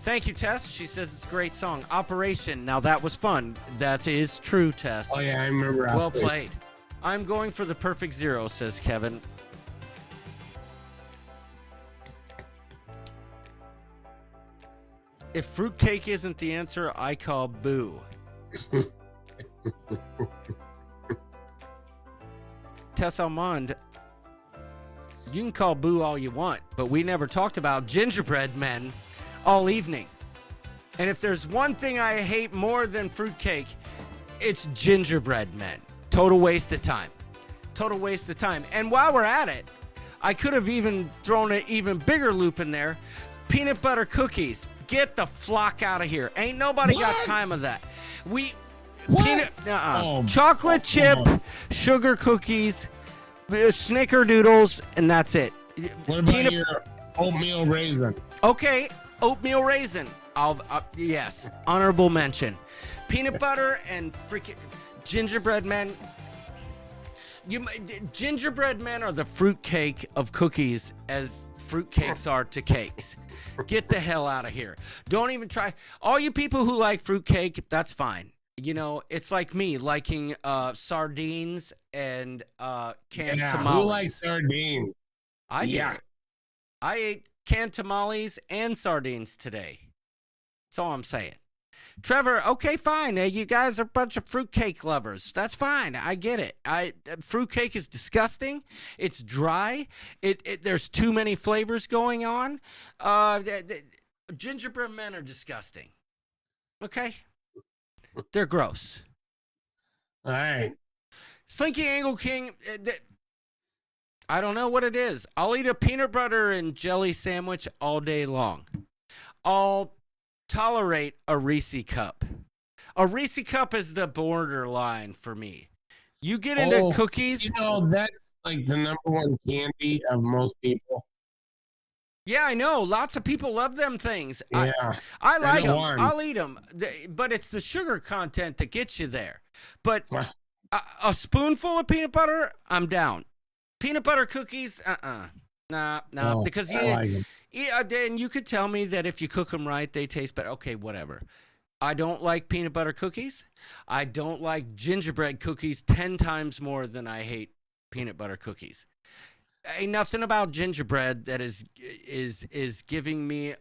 Thank you, Tess. She says it's a great song. Operation. Now that was fun. That is true, Tess. Oh, yeah, I remember. Well played. I'm going for the perfect 0, says Kevin. If fruitcake isn't the answer, I call boo. Tess Almond, you can call boo all you want, but we never talked about gingerbread men all evening. And if there's one thing I hate more than fruitcake, it's gingerbread men. Total waste of time. Total waste of time. And while we're at it, I could have even thrown an even bigger loop in there. Peanut butter cookies. Get the flock out of here. Ain't nobody got time of that. Chocolate chip, sugar cookies, snickerdoodles, and that's it. What about your oatmeal raisin? Okay, oatmeal raisin. Yes, honorable mention. Peanut butter and freaking gingerbread men. Gingerbread men are the fruitcake of cookies as fruitcakes are to cakes. Get the hell out of here. Don't even try. All you people who like fruitcake, that's fine. You know, it's like me liking sardines and canned tamales. Who likes sardines? I do. I ate canned tamales and sardines today. That's all I'm saying. Trevor, okay, fine. You guys are a bunch of fruitcake lovers. That's fine. I get it. Fruitcake is disgusting. It's dry. There's too many flavors going on. Gingerbread men are disgusting. Okay? They're gross. All right. Slinky Angle King, I don't know what it is. I'll eat a peanut butter and jelly sandwich all day long. I'll tolerate a Reese cup. A Reese cup is the borderline for me. You get into cookies. You know, that's like the number one candy of most people. Yeah, I know. Lots of people love them things. Yeah, I like them. I'll eat them. But it's the sugar content that gets you there. But a spoonful of peanut butter, I'm down. Peanut butter cookies, Nah, because then you could tell me that if you cook them right, they taste better. Okay, whatever. I don't like peanut butter cookies. I don't like gingerbread cookies 10 times more than I hate peanut butter cookies. Ain't nothing about gingerbread that is giving me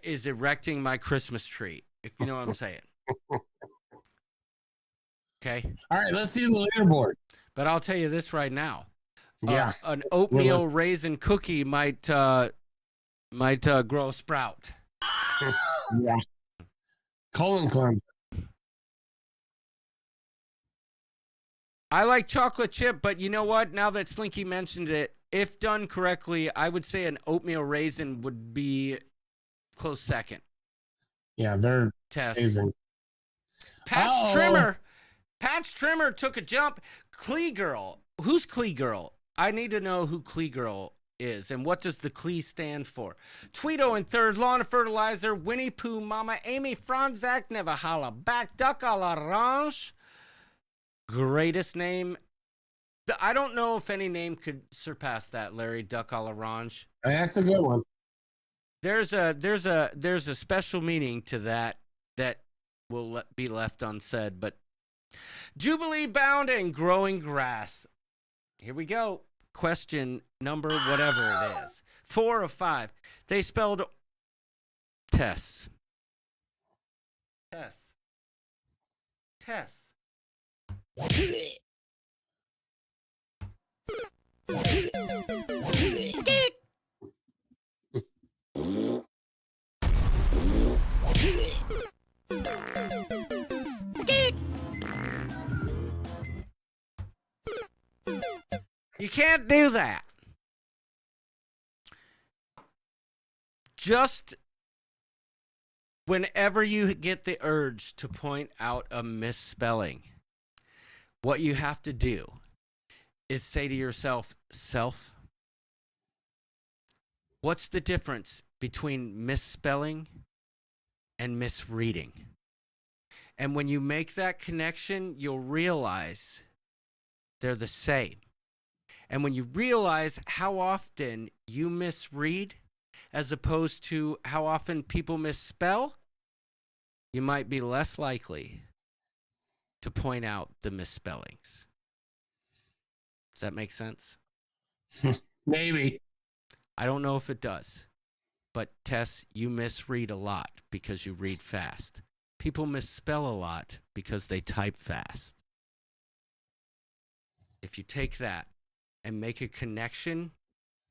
is erecting my Christmas tree, if you know what I'm saying. Okay. All right, let's see the leaderboard. But I'll tell you this right now. Yeah. An oatmeal raisin cookie might grow a sprout. Yeah. Colon cleanser. I like chocolate chip, but you know what? Now that Slinky mentioned it, if done correctly, I would say an oatmeal raisin would be close second. Yeah, they're amazing. Patch Trimmer took a jump. Clee Girl. Who's Clee Girl? I need to know who Clee Girl is and what does the Clee stand for. Tweedo in third, Lawn of Fertilizer, Winnie Pooh, Mama, Amy Franzak, Never Holla Back, Duck a l'Orange. Greatest name. I don't know if any name could surpass that, Larry. Duck a l'Orange. That's a good one. There's a special meaning to that will be left unsaid, but Jubilee Bound and Growing Grass. Here we go. Question number whatever it is. 4 of 5. They spelled Tess. You can't do that. Just whenever you get the urge to point out a misspelling, what you have to do is say to yourself, self, what's the difference between misspelling and misreading? And when you make that connection, you'll realize they're the same. And when you realize how often you misread as opposed to how often people misspell, you might be less likely to point out the misspellings. Does that make sense? Maybe. I don't know if it does. But Tess, you misread a lot because you read fast. People misspell a lot because they type fast. If you take that and make a connection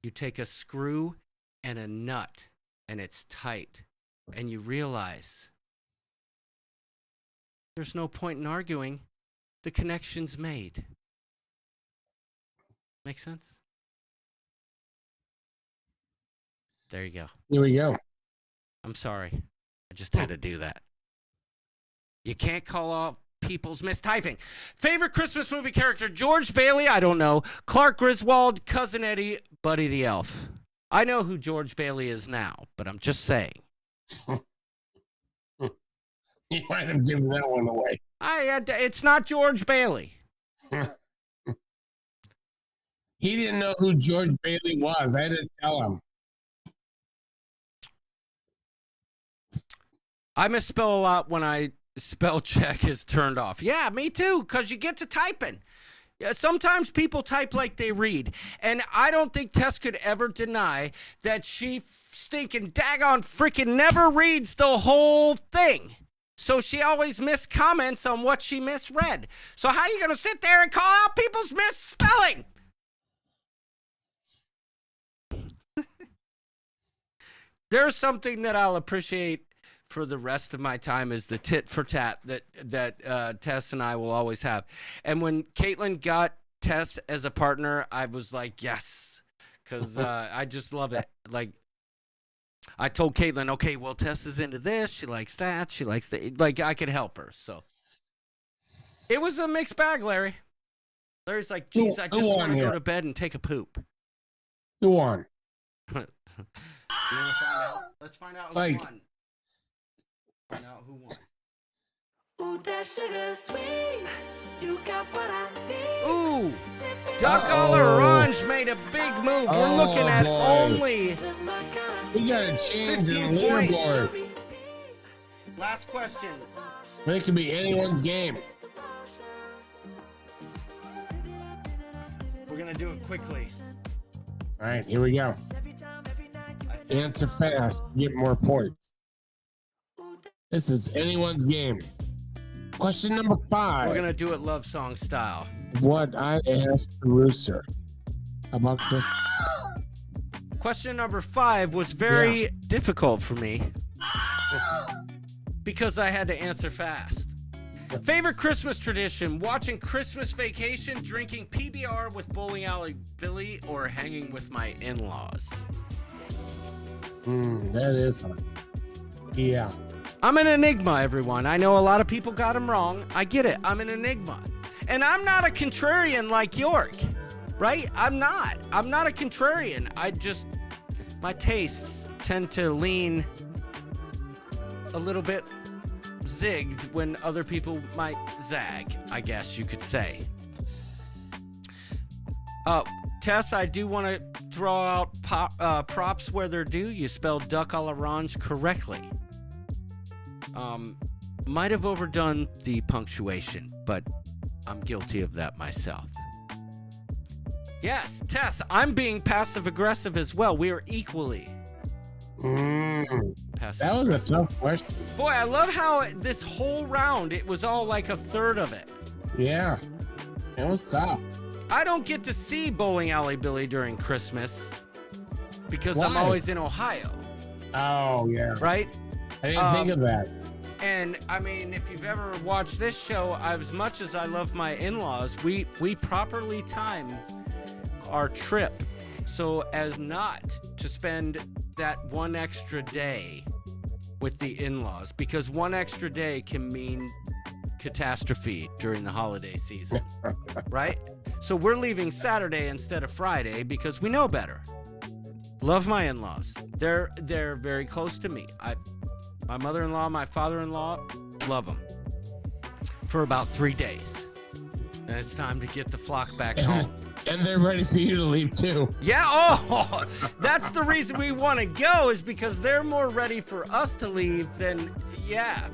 You take a screw and a nut, and it's tight, and you realize there's no point in arguing. The connection's made. Make sense? There you go. Here we go. I'm sorry. I just had to do that. You can't call out people's mistyping. Favorite Christmas movie character? George Bailey? I don't know. Clark Griswold, Cousin Eddie, Buddy the Elf. I know who George Bailey is now, but I'm just saying. You might have given that one away. It's not George Bailey. He didn't know who George Bailey was. I had to tell him. I misspell a lot when I spell check is turned off. Yeah, me too, because you get to typing. Yeah, sometimes people type like they read. And I don't think Tess could ever deny that she stinking daggone freaking never reads the whole thing. So she always miscomments on what she misread. So how are you going to sit there and call out people's misspelling? There's something that I'll appreciate for the rest of my time is the tit for tat that Tess and I will always have. And when Caitlin got Tess as a partner, I was like, yes, because I just love it. Like, I told Caitlin, okay, well, Tess is into this. She likes that. She likes that. Like, I could help her. So it was a mixed bag, Larry. Larry's like, geez, I just want to go to bed and take a poop. Who won? You want to find out? Let's find out who won. Find out who won. Ooh, that sugar sweet. You got what I need. Ooh, Duck Orange made a big move. We're looking at only. We gotta change the 15 points. leaderboard. Last question. But it could be anyone's game. We're gonna do it quickly. All right, here we go. Answer fast, get more points. This is anyone's game. Question number 5. We're gonna do it love song style. What I asked the rooster about this. Question number 5 was very difficult for me because I had to answer fast. Favorite Christmas tradition: watching Christmas Vacation, drinking PBR with Bowling Alley Billy, or hanging with my in-laws. That is. Yeah. I'm an enigma, everyone. I know a lot of people got him wrong. I get it. I'm an enigma. And I'm not a contrarian like York, right? I'm not a contrarian. My tastes tend to lean a little bit zigged when other people might zag, I guess you could say. Tess, I do want to throw out props where they're due. You spelled Duck à l'orange correctly. Might have overdone the punctuation, but I'm guilty of that myself. Yes, Tess, I'm being passive-aggressive as well. We are equally passive. That was a tough question. Boy, I love how this whole round, it was all like a third of it. Yeah. It was tough. I don't get to see Bowling Alley Billy during Christmas because I'm always in Ohio. Oh, yeah. Right? I didn't think of that. And I mean, if you've ever watched this show, as much as I love my in-laws, we properly time our trip so as not to spend that one extra day with the in-laws, because one extra day can mean catastrophe during the holiday season, right? So we're leaving Saturday instead of Friday because we know better. Love my in-laws. They're very close to me. My mother-in-law, my father-in-law, love them for about 3 days. And it's time to get the flock back home. And they're ready for you to leave too. Yeah, that's the reason we want to go, is because they're more ready for us to leave than,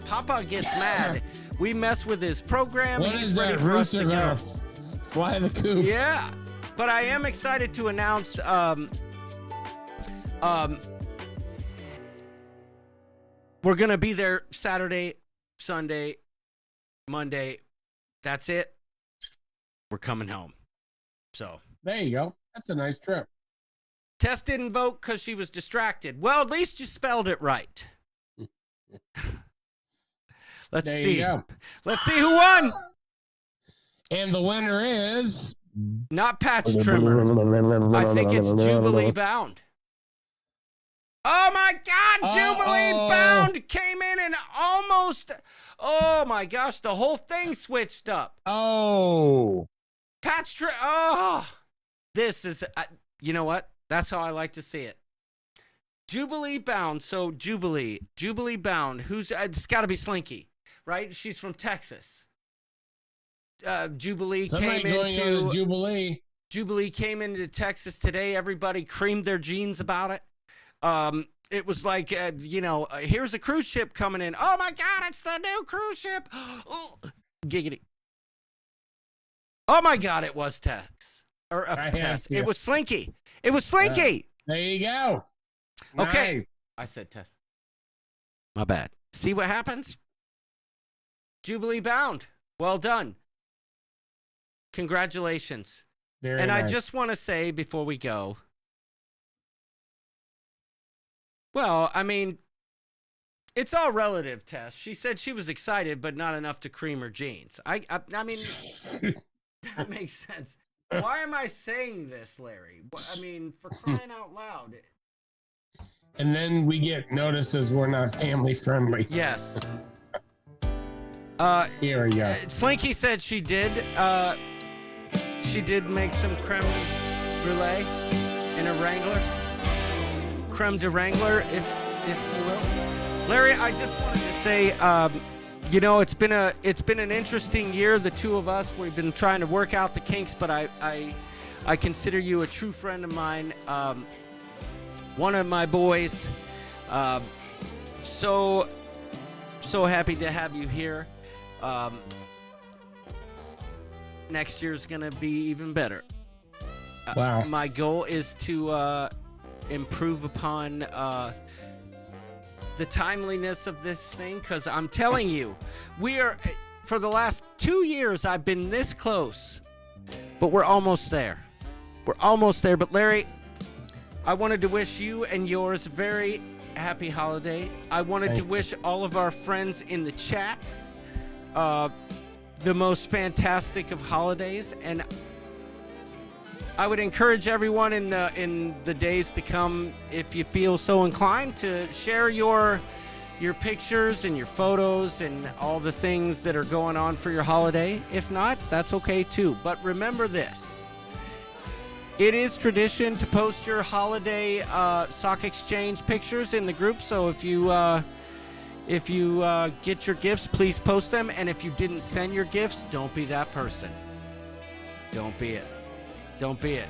Papa gets mad. We mess with his program. When He's is ready that for us to rooster go. gonna fly the coop? Yeah, but I am excited to announce we're going to be there Saturday, Sunday, Monday. That's it. We're coming home. So there you go. That's a nice trip. Tess didn't vote because she was distracted. Well, at least you spelled it right. Let's There see. you go. Let's see who won. And the winner is Not Patch Trimmer. I think it's Jubilee Bound. Oh my God! Jubilee Bound came in and almost. Oh my gosh! The whole thing switched up. Oh. Patch Trimmer. Oh, this is. You know what? That's how I like to see it. Jubilee Bound. So Jubilee Bound. Who's? It's got to be Slinky, right? She's from Texas. Jubilee Somebody came going into on Jubilee. Jubilee came into Texas today. Everybody creamed their jeans about it. It was like, here's a cruise ship coming in. Oh my God, it's the new cruise ship. Oh, giggity. Oh my God, it was Tex. Or Tess. It was Slinky. It was Slinky. There you go. Okay. Nice. I said Tess. My bad. See what happens? Jubilee Bound. Well done. Congratulations. Very and nice. I just want to say before we go, well, I mean, it's all relative, Tess. She said she was excited, but not enough to cream her jeans. I mean, that makes sense. Why am I saying this, Larry? I mean, for crying out loud. And then we get notices we're not family friendly. Yes. Here we go. Slinky said she did make some creme brulee in a Wrangler. Creme de Wrangler, if you will. Larry, I just wanted to say, it's been an interesting year. The two of us, we've been trying to work out the kinks, but I consider you a true friend of mine. One of my boys. So happy to have you here. Next year's gonna be even better. Wow. My goal is to improve upon the timeliness of this thing, because I'm telling you, for the last 2 years I've been this close, but we're almost there. But Larry, I wanted to wish you and yours a very happy holiday. I wanted to wish all of our friends in the chat the most fantastic of holidays, and I would encourage everyone in the days to come, if you feel so inclined, to share your pictures and your photos and all the things that are going on for your holiday. If not, that's okay too. But remember this. It is tradition to post your holiday sock exchange pictures in the group, so if you get your gifts, please post them. And if you didn't send your gifts, don't be that person. Don't be it. Don't be it.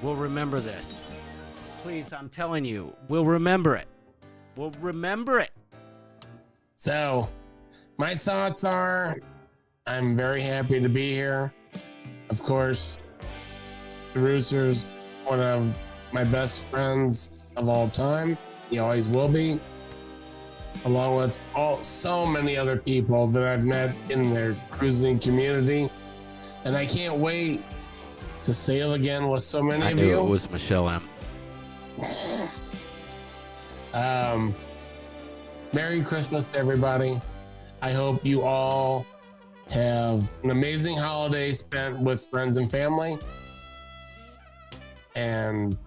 We'll remember this. Please, I'm telling you, we'll remember it. We'll remember it. So, my thoughts are, I'm very happy to be here. Of course, the Rooster's one of my best friends of all time. He always will be. Along with so many other people that I've met in their cruising community. And I can't wait to sail again with so many of you. It was Michelle M. Merry Christmas to everybody. I hope you all have an amazing holiday spent with friends and family. And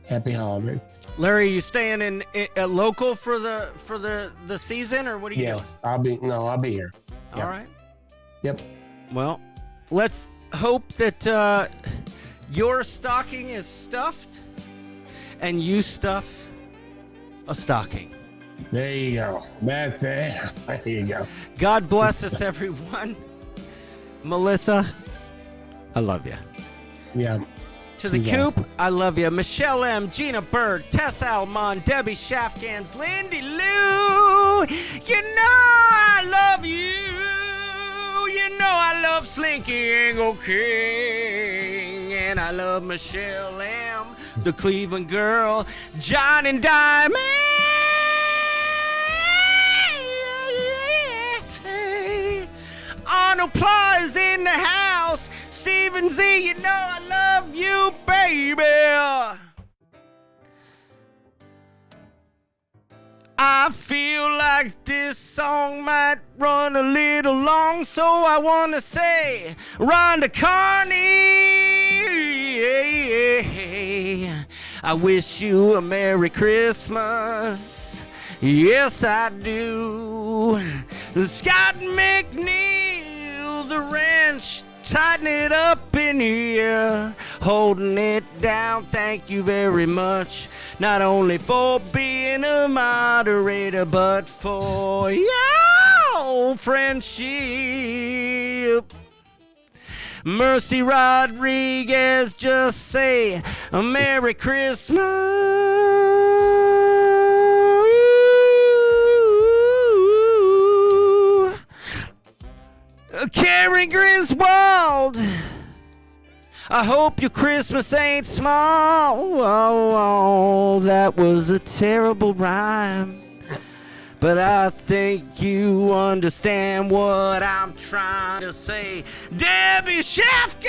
happy holidays. Larry, you staying in local for the season, or what are you doing? Yes, I'll be here. All right. Yep. Well, let's hope that your stocking is stuffed and you stuff a stocking. There you go. That's it. There you go. God bless us, everyone. Melissa, I love you. Yeah. To the She's coop, awesome. I love you. Michelle M, Gina Bird, Tess Almon, Debbie Shafgans, Lindy Lou. You know I love you. You know I love Slinky Angle King. And I love Michelle M, the Cleveland girl, John and Diamond. Arnold Plaza in the house. Steven Z, you know I love you, baby. I feel like this song might run a little long, so I want to say, Rhonda Carney, I wish you a Merry Christmas. Yes, I do. Scott McNeil, the ranch, tighten it up in here, holding it down. Thank you very much, not only for being a moderator, but for your friendship. Mercy Rodriguez, just say a Merry Christmas. Karen Griswold, I hope your Christmas ain't small. Oh, that was a terrible rhyme, but I think you understand what I'm trying to say. Debbie Shafkins,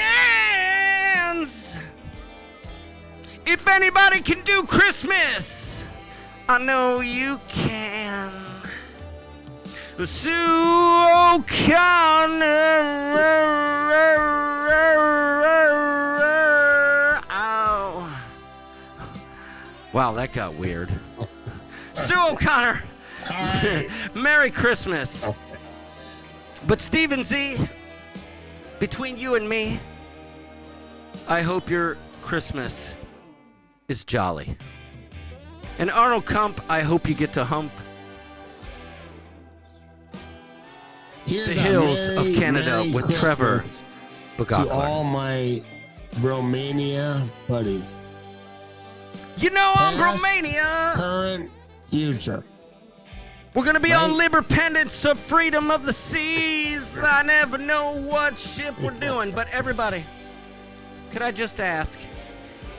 if anybody can do Christmas, I know you can. Sue O'Connor. Oh. Wow, that got weird. Sue O'Connor. Right. Merry Christmas. Okay. But Steven Z, between you and me, I hope your Christmas is jolly. And Arnold Kump, I hope you get to hump Here's the a hills of Merry, Canada Merry with Christmas Trevor to Bogaklar. all my Romania buddies. You know I'm Past, Romania. Current, future. We're gonna be on Right. Liberpendence of Freedom of the Seas. I never know what ship we're doing, but everybody, could I just ask,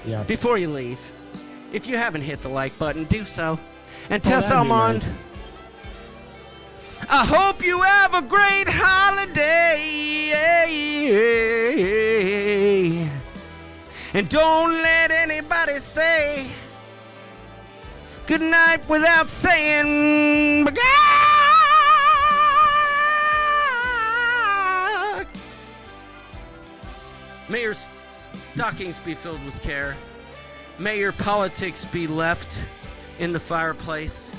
Yes. before you leave, if you haven't hit the like button, do so. And Oh, Tess that'd be Almond, nice. I hope you have a great holiday. And don't let anybody say good night without saying bye. May your stockings be filled with care. May your politics be left in the fireplace.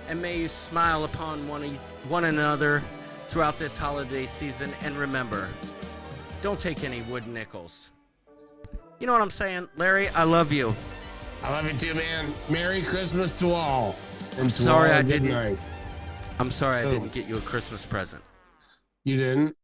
And may you smile upon one another throughout this holiday season. And remember, don't take any wood nickels. You know what I'm saying? Larry, I love you. I love you too, man. Merry Christmas to all. And to Sorry all, I good didn't. night. I'm sorry I Oh. didn't get you a Christmas present. You didn't?